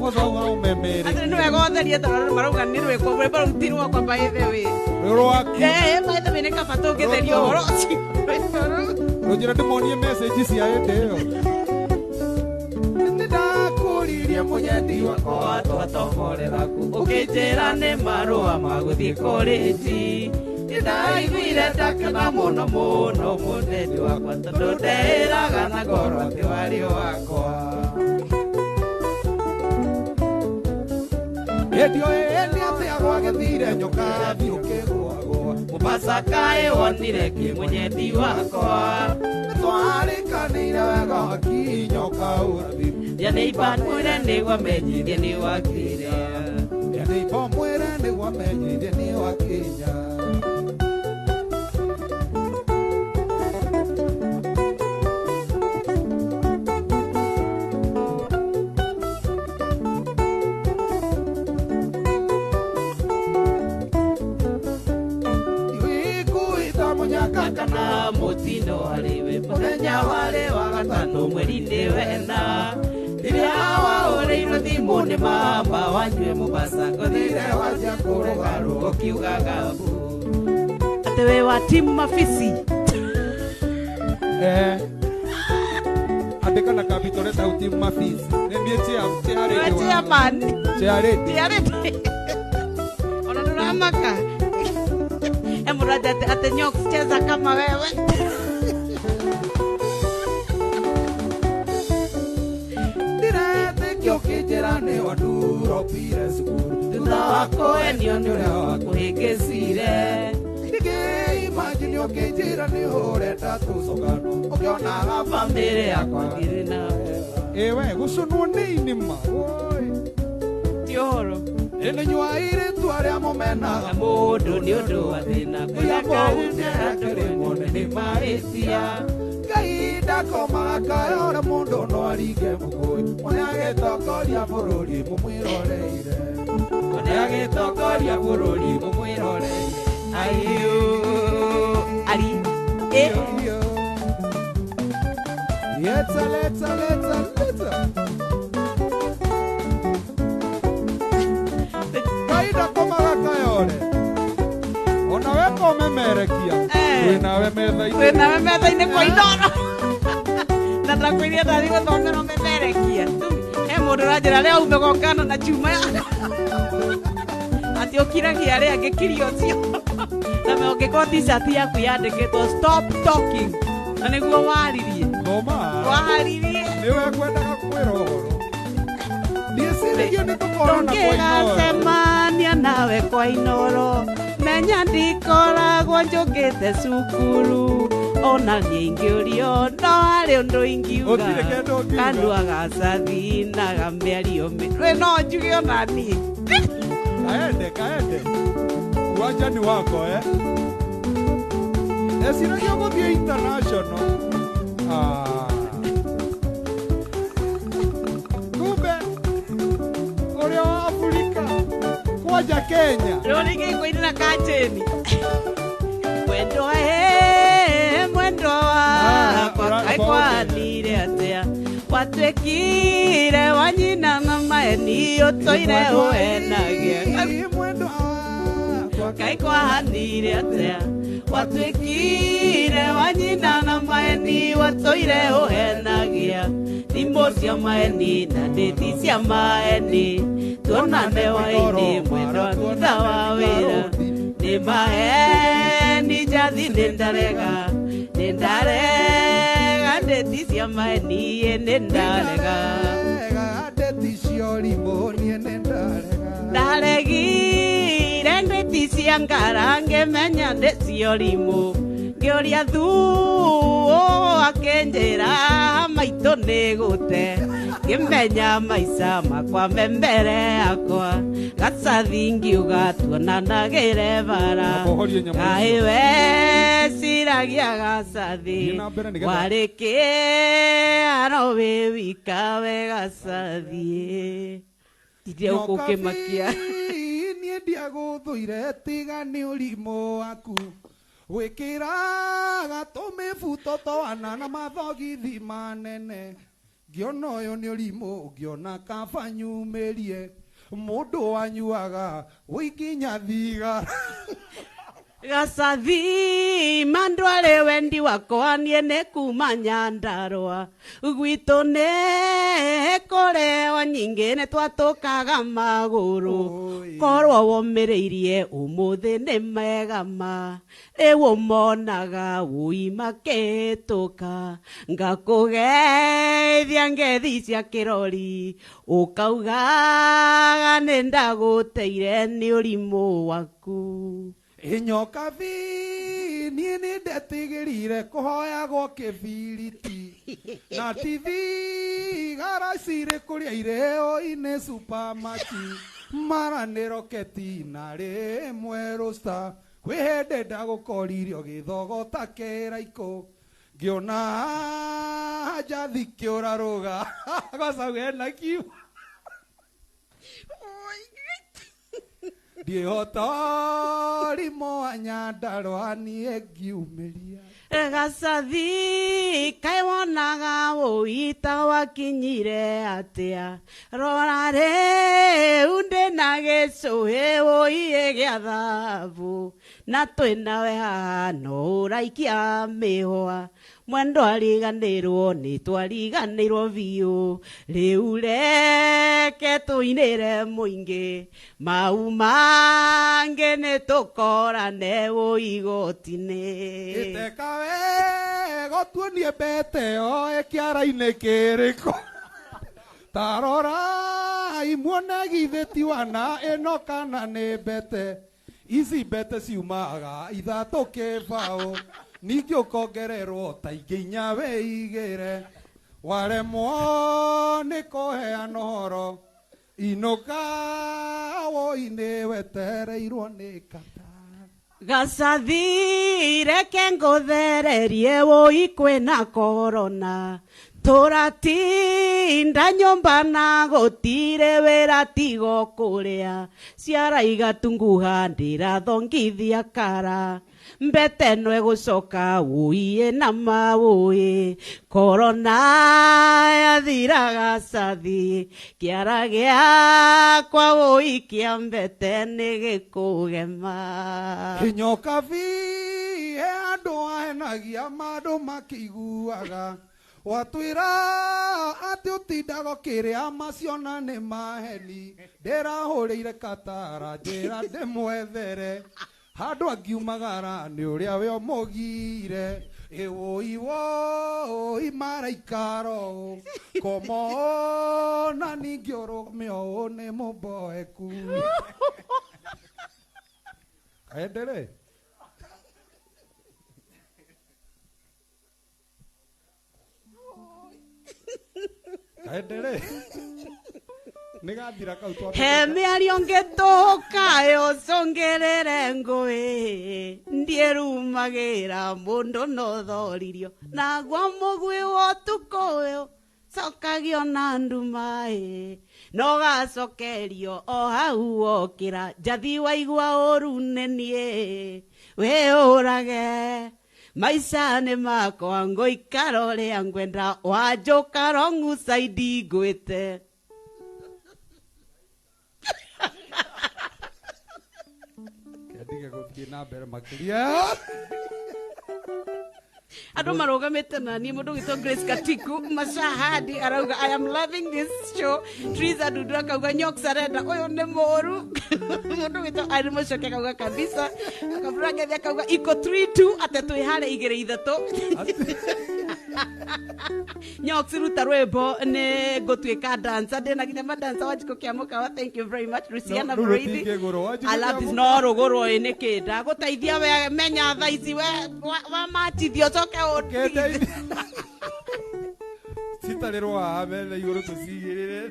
gũthoma ũmemere atĩ nĩ wega ũtherie tondũ marauga nĩ rwĩko rwĩmbo rũtirwo kwa baithe wĩ rwaki baithe wĩ nĩ kaba tũngĩtheria ũhoro ũcio rũnjĩra ndĩmonie message cia hĩndĩ ĩyo nĩndakũririe mũnyendi wakwa twatomborera kũ ũkĩnjĩra nĩ marũa ma gũthiĩ korĩnji ndaiguire ndakena mũno mũno mũthenya wakwa tondũ nderaga na ngoro atĩ warĩ wakwa Edio eni atia gwagethire nyoka thiũkĩgwagwa Mombasa kaĩ wonire kĩ mwenyendi wakwa Twarĩkanĩire wega wakinyoka ũrathime ya neighbor mwĩre nĩguo menyirie nĩ wakire ya neighbor mwĩre nĩguo menyirie nĩ wakinya kana mũtino harĩwe mũthenya warĩ wa gatano mweri-inĩ wena rĩrĩa waũrĩirwo thimũ nĩ mama wanyue Mombasa ũthire wanjia kũrũgarũ ũkiugaga mbu atĩ wĩ wa timu Mafisi andĩka na kabitore ta timu Mafisi nĩmie chairman ona ndũramaka Murada ate Nyox cheza kama wewe Direte kiokijirane waduro pire sukuru Tunda wako enio nure wako hegezire Dige imagine okijirane horeta tusogano Okionaga famire yakwa girina Ewe gusunwo nĩ inima Tioro Ene nywaire tuarĩa mũmenaga mũndũ nĩ ũndũ wa thĩna kũrĩa nĩ mahĩtia Ngai ndakomaga kayora mũndũ no aringe mũkũĩ Ũrĩa agĩtongoria bũrũri mũmwĩroreire Ũrĩa agĩtongoria bũrũri mũmwĩroreire Aiyo Ari Let's Ndakomaga kayore ona we komemerekia wĩnawe metha-inĩ kwa Inooro na ndakwĩria ndathiĩ gũthomera memerekia he mũndũ ũranjĩra rĩa ume gongano na chuma atĩ ũkiragia arĩa angĩkiria ũcio na ũngĩkorwo t-shirt yaku yandĩkĩtwo stop talking na nĩguo waririe nĩwe kwendaga kwĩra ũhoro Tũngĩgacemania nawe kwa Inooro menya ndikoragwo njũkĩte cukuru ona niĩ ingĩũrio no harĩ ũndũ ingiuga kanduaga cathi na gamĩario rĩ no njuge ona niĩ kaende uwanjani wako esiragia gũthiĩ international Kwaja Kenya Rũrĩgĩ kwĩnĩra kanjĩni mwendo wakwa kaĩkwanire atĩa watuĩkire wanyina na maeni ũtũire ũhenagia kaĩkwanire atĩa watuĩkire wanyina na maeni ũtũire ũhenagia thimũ cia maeni na ndĩti cia maeni tuonane waini mwendo thutha wa wĩra nĩ maeni njathi nĩ ndarega ndĩti cia maeni nĩ ndarega ndĩti cia ũrimũ niĩ nĩ ndarega ndaregire ndĩti cia ngara ngĩmenya ndĩ cia ũrimũ ngĩũria thuũ akĩnjĩra maitũ nĩ gũte ngĩmenya maica makwa me mbere yakwa gacathi ngiuga tuonanagĩre bara kaĩ weciragia gacathi warĩ kĩaro wĩ wika we gacathi tithia ũkũkĩmakia niĩ ndiagũthũire tiga nĩ ũrimũ waku gwĩkĩra gatũmĩbuto twana na mathogithi manene ngĩona ũyũ nĩ ũrimũ ngĩona kaba nyumĩrie mũndũ wanyuaga wĩkinya thigara Gacathi mandwale wendi wakwa niene kuma Nyandarua gwitũ nĩ kũreo nyingĩ nĩ twatũkaga magũrũ korwo womĩrĩirie ũmũthĩ nĩ megama rĩu ũmonaga wũi makĩtũka ngakũgeithia ngethi cia kĩrori ũkaugaga nĩ ndagũteire nĩ ũrimũ waku. Inyoka vi niĩ nĩ ndetigĩrire kũhoyagwo kĩbiriti na tithi garacirĩ kũrĩa irĩo-inĩ supamaki maranĩro keti na rĩmwe rosta kwĩ hĩndĩ ndagũkoririo gĩthogota kĩraikũ ngĩona njathi kĩũrarũga gacaũ hena kiu ndiĩhota rimo wa Nyandarua niĩ ngiumĩria. Gacathi kaĩ wonaga wũita wakinyire atĩa rora rĩu ndĩna gĩcũhĩ wũiĩ gĩa thahabu na twĩnawe haha no ũraikia mĩhũa mwendo ariganĩrwo nĩ twariganĩrwo biũ rĩu reke tũinĩre mũingĩ mau mangĩ nĩ tũkorane igoti-inĩ. Gĩteka wega tuonie mbete yo kĩara-inĩ kĩrĩkũ tarora imuone githĩ ti wana ĩno kana nĩ mbete ici mbete ciumaga ithatũ kĩbaũ ningĩ ũkongererwo ta ingĩ inya wĩigĩre waremwo nĩ kũheana ũhoro inũka woi-inĩ wetereirwo nĩ kata. Gacathi reke ngũthererie wũi kwĩna korona tũratinda nyũmba na gũtirĩ wĩra tigo kũrĩa ciara igatunguha ndĩrathongithia kara mbete no egũcoka wũiĩ na mawũĩ korona yathira Gacathi kĩara gĩakwa wũi kĩa mbete nĩ gĩkũgema. Inyoka vi he andũ ahenagia mandũ makĩiguaga watwĩra atĩ ũtindaga kĩrĩa maciona nĩ maheni ndĩrahũrĩire katara njĩra ndĩmwethere handũ angiumagara nĩ ũrĩa we ũmũgire ĩwũi woi maraikaro komona ningĩ ũrũme ũũ nĩ mũmboeku. Kaendere kaendere nĩgathira kau twa he mĩario ngĩtũkayo congerere ngũĩ ndiĩrumagĩra mũndũ no thoririo naguo mũgwĩ wa ũtukũ ũyũ cokagio na ndumaĩ no gacokerio o hau wokĩra njathi waigua ũru nĩ niĩ wĩũrage maica nĩ makwa ngũikara ũrĩa ngwenda wanjũka wrong side ngwĩte. Kĩandige gũthiĩ na mbere makĩria andũ marũgamĩte na niĩ mũndũ gwĩtwo Grace Katiku Mashahadi arauga I am loving this show. Triza Dudu akauga Nyoks arenda ũyũ nĩ mũru mũndũ gwĩtwo Ari Mũcoke akauga kabisa Kabura Ngethi akauga iko 3-2 ate twĩ harĩ 2-3 Nyoks ruta rwĩmbo nĩ ngũtuĩka dancer ndĩna nginya madancer wa Njiko kĩa Mũkawa. Thank you very much Luciana Muriithi. I love this no rũgũrũ nĩ kĩnda gũteithia we menya thaa ici we wa matithio coke ũteithie citarĩrwo haha mena igũrũ tũcigĩrĩre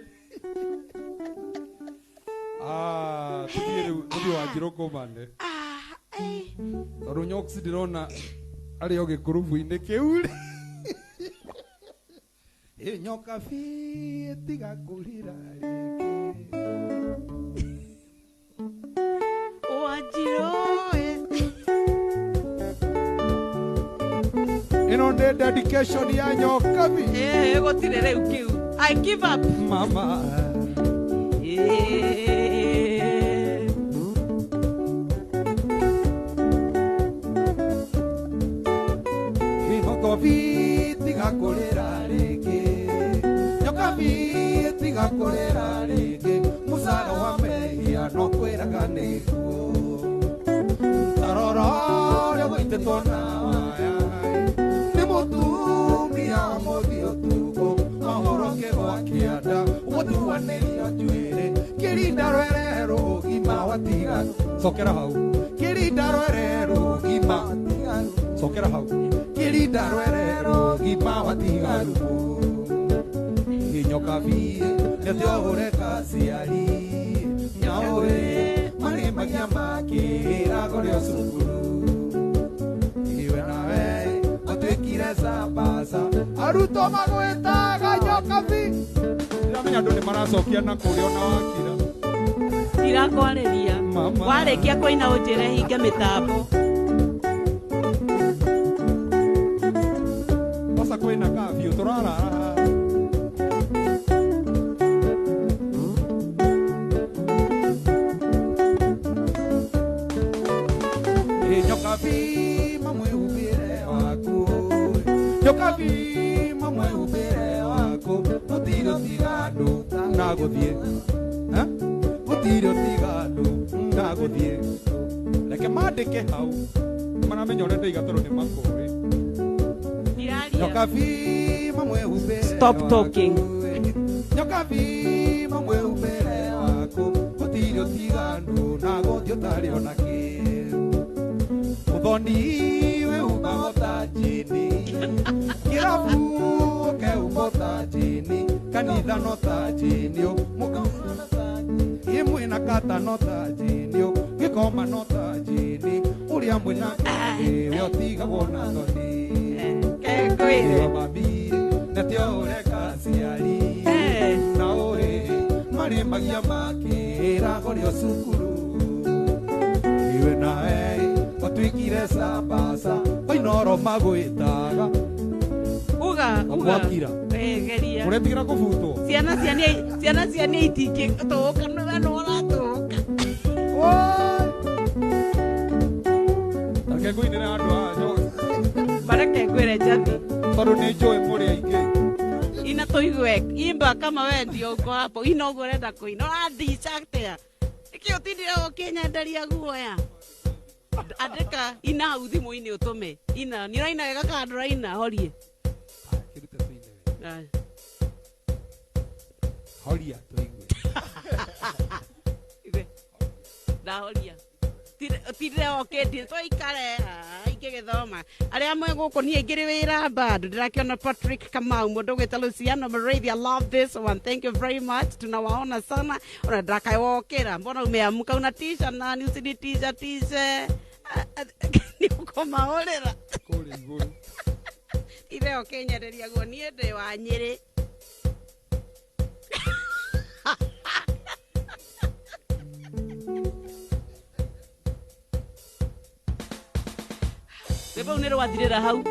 tũthiĩ rĩu tũthiĩ Wanjirũ kũmane tondũ Nyoks ndĩrona arĩ o gĩkũrũbu-inĩ kĩu Nyoka bi tiga kũrĩra Wanjirũ ĩno nĩ dedication ya Nyoka bi gũtirĩ rĩu kĩu I give up mama tiga kurera ringi musara wa mehia no kwiraga niguo tarora ria gwitetwo na waya ni mutumia muthio tugo mahoroke gwa kianda gutuaniria njuiri kirinda rwere rugima watiganu sokera hau kirinda rwere rugima watiganu sokera hau kirinda rwere rugima watiganu nyoka vie ndio ureka ciari nyawe mari magia makira gorio cukuru iwe nawe atwikire sabasa aruto magwetaga nyoka vi ndiramenya andu ni maracokia na kuria ona wakira irakwariria warikia kuina unjire hinge mitambo basa kuina kafio turara Yokavi mamwe ubere wako mutiro tigado nagothie mutiro tigado nagothie leke mandike hau manamenya ore ndaiga toro ni makore Yokavi mamwe ubere stop talking Yokavi mamwe ubere wako mutiro tigado nagothie tari onake Udoni we ubota jini Kirabu ke ubota jini Kanitha nota jini Muka Imwina kata nota jini Gikoma nota jini Uria mwina Weo tiga wona toni Kekwe Babi Netio ure kasiari Na ure Mari magia makira Gorio sukuru Iwe nae Twikire sabasa oinoro magwitaga uga geria uretikira kuvutwo ciana ciania itingi tuka no uratuka ake kuinira andu ajo bareke kwire jathi tondu ni njui muri aingi ina tuigwe imba kama we ndio uko hapo ino urenda kuina urandicaktea ikio tindire ukinyenderia guoya andika ina hau thimu-ini utume ina ni raina wega kandu raina horie kirute tuine horia tuigwe igwe da horia tire okedi toikare ikigithoma aria mwe guku nie ngiri wira bado ndirakiona Patrick Kamau mundu gwita Luciano Marathi. I love this one, thank you very much, tunawaona sana ona ndakaiwokira mbona umeamuka una t-shirt na ni usini t-shirt ni ukomaorera kuri iguru ire okenyereria guo nie ndi wa Nyeri Beba unero wathirira hau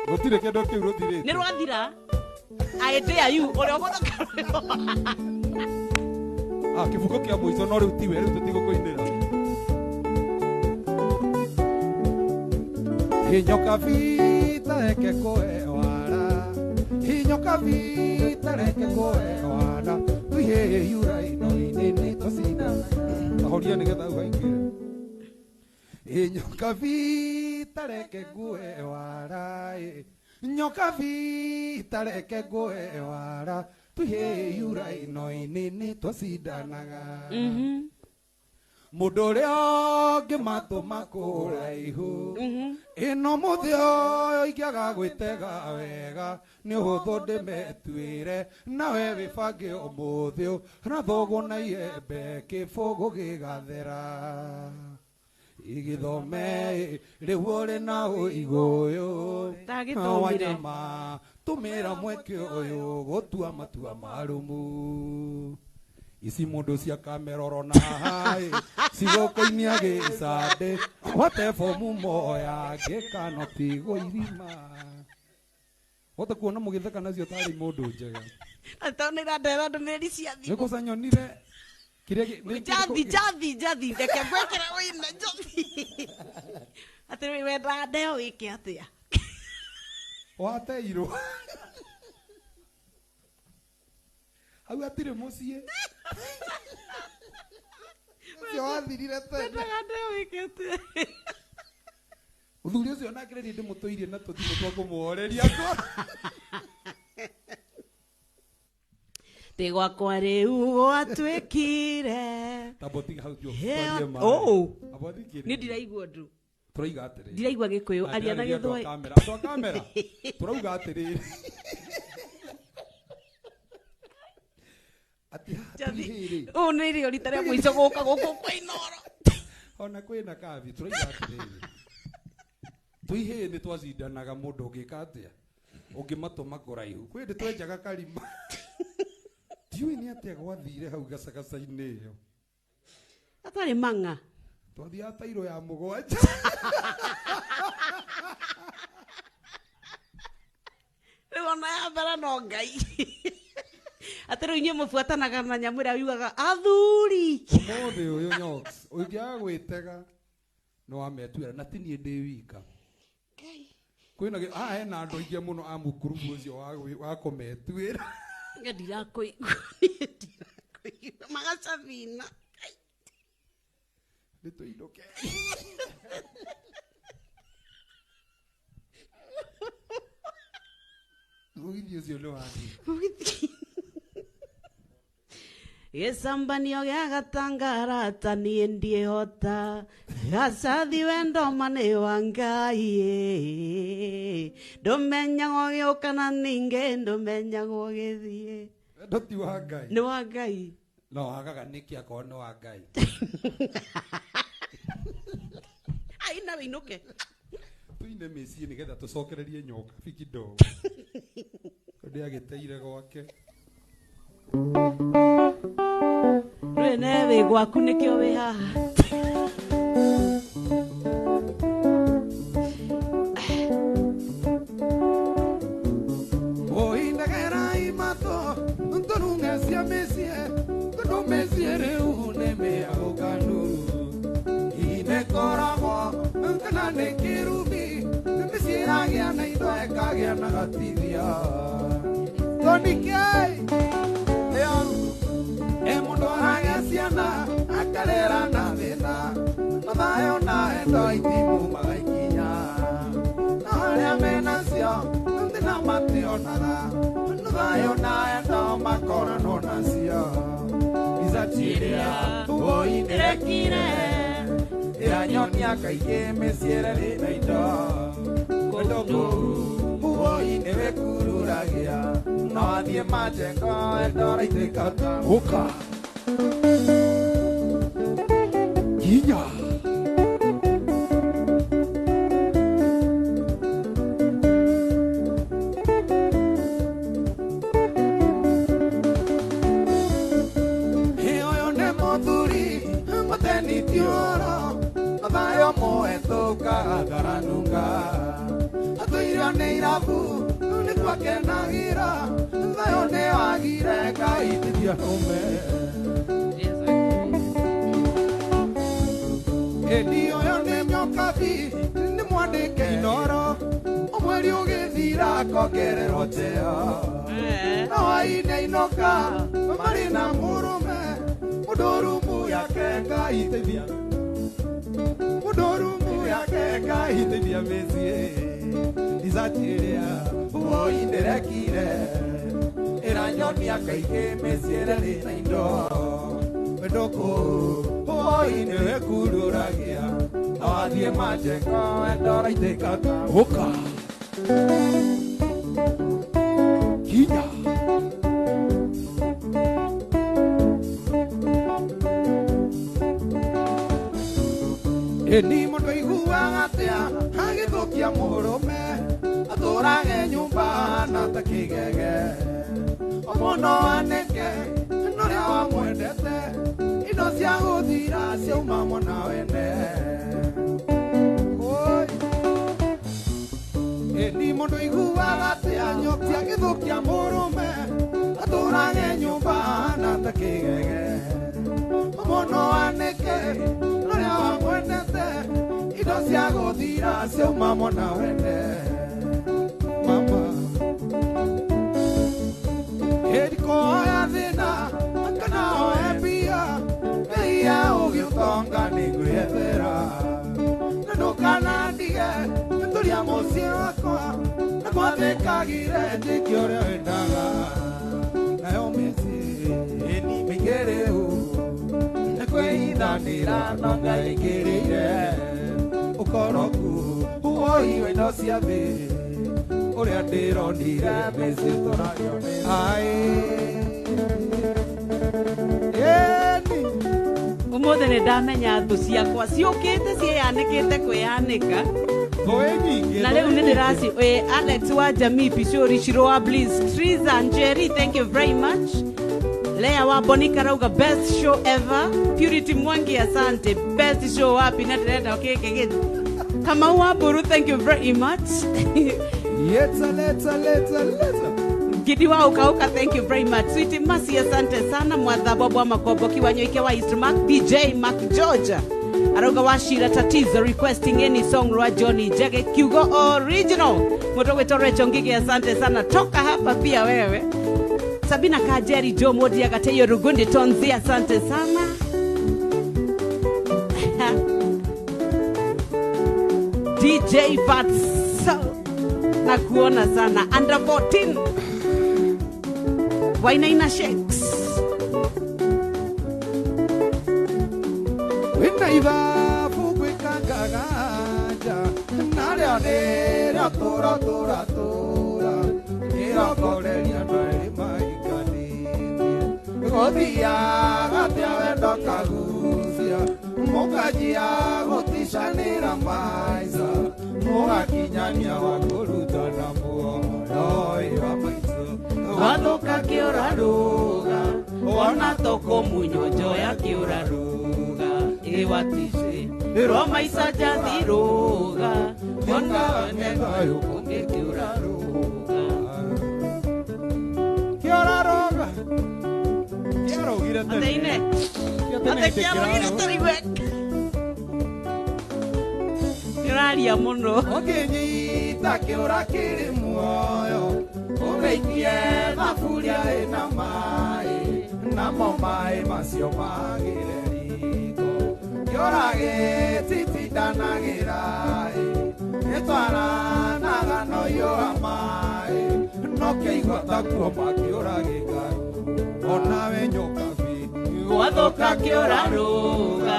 gutire kendo kiu ruthire ni rwathira I dare you ore ogothaka kibuko kia muico no riu tiwe riu tutigukuinira Hinyoka vita eke koe wara Hinyoka vita eke koe wara Tuihe yura ino inini tosina Ahoria nigetha uhaingire Hinyoka vita eke koe wara Nyoka vita eke koe wara Tuihe yura ino inini tosindanaga Mundu uria ngimatuma kuraihu ino muthio ikiaga gwitega wega ni uhuthu ndimetuire nawe wibange umuthio na thogo na iembe kibugu gigathera igithome riu uri na uiguyu wanyama tumira mweke uyu gutua matua marumu Isi mundu cia kameroro na hai cigoko-ini agicande wate fomu moya ngikano tigo irima wote kuona mugitheka nacio tari mundu njega atonira ndero ndumiri cia thimu nikuca nyonire jathi ndeke gwekera wina jathi atiri wenda ndeo wike atia wateirwo Au atire mucie. Sio athirire tena. Ndagande wikete. Uthuri ucio nake rĩrĩ ndĩmũtũirie na tũthimũ twa kũmũhoreria ngoro. Thĩ gwakwa rĩu gwatuĩkire. Tabotiga hau tio. Nĩ ndiraigua ũndũ. Tũraiga atĩrĩrĩ. Ndiraigua Gĩkũyũ aria na Gĩthwaĩri. Andũ a kamera. Tũrauga atĩrĩrĩ. Ati hiri. Nĩ irio rita rĩa mũico gũka gũkũ kwa Inoro. Ona kwĩna kabi tũraiga atĩrĩrĩ. Tuihĩ nĩ twacindanaga mũndũ ũngĩka atĩa. Ũngĩmatũma kũraihu. Kwĩ ndĩ twenjaga karima. Ndiũĩ nĩ atĩa gwathire hau gacagaca-inĩ ĩyo. Atarĩ mang'a. Twathiaga tairũ ya mũgwanja. Rĩu ona ya mbere no Ngai. Atĩ rĩu inyuĩ mũbuatanaga na nyamũ ĩrĩa yugaga athuri. Ũmũthĩ ũyũ Nyox, ũngĩaga gwĩtega no wametuĩra na ti niĩ ndĩ wika. Kwĩna hena andũ aingĩ mũno a mũkurubu ũcio wa kũmetuĩra. Ndirakũigua. Magacabina. Nĩ tũinũke. Mũgithi ũcio nĩ wathiĩ. Gĩcambanio gĩa gatangarata niĩ ndiĩhota, gacathi wendoma nĩ wa Ngai, ndũmenyagwo gĩũka na ningĩ ndũmenyagwo gĩthiĩ. Wendo ti wa Ngai. Nĩ wa Ngai. No wagaga nĩkĩ akorwo nĩ wa Ngai. Aina wĩinũke. Tuine mĩciĩ nĩgetha tũcokererie nyoka bikindo. Ndĩ agĩteire gwake. Rwene wĩ gwaku nĩkĩo wĩ haha. Oindagerai mato, ntorunge cia mĩciĩ, tondũ mĩciĩ rĩu nĩ mĩagũkanu. Inĩkoragwo kana nĩ kĩrubi, mĩciĩ ĩragĩa na indo ĩkagĩa na gatithia. Tonikei mũndũ aragĩa ciana akarera na thĩna, na thayũ na endo itimu magaikinya. Na arĩa menacio thĩna mationaga, na thayũ na endo makorano nacio. Izachiria woinĩrekire, ĩranyonia kaingĩ mĩciĩ ĩrĩ na indo. Kwendo kũu woinĩ wĩkururagia, na wathiĩ majengo endo raitĩka ta ũka. Kinya. Ũyũ nĩ mũthuri mũtenithio oro, na thayũ mũhetũkaga garanunga. Atũirio nĩ irabu nĩ twakenagĩra, thayũ nĩ wagire ngaitithia ũme. Hĩndĩ ũyũ nĩ Nyokabi nĩ mwandĩke Inoro, omweri ũgĩthira akongererwo cheo. Na hwaĩ-inĩ ainũka marĩ na mũrũme, mũndũrumu yake ngaitithia, mũndũrumu yake ngaitithia mĩciĩ. Izachiria woinĩrekire, ĩranyonia kaingĩ mĩciĩ ĩrĩ na indo. Wendo kũu woinĩ wĩkururagia, na wathiĩ majengo wendo raitĩka ta ũka. Kinya. Ĩni mũndũ aiguaga atĩa agĩthũkia mũrũme, atũrage nyũmba na ta kĩgege. Mũno anĩke norĩa wamwendete, indo cia gũthira ciauma mwena wene. Ĩni mũndũ aiguaga atĩa nyoki agĩthũkia mũrũme, atũrage nyũmba na ta kĩgege. Mũno anĩke norĩa wamwendete, indo cia gũthira ciauma mwena wene. Mama Eriko ya thina kana oebia ya ugiutonga niguethera ndukana ndige nituria mucie wakwa na kwathikagire njiki uria wendaga nayo mĩciĩ ĩni mĩingĩrĩru nĩ kwĩhithanĩra no Ngai ngĩrĩire ũkoroku woi wa indo cia thĩ ũrĩa ndĩronire mĩciĩ tũragĩone Umuthi nĩ ndamenya thũ ciakwa ciũkĩte ciĩyanĩkĩte kwĩyanĩka na rĩu nĩ ndĩraci Alex wa Jamii Pishori Shiroa Bliss Triza Njeri, thank you very much. Lea wa Bonika Rauga, best show ever. Purity Mwangi, asante, best show wapi na tena okay. Kamau wa Buru, thank you very much. Leta Gidi wa Ukauka, thank you very much. Sweetie Masi, asante sana. Mwadhabobo wa Makobo Kiwanyoike wa Eastmark, DJ Mark Georgia Arauga wa Shira Tatizo requesting any song Rwa Johnny Jage Kugo original. Motowe Torecho Ngige, asante sana. Toka hapa pia wewe. Sabina Kajeri Joe Modi Agateyo Rugundi Tonzi, asante sana. DJ Fatso na kuona sana. Under 14 Wainaina Shakes Winaiva Fukwika Gagaja Naria Nera Tora Tora Tora Nera Korelia Naima Ikani Godia Gatia Vendo Kagusia Mokajia Gotisha Nera Maisa Mokakinyania Wakuruta Namua Noi Wamaiso Wadoka Kioraruga Wana Toko Munyojo ya Kioraruga Iwatise Roma Isaja Diruga Yonga Nega Yukunge Kioraruga Kioraruga Kiaro gira tani Ateine Ate kiaro gira tani wek Kioraria mono Okinyita Kiora kiri muoyo Umeikie mafuria ina mai Namo mai masio magire riko Kiorage titidanagirae Etwara nagano yo amai Noke igota kuoma kiorage garu Onawe nyoka vi Wadoka Kioraruga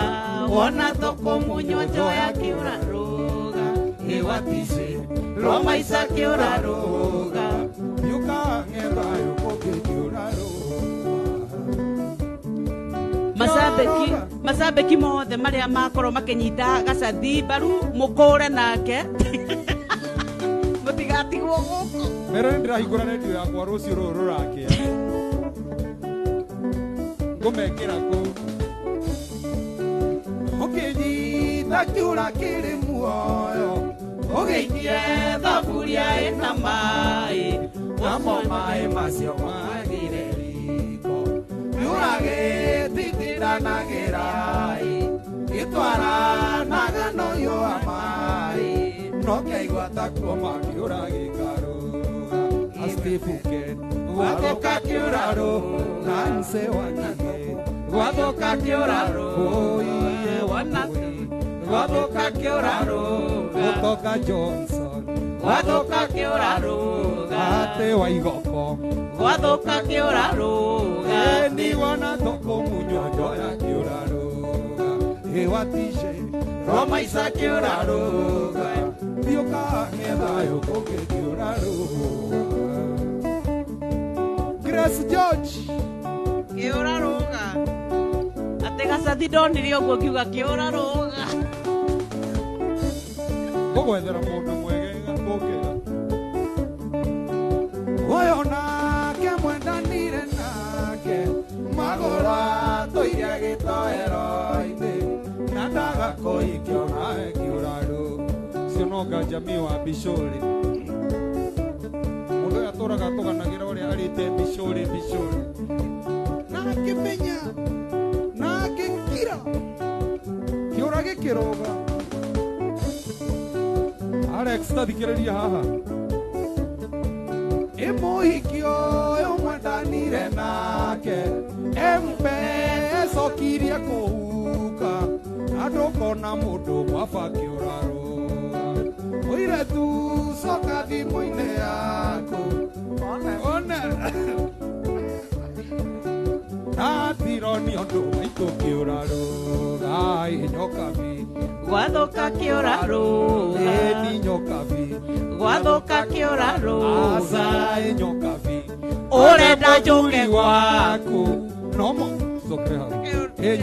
Wana Toko Munyojo ya Kioraruga Iwatise Roma Isa Kioraruga Yuka ngeba yukoke Kioraruga Masabeki mothe maria makoro makenyita gacathi baru mukure nake mutigatigwo guku Mero ndirahingura redio yakwa rucio ruru rurakia ngumekira ku Okinyita Kiora kiri muoyo Ogeikie thaburia ina mai Namo mai macio magire riko Kiorage titidanagirae Itwara nagano yo amai Noke igwata kuoma Kiorage garuga Astifuke Wadoka Kioraruga Nanse wanige Wadoka Kioraruga Wanati Wadoka Kioraruga Otoka Johnson Wadoka Kioraruga Ate wa Igoko Wadoka Kioraruga Eni wana toko munyojo ya Kioraruga Iwatishe Roma Isa Kioraruga Yuka ngeba yukoke Kioraruga Grace George Kioraruga Ate gacathi ndonire ũguo kiuga Kioraruga Gũgwethera mũndũ mwegega ngũkĩra Oyo nake mwendanire nake Magũra tũiria gĩtoero-inĩ Na ndagakoikio nawe Kioraruga Ciononga Jamii wa Bishori Mũndũ ũyũ atũraga tũganagĩra ũrĩa arĩte Bishori Nakĩmenya Nakĩkira Kĩũra gĩkĩrũga Alex tathikĩrĩria haha Ĩmũhiki ũyũ twendanire nake embecokirie kũhuka andũ kona mũndũ mwaba kĩũrarũa ũire tu coka thimũ-inĩ yaku one natironi ũndũ waitũ kĩũrarũga nyokabi Gwathũka kĩũrarũga ĩni nyokabi Gwathũka kĩũrarũga aca nyokabi Ũrenda njũke gwaku nomo cokeha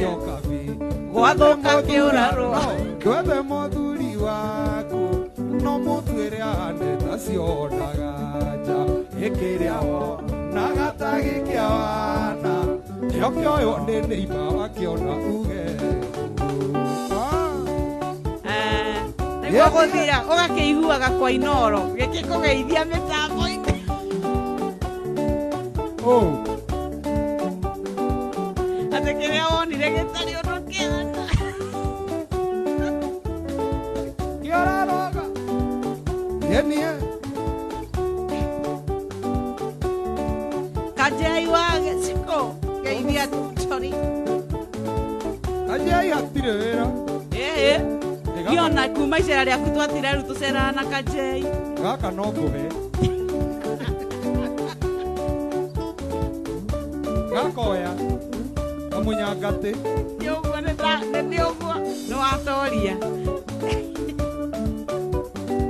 nyokabi Gwathũka kĩũrarũga ndwethe mũthuri waku no mũtuĩre ane ta cionaga nja ĩkĩrĩa wo na gatagĩ kĩa wana nĩokĩo yo nĩ nĩiba wakĩona uge nĩguo gũthira ũgakĩiguaga kwa inoro gĩkĩkũgeithia mĩtambo-inĩ atĩ kĩrĩa wonire gĩtarĩ ũndũ kĩana kĩoraroga yenie Kajei wa gĩciko geithia tori Kajei hatirĩ wĩra Giona kuma icera rĩaku twatire rĩu tũceraga na Kajei gaka no ngũhe gakoya kamunyangatĩ nĩ ũguo nĩ ũguo nĩ watoria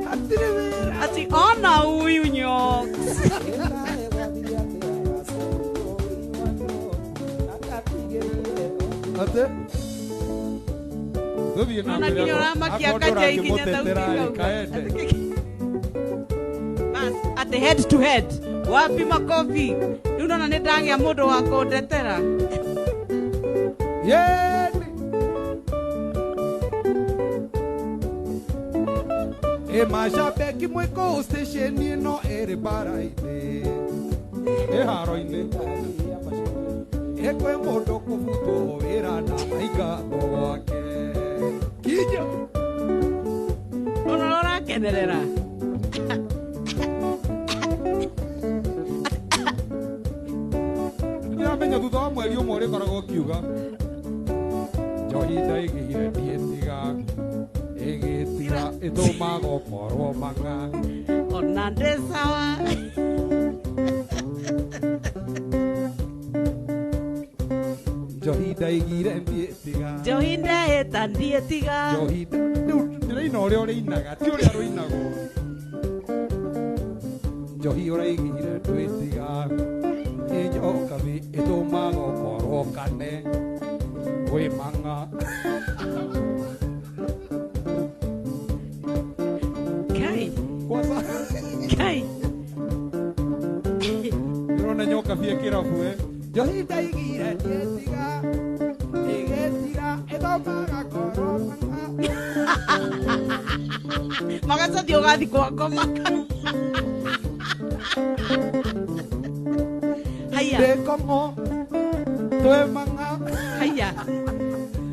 hatirĩ wĩra ati ona huyu nyoka ate Gũthiĩ na mbere ati head to head wapi makofi rĩu nona nĩ ndagĩa mũndũ wa kũndetera yeni macambeki mwĩ kũu station ĩno ĩrĩ bara-inĩ ĩharo-inĩ ĩkwĩ mũndũ kũbutwo wĩra na maingatho gwake kinya ona ũrakenerera nĩramenya thutha wa mweri ũmwe ũrĩkoragwo ũkiuga njohi ndaigĩire ndiĩtiga ĩgĩtira ĩtũmaga ũkorwo manga ona ndĩ sawa njohi ndaigĩire ndiĩtiga njohi ndehĩta ndiĩtiga njohi rĩu ndĩraina ũrĩa ũrĩinaga ti ũrĩa rũinagwo njohi ũraigĩire ndwĩtiga nĩnjokabi ĩtũmaga ũkorwo kane wĩ manga Kai ndĩrona nyokabi ĩkĩrabu njohi ndaigĩire ndiĩtiga ĩgĩtiga ĩtũmaga korwo manga magacothi ũgathi kwakoma haya ndĩkomo twĩ manga haya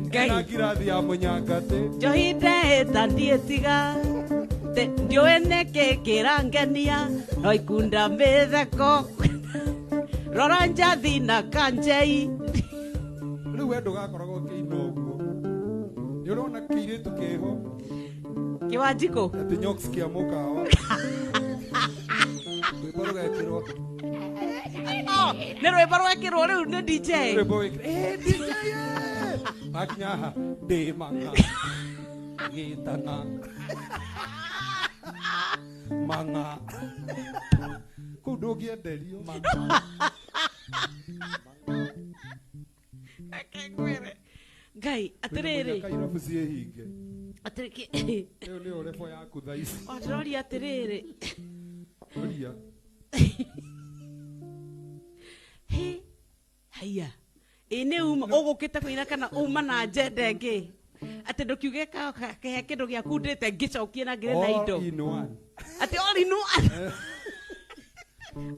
Ngai na ngirathi ya mũnyangatĩ njohi ndehĩta ndiĩtiga ndiũĩ nĩkĩ kĩrangenia no ikunda mĩtheko rora njathi na Kanjei rĩu we ndũgakoragwo ũkĩina ũguo nĩ ũrona kĩirĩtu kĩho kĩwanjikũ atĩ nyoks kĩa mũkawa rwĩmbo rũgekĩrwo nĩ rwĩmbo rwekĩrwo rĩu nĩ DJ rwĩmbo wĩkĩrwo DJ akinya haha ndĩ manga gĩtana manga kũu ndũngĩenderio Ngai atĩrĩrĩ kairabu ciĩhinge atĩrĩrĩ ĩyo nĩyo rebo yaku thaa ici ndĩroria atĩrĩrĩ oria haya nĩ uma ũgũkĩte kũina kana uma na njenda ĩngĩ atĩ ndũkiuge kehe kĩndũ gĩaku ndĩte ngĩcokie na ngĩrĩ na indo atĩ all in one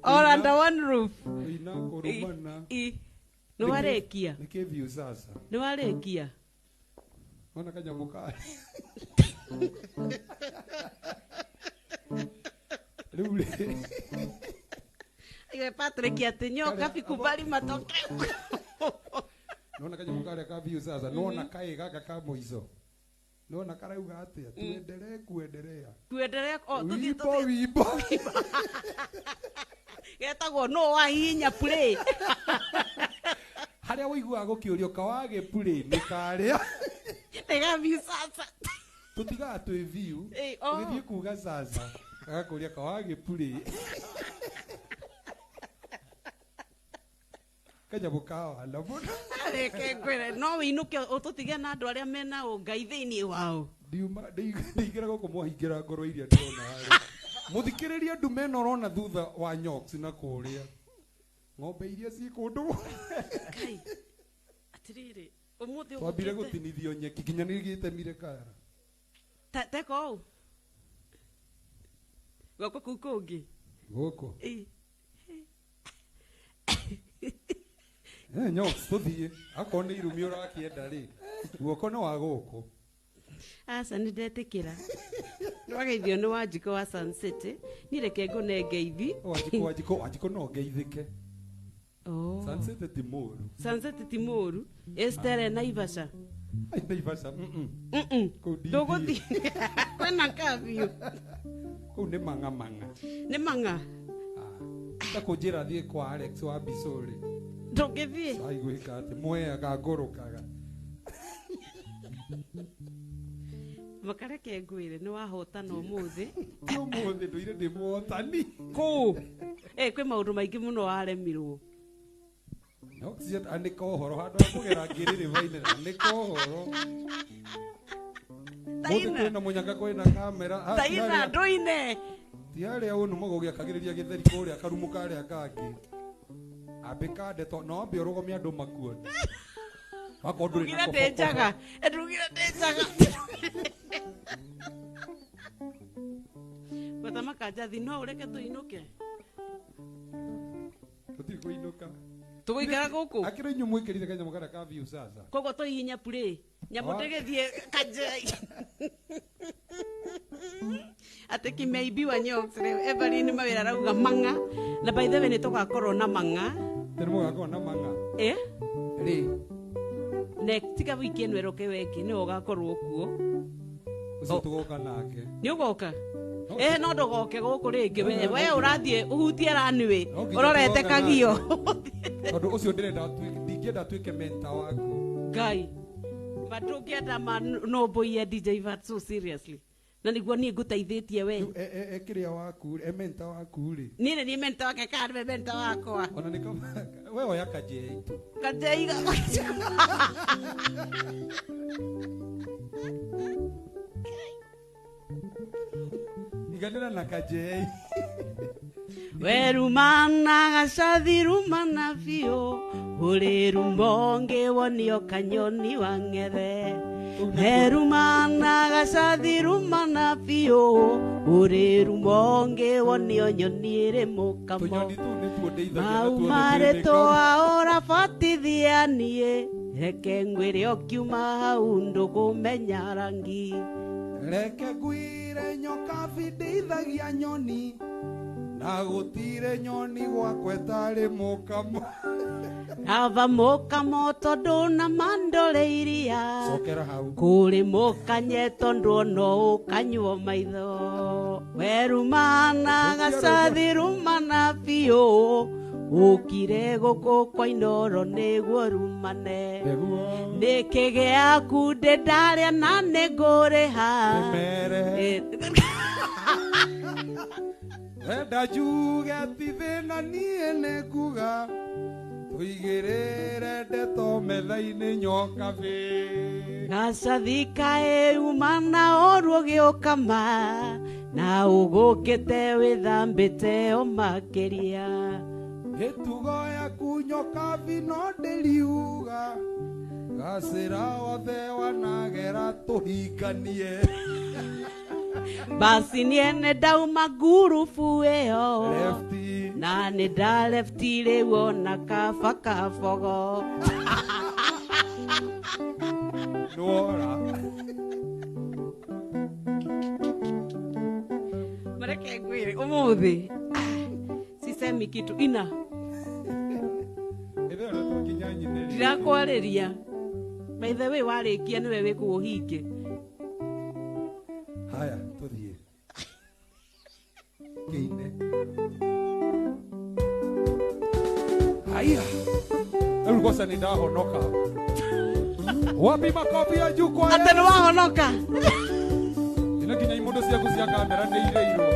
all under one roof ina kũrũmana nĩ warĩkia nĩ kĩbiũ sasa nĩ warĩkia ona kanyamũ kaĩ rĩu Patrick ati nyoka vikubali matokeo. Naona kanyamũ karĩa ka biũ sasa, naona kaĩ gaka ka mũico. Naona karauga atĩa, tuendelee kuendelea. Kuendelea, Wimbo. Getagwo no wahinya play. Harĩa wĩiguaga gũkĩũrio kawage play nĩ karĩa. Tega biũ sasa. Tutigaga twĩ view. Ũgĩthiĩ kuga sasa, gagakũria kawage play. Kanyamũ kawa na mũno. Reke ngwĩre no wĩinũke ũtũtige na andũ arĩa mena ũngai thĩinĩ wao. Ndiingĩra gũkũ mwahingĩra ngoro iria ndĩrona harĩa. Mũthikĩrĩria ndume ĩno ũrona thutha wa nyoks na kũrĩa. Ng'ombe iria ciĩ kũndũ. Kai. Atirĩrĩ, ũmũthĩ twambire gũtinithio nyeki nginya nĩgĩtemire kara. Teko. Gũkũ kũu kũngĩ. Gũkũ. Nyoks tũthiĩ. Akorwo nĩ irumi ũrakĩenda rĩ. Guoko nĩ wa gũkũ. Asa nĩndetĩkĩra. Nĩwageithio nĩ Wanjikũ wa Sunset. Niĩ reke ngone ngeithi. Wanjikũ no ngeithĩke. Sunset ti mũru. Sunset ti mũru. Estere Naivasha. Naivasha. Ndũgũthiĩ. Kwĩna kabiũ. Kũu nĩ mang'amang'a. Nĩ mang'a. Ta kũnjĩra thiĩ kwa Alex wa Bisori. Ndũngĩthiĩ. Aigwĩka atĩ mweaga ngũrũkaga. Makareke ngwĩre nĩ wahotana ũmũthĩ. Ũmũthĩ ndũire ndĩ mũhotani. Kũ. Kwĩ maũndũ maingĩ mũno waremirwo. No, andĩka ũhoro handũ ha kũgera ngĩrĩrĩba-inĩ, andĩka ũhoro. Mũndũ kwĩna mũnyaka kwĩna kamera. Taina ndũine. Ti harĩa ũnũ mũgo gĩakagĩrĩria gĩtheri kũrĩa karumu karĩa kangĩ. Ambĩka ndeto no ambĩ ũrũgamia andũ makuoni. Wako ndũrĩ na kũboko. Ndugire ndejaga. Batama kajathi no ũreke tũinũke. Tũtirĩ kũinũka. Tũgũikara gũkũ. Akĩrĩ inyuĩ mwĩkĩrire kanyamũ karĩa ka view sasa. Koguo tũhihinya play. Nyamũ ndĩgĩthiĩ kanjai. Atĩ kĩmeibiwa nyoks rĩu Evelyn mawĩra arauga mang'a. Na by the way nĩtũgakorwo na mang'a. Tene mũgakorwo na mang'a. Rĩ. Tiga wiki ĩno ĩroke weki nĩwe ũgakorwo kuo. Ũcio tũgoka nake. Nĩ ũgoka? No ndũgoke gũkũ rĩngĩ we ũrathiĩ ũhutie ranway ũrorete kagio. Tondũ ũcio ndingĩenda tuĩke mentor waku. Ngai. Ndũngĩenda manũmbũie DJ Vatsu seriously. Na nĩguo niĩ ngũteithĩtie we. Kĩrĩa waku, mentor waku rĩ. Niĩ nĩ mentor wake kana nĩ mentor wakwa. Ona nĩ we oya kajei. Kajei. Iganĩra na kajei. Werumana gacathi rumana biũ ũrĩ rumbonge wonio kanyoni wang'ethe. Werumana gacathi rumana biũ ũrĩ rumbonge wonio nyoni ĩrĩ mũkamo. Maumarĩtwa ũrabatithia niĩ reke ngwĩre ũkiuma hau ndũkũmenya rangi. Reke ngwĩre nyoka ndĩithagia nyoni na gũtirĩ nyoni gwakwa ĩtarĩ mũkamo. Ava mũkamo tondũ na mandore iria. Cokera hau. Kũrĩ mũkanye tondũ no ũkanyuo maitho. Werumana gacathi rumana biũ ũkire gũkũ kwa Inooro nĩguo rumane. Nĩ kĩgĩaku ndĩndarĩa na nĩ ngũrĩha. Wenda njuge ti thĩna niĩ nĩ kuga tũigĩrĩre ndeto metha-inĩ nyoka bĩ. Gacathi kaĩumana oruo gĩũkama na ũgũkĩte wĩthambĩte o makĩria. Gĩtugo yaku nyoka bĩ no ndĩriuga gacĩra othe wanagera tũhinganie. Basi niĩ nĩ ndauma ngurubu ĩyo na nĩ ndarefti rĩu ona kaba kabogo. Nora. Mareke ngwĩre ũmũthĩ sisemi kitu ina ndirakwarĩria maithe wĩ warĩkia nĩwe wĩkũũhinge. Haya, tuthiĩ. Kĩine. Haya. Rĩu goca nĩ ndahonoka. Wapi makobi ya juu kwa atĩ nĩ wahonoka. Ina kinya imondo ciaku cia kamera nĩ ireirwo.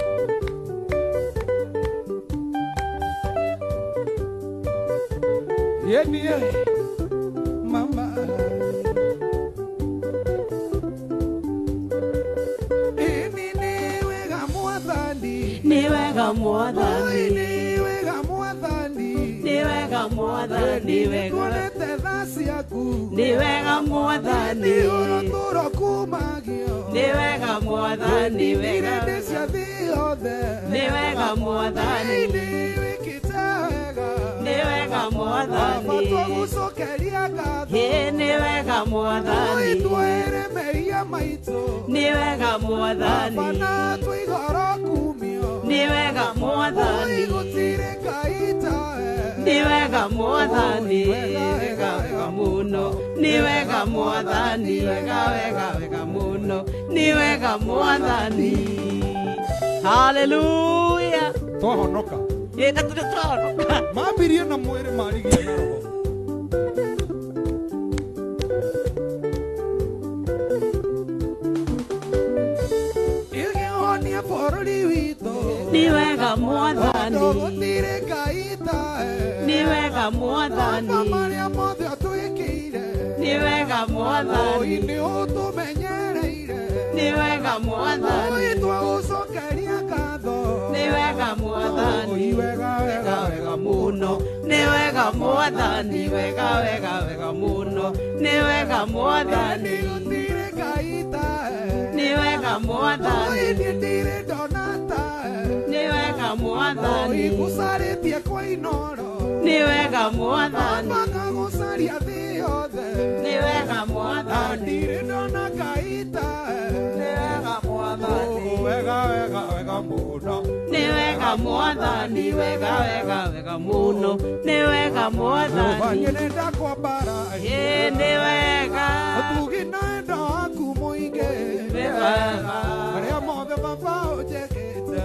Yeni mama. Ini ni wega mwathani. Nĩ wega mwathani. Ni wega mwathani. Nĩ wega mwathani. Kuonete tha ciaku. Nĩ wega mwathani. Nĩ ũrotũro kumagio. Nĩ wega mwathani. Wega Irĩndĩ cia thĩ yothe. Nĩ wega mwathani. Nĩ wĩkĩte wega. Nĩ wega mwathani. Twagucokeria ngatho. Nĩ wega mwathani. Twĩre mehia maitũ. Nĩ wega mwathani. Bana twĩgoro kumio. Nĩ wega mwathani. Gũtirĩ Ngai tawe. Nĩ wega mwathani. Wega wega mũno. Nĩ wega mwathani. Wega wega wega mũno. Nĩ wega mwathani. Hallelujah. Twahonoka. Na tũhonoka. Mambirie na mwĩrĩ marigie na roho. Ĩgĩhonia bũrũri witũ. Nĩ wega mwathani. Gũtirĩ Ngai tawe. Nĩ wega mwathani. Marĩa mothe atwĩkĩire. Nĩ wega mwathani. Nĩ ũtũmenyereire. Nĩ wega mwathani. Twagũcokeria ngatho. Nĩ wega mwathani. Wega wega wega mũno. Nĩ wega mwathani. Wega wega wega mũno. Nĩ wega mwathani. Gũtirĩ Ngai tawe. Nĩ wega mwathani. Ndirĩ ndona tawe. Nĩ wega mwathani. Gũcarĩtie kwa inoro. Nĩ wega mwathani. Makagũcaria thĩ yothe. Nĩ wega mwathani. Ndirĩ ndona Ngai tawe. Nĩ wega mwathani. Wega wega wega mũno. Nĩ wega mwathani. Wega wega wega mũno. Nĩ wega mwathani. Nĩenda kwambara. Nĩ wega. Ũtugi na enda waku mũingĩ. Nĩ wega. Marĩa mothe baba ũnjĩkĩte.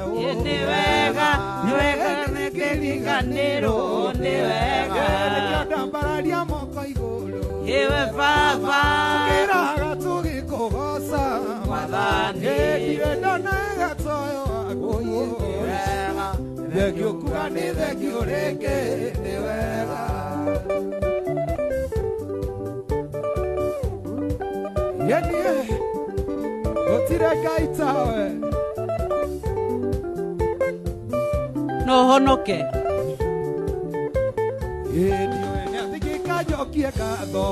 Nĩ wega. Nĩ wega nĩ kĩriganĩro. Nĩ wega. Nĩkĩo ndambararia moko igũrũ. Iwe baba. Kĩraga tũgĩkũgoca. Mwathani. Ndirĩ ndona gatoyo waku. Nĩ wega. Thengio kuga nĩ thengio rĩngĩ. Nĩ wega. Yenie gũtirĩ Ngai tawe. No honoke. Ndiũĩ nĩathikĩkanjokie ngatho.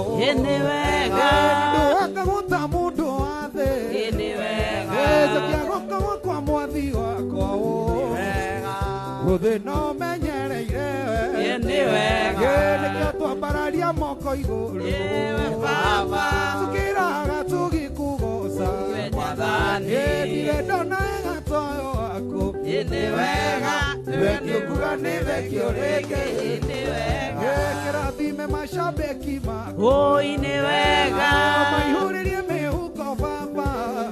Nĩ wega. Ndũwanga gũta mũndũ wa thĩ. Nĩ wega. Njokia gũka gwakwa mwathi wakwa. Gũthĩ no menyereire. Nĩ wega. Nĩkĩo twambararia moko igũrũ. Iwe baba. Tukĩraga tũgĩkũgoca. Mwathani. Ndirĩ ndona gatoyo waku. Nĩ wega. Thengio kuga nĩ thengio rĩngĩ. Nĩ wega. Kĩrathime macambĩki maku. Oi nĩ wega. Maihũrĩrie mĩhuko baba.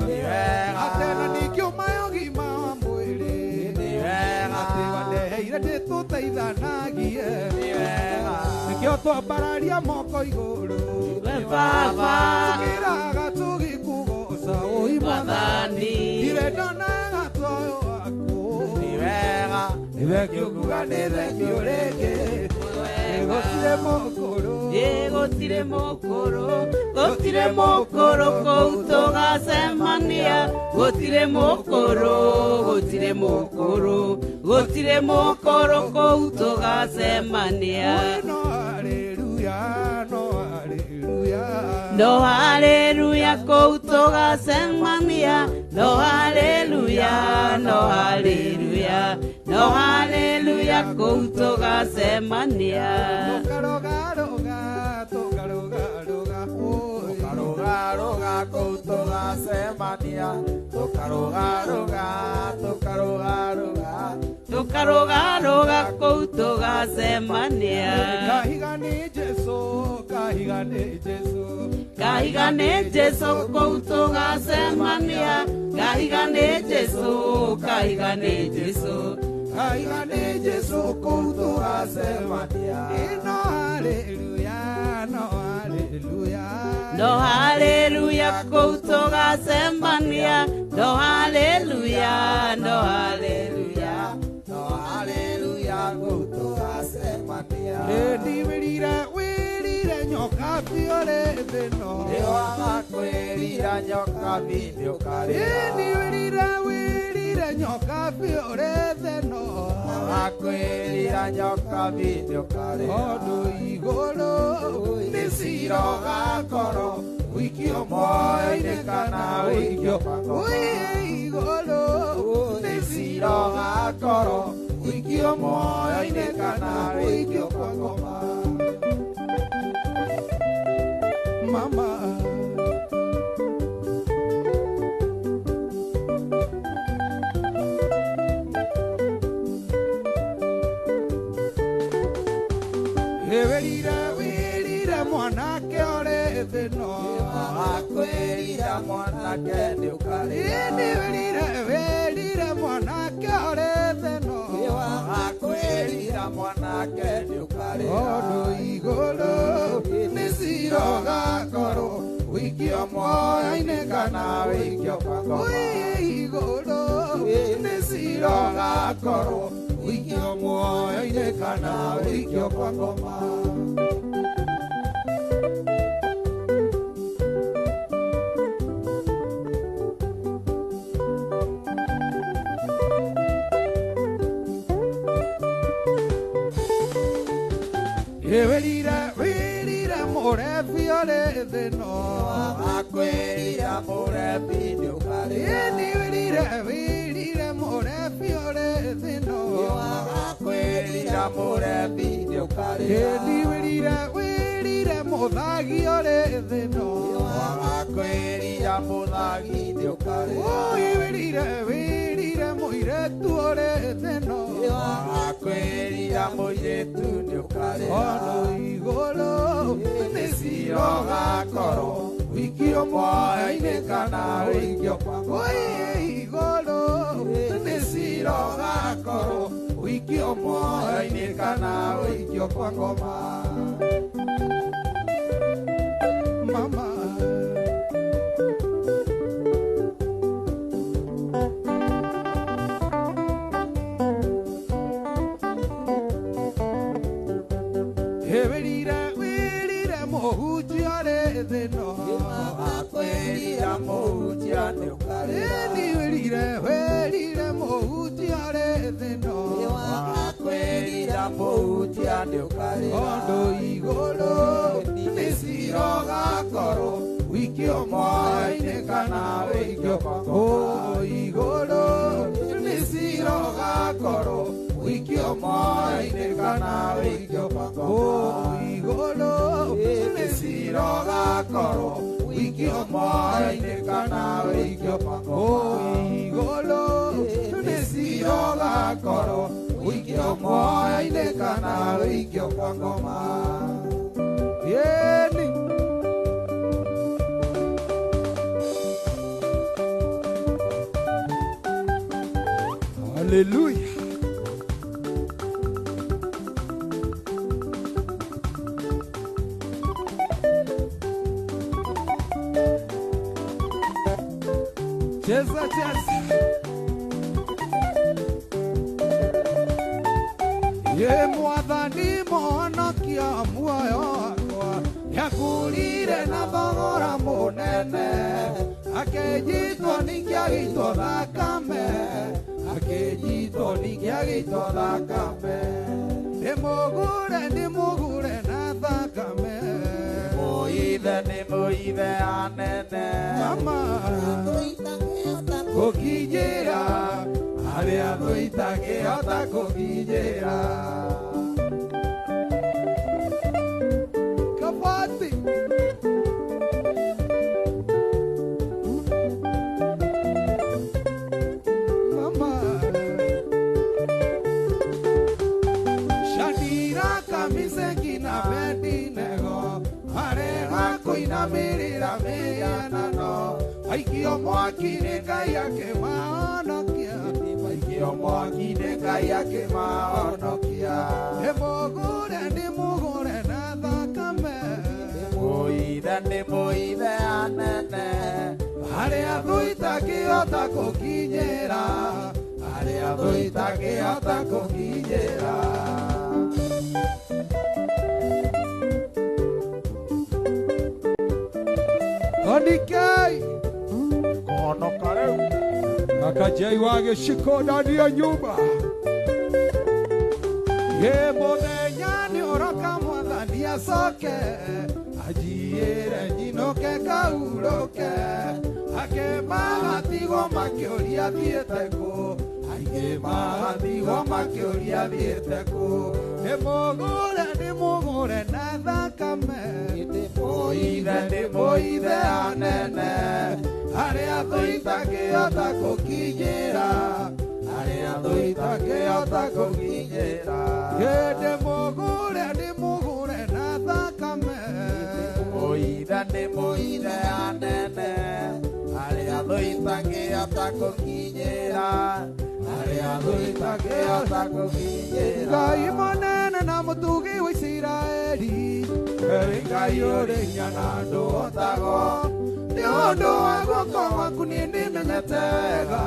Nĩ wega. Atĩ na ningĩ ũmahe ũgima wa mwĩrĩ. Nĩ wega. Atĩ wandeheire ndĩtũteithanagie. Nĩ wega. Nĩkĩo twambararia moko igũrũ. We baba. Tukĩraga tũgĩkũgoca. Oi Mwathani. ndirĩ ndona gatoyo waku. Nĩ wega. Thengio kuga nĩ thengio rĩngĩ. Gũtirĩ mũkũrũ. Gũtirĩ mũkũrũ. Gũtirĩ mũkũrũ kũu tũgacemania. Gũtirĩ mũkũrũ. Gũtirĩ mũkũrũ. Gũtirĩ mũkũrũ kũu tũgacemania. No haleluya, no haleluya. No haleluya kũu tũgacemania. No haleluya, no haleluya. No haleluya kũu tũgacemania. Tũkarogaroga, tũkarogaroga, tũkarogaroga kũu tũgacemania. Tũkarogaroga, tũkarogaroga. Tũkarũgarũga kũu tũgacemania. Kahiga nĩ Jesũ, kahiga Kahiga nĩ Jesu kũu tũgacemania. Kahiga nĩ Jesu, kahiga nĩ Jesu. Kahiga nĩ Jesu kũu tũgacemania. No haleluya, no haleluya. No haleluya kũu tũgacemania. No haleluya, no haleluya. No haleluya kũu tũgacemania. Ndiwĩrire wĩrire nyoka biore thĩ no. Nĩwagakwĩrira nyoka ndĩũkarĩra. Ndiwĩrire wĩrire nyoka biore thĩ no. Nĩwagakwĩrira nyoka ndĩũkarĩra. Tondũ igũrũ nĩ cira ũgakorwo wĩikio moyo-inĩ kana wĩikio kwa ngoma. Igũrũ nĩ cira ũgakorwo wĩikio moyo-inĩ kana wĩikio kwa ngoma. Mama wĩrire mwanake ũrĩ thĩ no. Akwĩrira mwanake ndĩũkarĩra. Wĩrire mwanake ũrĩ thĩ no. Akwĩrira mwanake ndĩũkarĩra. Tondũ igũrũ nĩ cira ũgakorwo wĩikio moyo-inĩ kana wĩikio kwa ngoma. Igũrũ nĩ cira ũgakorwo wĩikio moyo-inĩ kana wĩikio kwa ngoma. Wĩrire mũrebi ũrĩ thĩ no. Akwĩrira mũrebi ndĩũkarĩra. Wĩrire mũrebi ũrĩ thĩ no. Akwĩrira mũrebi ndĩũkarĩra. Wĩrire mũthagi ũrĩ thĩ no. Akwĩrira mũthagi ndĩũkarĩra. Wĩrire mũirĩtu ũrĩ thĩ no. Akwĩrira mũirĩtu ndĩũkarĩra. Tondũ igũrũ nĩ cira ũgakorwo wĩikio moyo-inĩ kana wĩikio kwa ngoma. Igũrũ nĩ cira ũgakorwo wĩikio moyo-inĩ kana wĩikio kwa ngoma. Mama wĩrire mũhunjia ũrĩ thĩ no. Akwĩrira mũhunjia ndĩũkarĩra. Wĩrire mũhunjia ũrĩ thĩ no. Akwĩrira mũhunjia ndĩũkarĩra. Tondũ igũrũ nĩ cira ũgakorwo wĩikio moyo-inĩ kana wĩikio kwa ngoma. Igũrũ nĩ cira ũgakorwo wĩikio moyo-inĩ kana wĩikio kwa ngoma. Igũrũ nĩ cira ũgakorwo wĩikio moyo-inĩ kana wĩikio kwa ngoma. Igũrũ nĩ cira ũgakorwo wĩikio moyo-inĩ kana wĩikio kwa ngoma. Yeni hallelujah. Cheza. Ye Mwathani mũhonokia muoyo wakwa, nĩakũrire na thogora mũnene, akĩnyiitwo nĩkĩagĩitwo thakame, ndĩmũgũre na thakame. Nĩmũithe anene mama gũkinyĩra harĩa thũ itangĩhota kũkinyĩra. Kabati mama Shadraka, Meshaki na Abednego kuinamirira mianano aikio mwaki-inĩ Ngai akĩmahonokia aikio mwaki-inĩ Ngai akĩmahonokia ndĩmũgũre na thakame ndĩmũithe anene harĩa thũ itangĩhota kũkinyĩra harĩa thũ itangĩhota kũkinyĩra Onikai kohonoka rĩu akajai wa gĩciko ndani ya nyumba mũthenya nĩ ũroka mwathani acoke anjiĩre nyinũke ngaurũke angĩ magatigwo makĩũria thiĩte kũ aingĩ magatigwo makĩũria thiĩte kũ ndĩmũgũre na thakame ndĩmũithe anene harĩa thũ itangĩhota kũkinyĩra harĩa thũ itangĩhota kũkinyĩra ndĩmũgũre na thakame ndĩmũithe anene harĩa thũ itangĩhota kũkinyĩra harĩa thũ itangĩhota kũkinyĩra Ngai mũnene na mũtugi wa Isiraeli Ngai ũrĩ hinya na ndũhotagwo nĩ ũndũ wa guoko gwaku niĩ nĩmenyete wega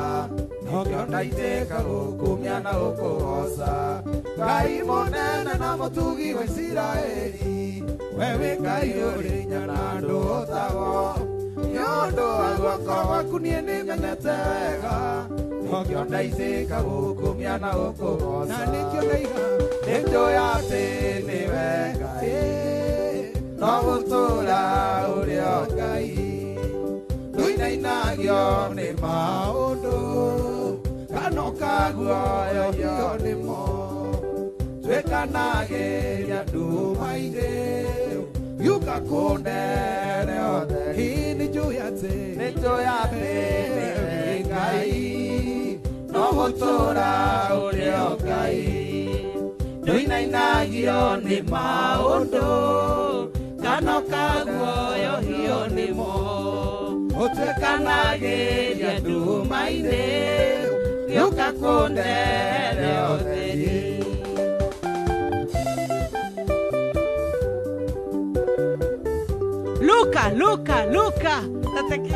ngĩona itĩka gũkũmia na gũkũgoca Ngai mũnene na mũtugi wa Isiraeli we wĩ Ngai ũrĩ hinya na ndũhotagwo nĩ ũndũ wa guoko gwaku niĩ nĩmenyete wega ngĩona itĩka gũkũmia na gũkũgoca na nĩnjũĩ atĩ nĩwe Ngai no gũtũũra ũrĩ o Ngai ndũinainagio nĩ maũndũ kano kaguoyo hiyo nĩmo twĩkanagĩria nduma-inĩ yuka kũndere ũtheri nĩnjũĩ atĩ nĩwe Ngai no gũtũũra ũrĩ o Ngai ndũinainagio nĩ maũndũ kano kaguoyo hiyo nĩmo ũtwekanagĩria nduma-inĩ gĩũka kũndere ũtheri Luka tataki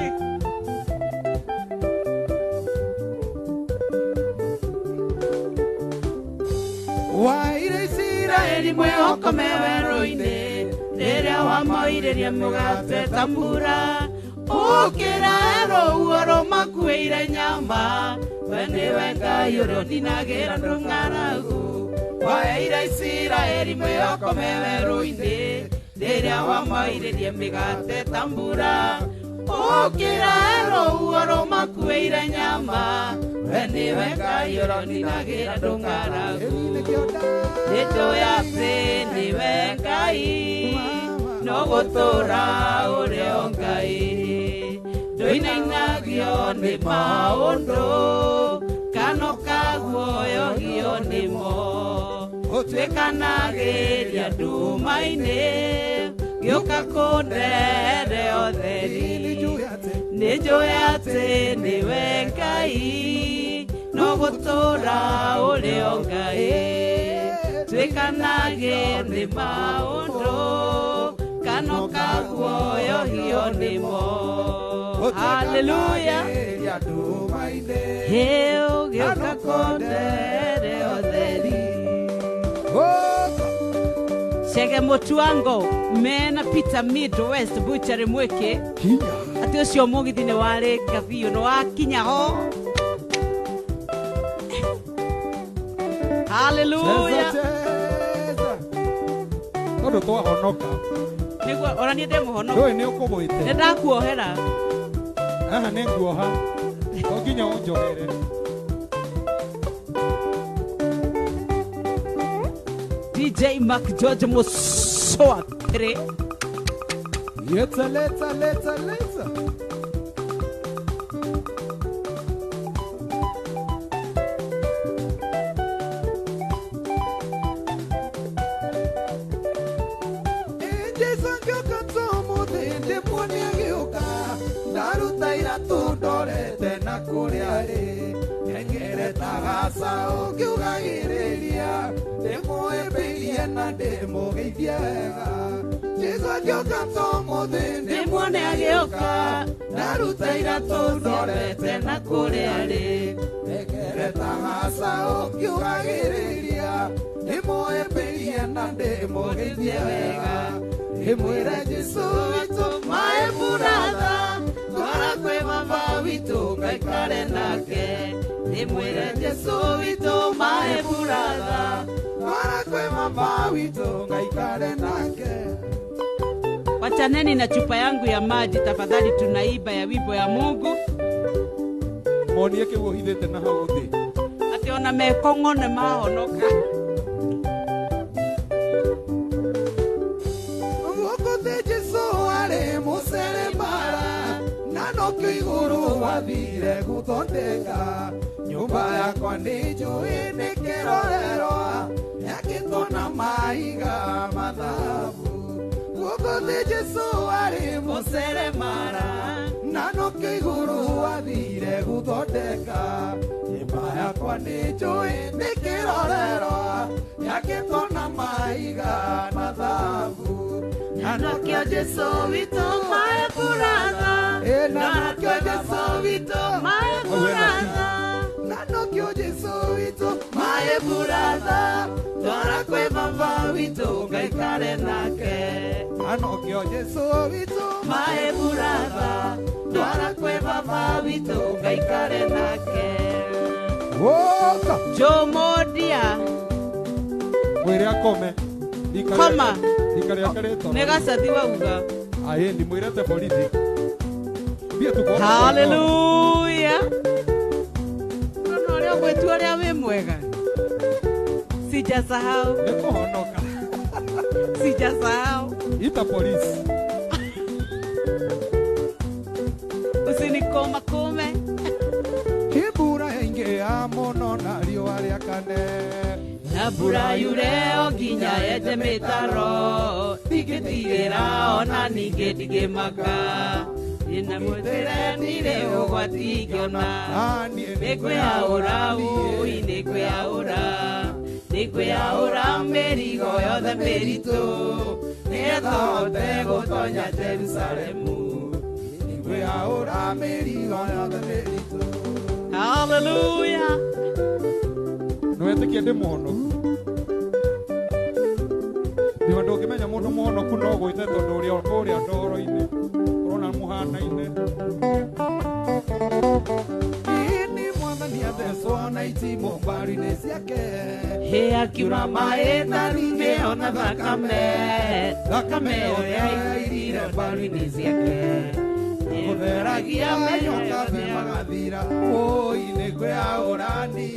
waire Isiraeli mwĩhokome werũ-inĩ rĩrĩa wamoirĩria mũgate tambura ũkĩra rũhuho rũmakuĩire nyama we nĩwe Ngai ũrĩa ũninagĩra ndũng'aragu waire Isiraeli mwĩhokome werũ-inĩ rĩrĩa wamoirĩria mĩgate tambura ũkĩra rũhuho rũmakuĩire nyama we nĩwe Ngai ũrĩa ũninagĩra ndũng'aragu nĩnjũĩ atĩ nĩwe Ngai no gũtũũra ũrĩ o Ngai ndũinainagio nĩ maũndũ kano kaguoyo hiyo nĩmo ũtwekanagĩria nduma-inĩ gĩũka kũndere ũtheri nĩnjũĩ atĩ nĩwe Ngai no gũtũũra ũrĩ o Ngai twĩkanagĩria nĩ maũndũ kano kaguoyo hiyo nĩmo haleluya heo gĩũka kũndere ũtheri Chege Mutuango mena Peter Midwest Butchery Mweke ati ũcio mũgithi nĩ warĩka biũ nĩ wakinya ho haleluya Tondũ twahonoka nĩguo oranie ndĩmũhonoka ndũĩ nĩ ũkũgwĩte nĩ ndakuohera haha nĩ nguoha to nginya ũnjohere DJ Mark George Musoa Kere Leta hasa ukiugagĩrĩria ndĩmũhĩmbĩirie na ndĩmũgeithie wega Jesu agĩũka mũthĩ ndĩmuone agĩũka naruta iratũ ndorete na kũrĩa arĩ ekereta hasa ũkiugagĩrĩria ndĩmũhĩmbĩirie na ndĩmũgeithie wega ndĩmwĩre Jesu witũ my brother twara kwĩ baba witũ ngaikare nake ndĩmwĩre Jesu witũ my brother twara kwĩ baba witũ ngaikare nake. Wachaneni na chupa yangu ya maji tafadhali, tunaiba ya wimbo ya Mungu. Monie kĩguo hithĩte na hau thĩ Ati ona mekong'one mahonoka. Guoko thĩ Jesu arĩ mũceremara na nokĩo igũrũ wathire gũthondeka nyũmba yakwa nĩ njũĩ nĩ kĩrorerwa yakĩtwo na mahiga mathabu Guoko thĩ Jesu arĩ mũceremara na nokĩo igũrũ wathire gũthondeka nyũmba yakwa nĩ njũĩ nĩ kĩrorerwa yakĩtwo na mahiga mathabu na nokĩo Jesu witũ my brother na nokĩo Jesu witũ my brother na nokĩo Jesu witũ my brother twara kwĩ baba witũ ngaikare nake na nokĩo Jesu witũ my brother twara kwĩ baba witũ ngaikare nake. Woka Jomodia mwĩre akome Koma Ikare akareto nĩ gacathi wauga. Aye ndi mwĩrete borithi Bia tuko Hallelujah. Ndio leo kwetu leo wewe mwega. Sijasahau. Nĩkũhonoka Sijasahau. Ita polisi Usinikoma kome. Kibura inge ya mono na riũa rĩakane Na mbura yureo nginya yenje mĩtaro ndigĩtigĩra ona ningĩ ndigĩmaka ĩna mwĩthĩre nire ũgwati ingĩona nĩkwĩyaũra ũi nĩkwĩyaũra nĩkwĩyaũra mĩrigo yothe mĩritũ nĩgetha hote gũtonya Jerusalemu nĩkwĩyaũra mĩrigo yothe mĩritũ. Hallelujah. Nĩwetĩkia ndĩ mũhonoku Ndiwa ndũngĩmenya mũndũ mũhonoku no gwĩte tondũ ũrĩa kũrĩa ndoro-inĩ ũrona mũhana-inĩ Ini mwathani athecwo na itimũ mbaru-inĩ ciake He akiura maĩ tharu-inĩ ona thakame ũrĩa yairire mbaru-inĩ ciake gũtheragia nyoka thĩ magathira ũi nĩkwĩyaũra niĩ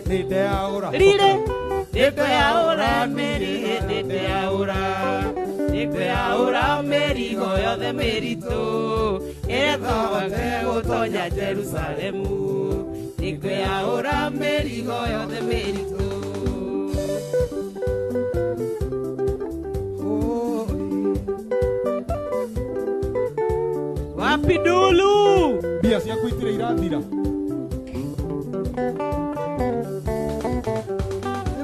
nĩndeyaũra Rire nĩkwĩyaũra mĩri nĩkwĩyaũra nĩkwĩyaũra mĩrigo yothe mĩritũ ĩrĩa tũhote gũtonya Jerusalemu nĩkwĩyaũra mĩrigo yothe mĩritũ. Wapi Dulu? Mbia ciaku itirĩ irathira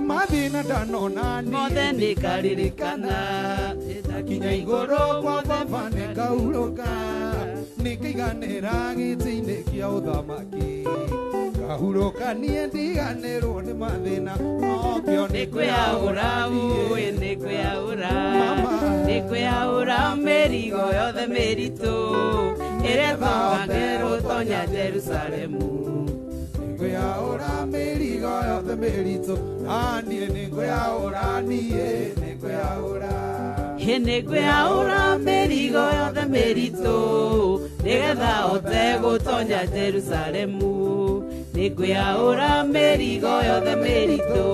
mathĩna ndanona Mothe nĩkaririkana kinya igũrũ kwa baba nĩkaurũka nĩkĩiganĩra gĩtĩ-inĩ kĩa ũthamaki kahurũka niĩ ndiganĩrwo nĩ mathĩna okĩo nĩkwĩyaũra ũĩ nĩkwĩyaũra nĩkwĩyaũra mĩrigo yothe mĩritũ ĩrĩa tũhote gũtonya Jerusalemu nĩkwĩyaũra mĩrigo yothe mĩritũ niĩ nĩkwĩyaũra niĩ nĩkwĩyaũra nĩkwĩyaũra mĩrigo yothe mĩritũ nĩgetha hote gũtonya Jerusalemu nĩkwĩyaũra mĩrigo yothe mĩritũ.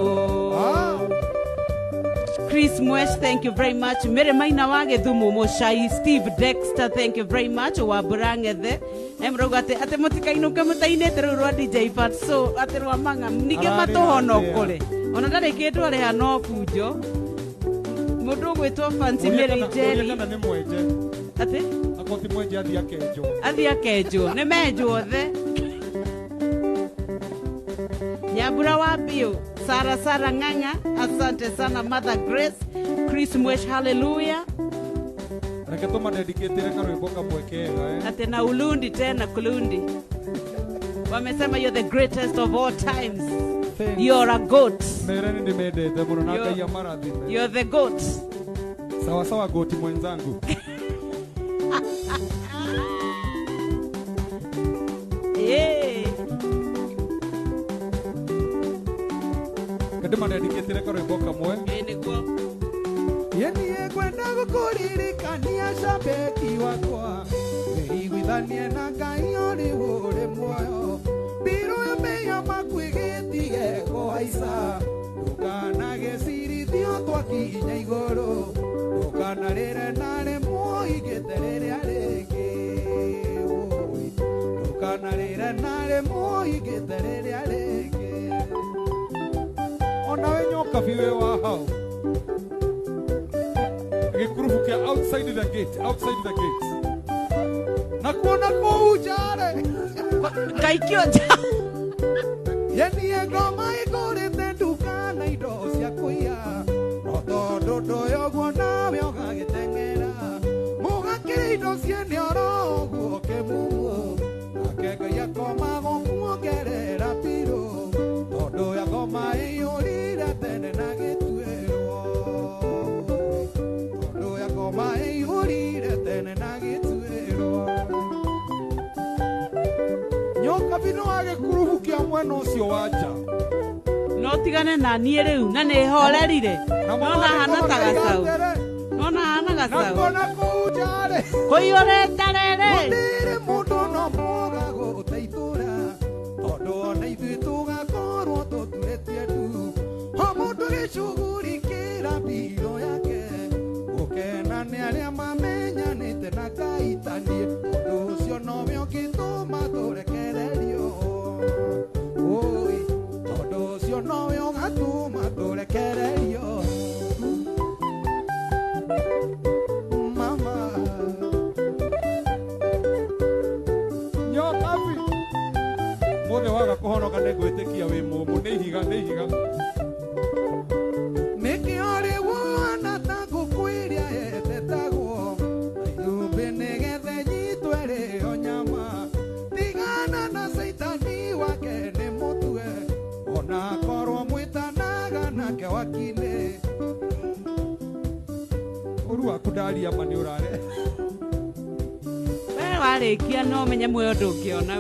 Chris Mwesh, thank you very much. Mere maina wa Githumu Muchai. Steve Dexter, thank you very much. Wa Burangethe emroga ate mutikainũke mutainĩte rũu rwa DJ Fat so ate rwa manga ningĩ matuhonokore ona ndarĩkĩtwo arĩha no bunjo mũndũ ũgwĩtwo Fancy Mary Jerry nĩ mwenje ate akoti mwenje athia kenjwo nĩ menjwo othe Nyambura wa Bio, Sara Nganga, asante sana. Mother Grace, Chris Mwesh, hallelujah. Reke tuma dedicate reka rwimbo kamwekega Atena Ulundi tena Kulundi. Wamesema you're the greatest of all times. Thanks. You're a goat. Mereni ndimedete muno na Ngai amarathime. You're the goat. Sawa sawa goat mwenzangu. Yeah. Kadema dedicate reka rwimbo kamwe. Niguo. Yeni kwenda gukuririkania shabeki wakwa igwithanie na Ngai uri uri muoyo biru ya makwigitie goica ndukanage cirithio twakinya iguru ndukanarire nare muigiterere ariki ndukanarire nare muigiterere ariki Ona we nyoka biwe wa hau Gikurubu kia outside the gate nakuona kuujare Kaikio Yeni ngoma igurite nduka na indo cia kuia no tondu ndoyogwo nawe ũgagĩteng'era mũgakĩra indo ciene oro ũguo kĩmumu nake Ngai akomaga kuongerera pirũ tondu ya ngoma ĩiyũrire tene na gĩtuĩrwo tondu ya ngoma ĩiyũrire tene na gĩtuĩrwo nyoka bino agĩkurubu kia mwena ũcio wa nja no tigane na niĩ rĩu na nĩ horerire nona hana ta gacaũ nona hana gacaũ nakona kuujare kũiyũrĩte rĩrĩ gũtirĩ mũndũ no mũga gũteithũra tondũ ona ithuĩ tũgakorwo tũturĩtie ndu o mũndũ gĩcugurikĩra mbiro yake gũkena nĩ arĩa mamenyanĩte na Ngai taniĩ ũndũ ũcio nowe ũngĩtũma tũrekererio oi tondũ ũcio nowe ũgatũma tũrekererio mama Nyoka bi Mothe waga kuhonoka nĩngwĩtĩkia wĩ mũmũ nĩ ihiga nĩkĩo rĩu ũhana ta ngũkũ ĩrĩa yetetagwo Ayũmbĩ nĩgetha nyitwe rĩo nyama tigana na Saitani wake nĩ mũtwe ona korwo mwĩtanaga nake wakinĩ Ũru waku ndaria ma nĩ ũrare we warĩkia no menye muoyo ndũngĩona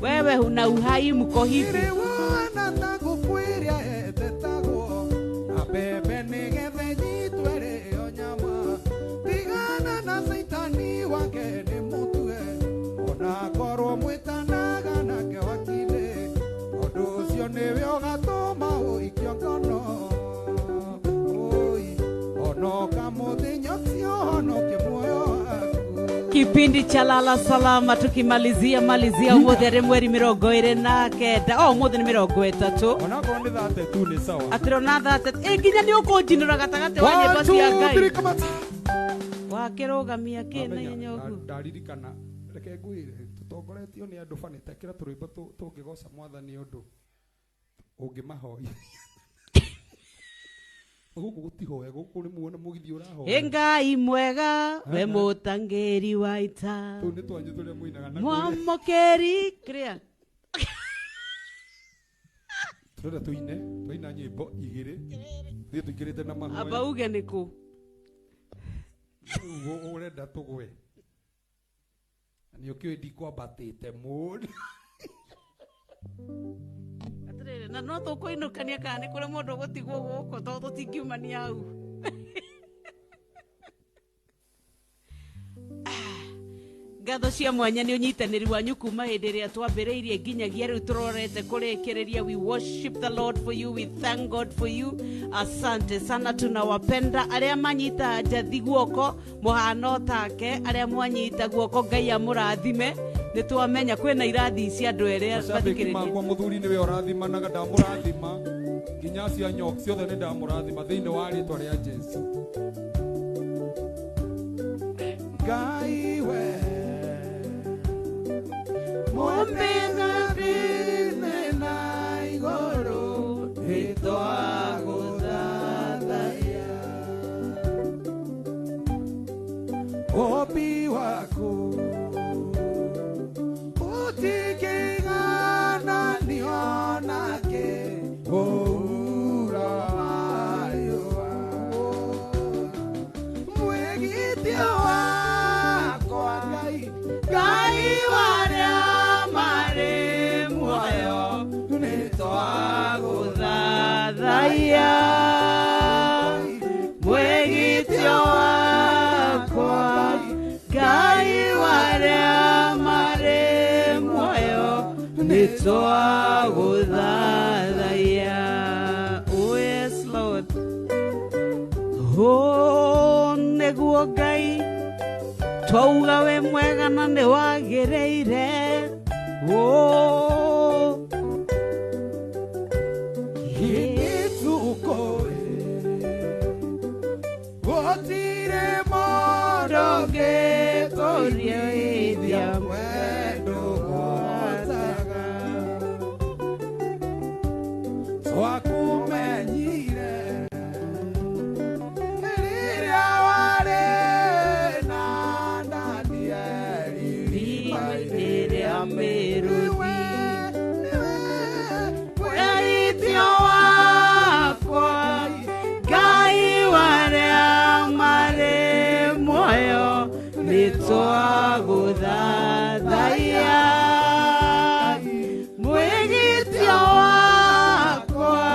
wewe una uhai mko hivi rĩu ũhana ta ngũkũ ĩrĩa yetetagwo na mbembe nĩgetha nyitwe rĩo nyama tigana na Saitani wake nĩ mũtwe ona korwo mwĩtanaga nake wakinĩ ũndũ ũcio nĩwe ũgatũma ũikio ngono oi ona ũkamũthĩnyokia ũhonokie muoyo waku kipindi cha lala salama tukimalizia umuthi arĩ mweri 29 umuthi nĩ 30 Ona korwo nĩ thate tu nĩ sawa atirona thate nginya nĩ ũkũnjinũra gatagatĩ wa nyĩmbo cia Ngai wakĩrũgamia kĩna inyogu ndaririkana reke ngwĩre tũtongoretio nĩ andũ bani tekĩra tũrwĩmbo tũngĩgoca Mwathani ũndũ ũngĩmahoya gũkũ gũtihoya gũkũ nĩ muona mũgithi ũrahoya Ngai mwega we mũtangĩri wa ita tũu nĩ twanyu tũrĩa mũinaga na mwamũkĩri kĩrĩa tũrĩa tũina nyĩmbo igĩrĩ thiĩ tũingĩrĩte na mahoya amba uge nĩ kũ ũrenda tũgwe nĩ ũkĩũĩ ndikwambatĩte mũndũ atĩrĩrĩ na no tũkũinũkania kana nĩ kũrĩ mũndũ ũgũtigwo gũkũ tondũ tũtingiumania hau ngatho cia mwanya nĩ ũnyitanĩri wanyu kuma hĩndĩ ĩrĩa twambĩrĩirie nginyagia rĩu tũrorete kũrĩkĩrĩria. We worship the Lord for you, we thank God for you. Asante sana, tunawapenda arĩa manyita njathi guoko mũhano take, arĩa mwanyita guoko Ngai amũrathime. Nĩ twamenya kwĩna irathi cia andũ erĩa bathikĩrĩria makwa mũthuri nĩwe ũrathimanaga ndamũrathima nginya cia nyoka ciothe nĩ ndamũrathima thĩinĩ wa rĩtwa rĩa Jesũ. Ngai we Mwambena bine na Ura ayua Mwegitio wakwa Ngai waria mari muoyo nitwaguthathaiya Mwegitio wakwa Ngai waria mari muoyo nitwaguthathaiya. Oh yes Lord. Oh neguo Ngai twauga we mwega na nĩ wagĩrĩire. Oh gĩtuko gũtirĩ mũndũ ũngĩtũrĩithia wendo wataga twakumenyire rĩrĩa warĩ na Danieli riima-inĩ rĩa mĩrũthi. Mwĩgitio wakwa Ngai waria marĩ muoyo nitwaguthathaiya. Mwĩgitio wakwa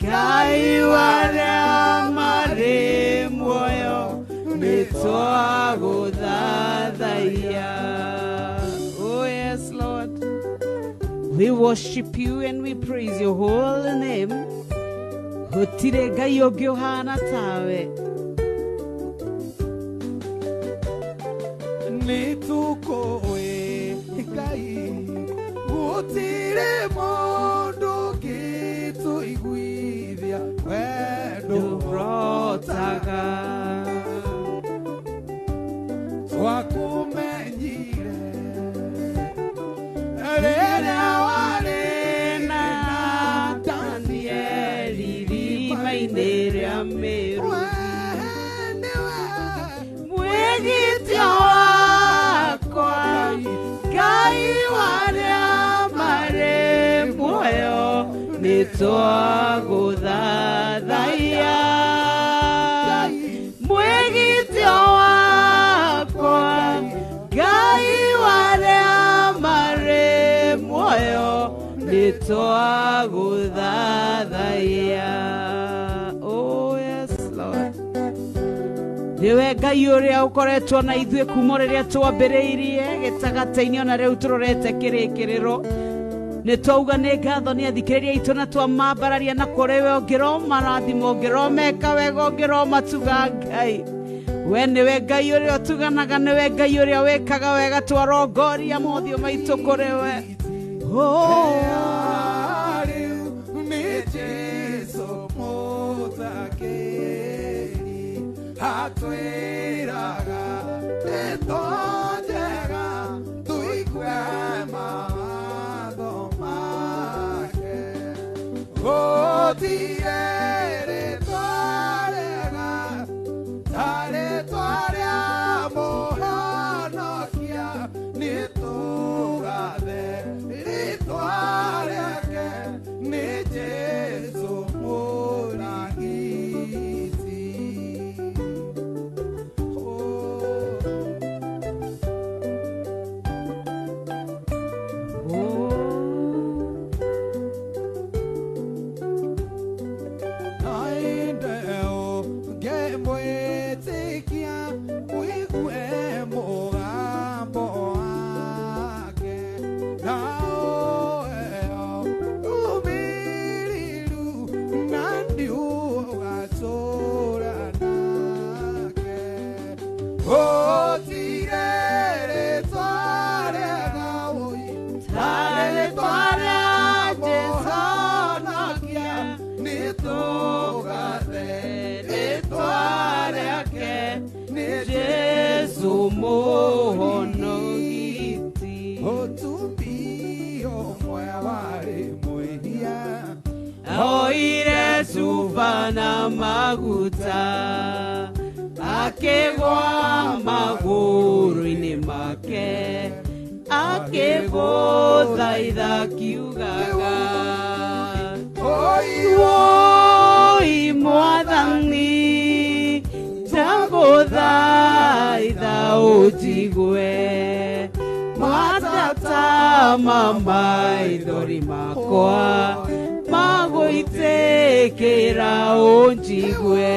Ngai waria marĩ muoyo nitwaguthathaiya. Oh yes Lord, we worship you and we praise your holy name. Gũtirĩ Ngai ũngĩ ũhana tawe. Nĩtũkũĩ Ngai gũtirĩ mũndũ ũngĩtũiguithia wendo Ndũrotaga twakumenyire rĩrĩa warĩ na Danieli riima-inĩ rĩa mĩrũthi. Mwĩgitio wakwa Ngai waria marĩ muoyo nitwaguthathaiya. Mwĩgitio wakwa Ngai waria marĩ muoyo nitwaguthathaiya. Oh yes Lord. Niwe Ngai ũrĩa ũkoretwo na ithuĩ kuma rĩrĩa twambĩrĩirie gĩtagatĩ-inĩ ona rĩu tũrorete kĩrĩkĩrĩro. Nĩ twauga nĩ ngatho nĩ athikĩrĩria aitũ na twamambararia na kũrĩ we ũngĩromarathima ũngĩromeka wega ũngĩromatuga Ngai. We nĩwe Ngai ũrĩa ũtuganaga, nĩwe Ngai ũrĩa wĩkaga wega, twarongoria mothiũ maitũ kũrĩ we. Oh atwĩraga nĩtũnjega tũigue mawatho make. Gũtirĩ rĩtwa rĩega ta rĩtwa rĩa Mũhonokia, nĩtũgathe rĩtwa rĩake nĩ Jesũ mũragiti. Na maguta akĩgwa magũrũ-inĩ make akĩgũthaitha kiugaga unjigue matata mamaithori makwa maguitekera unjigue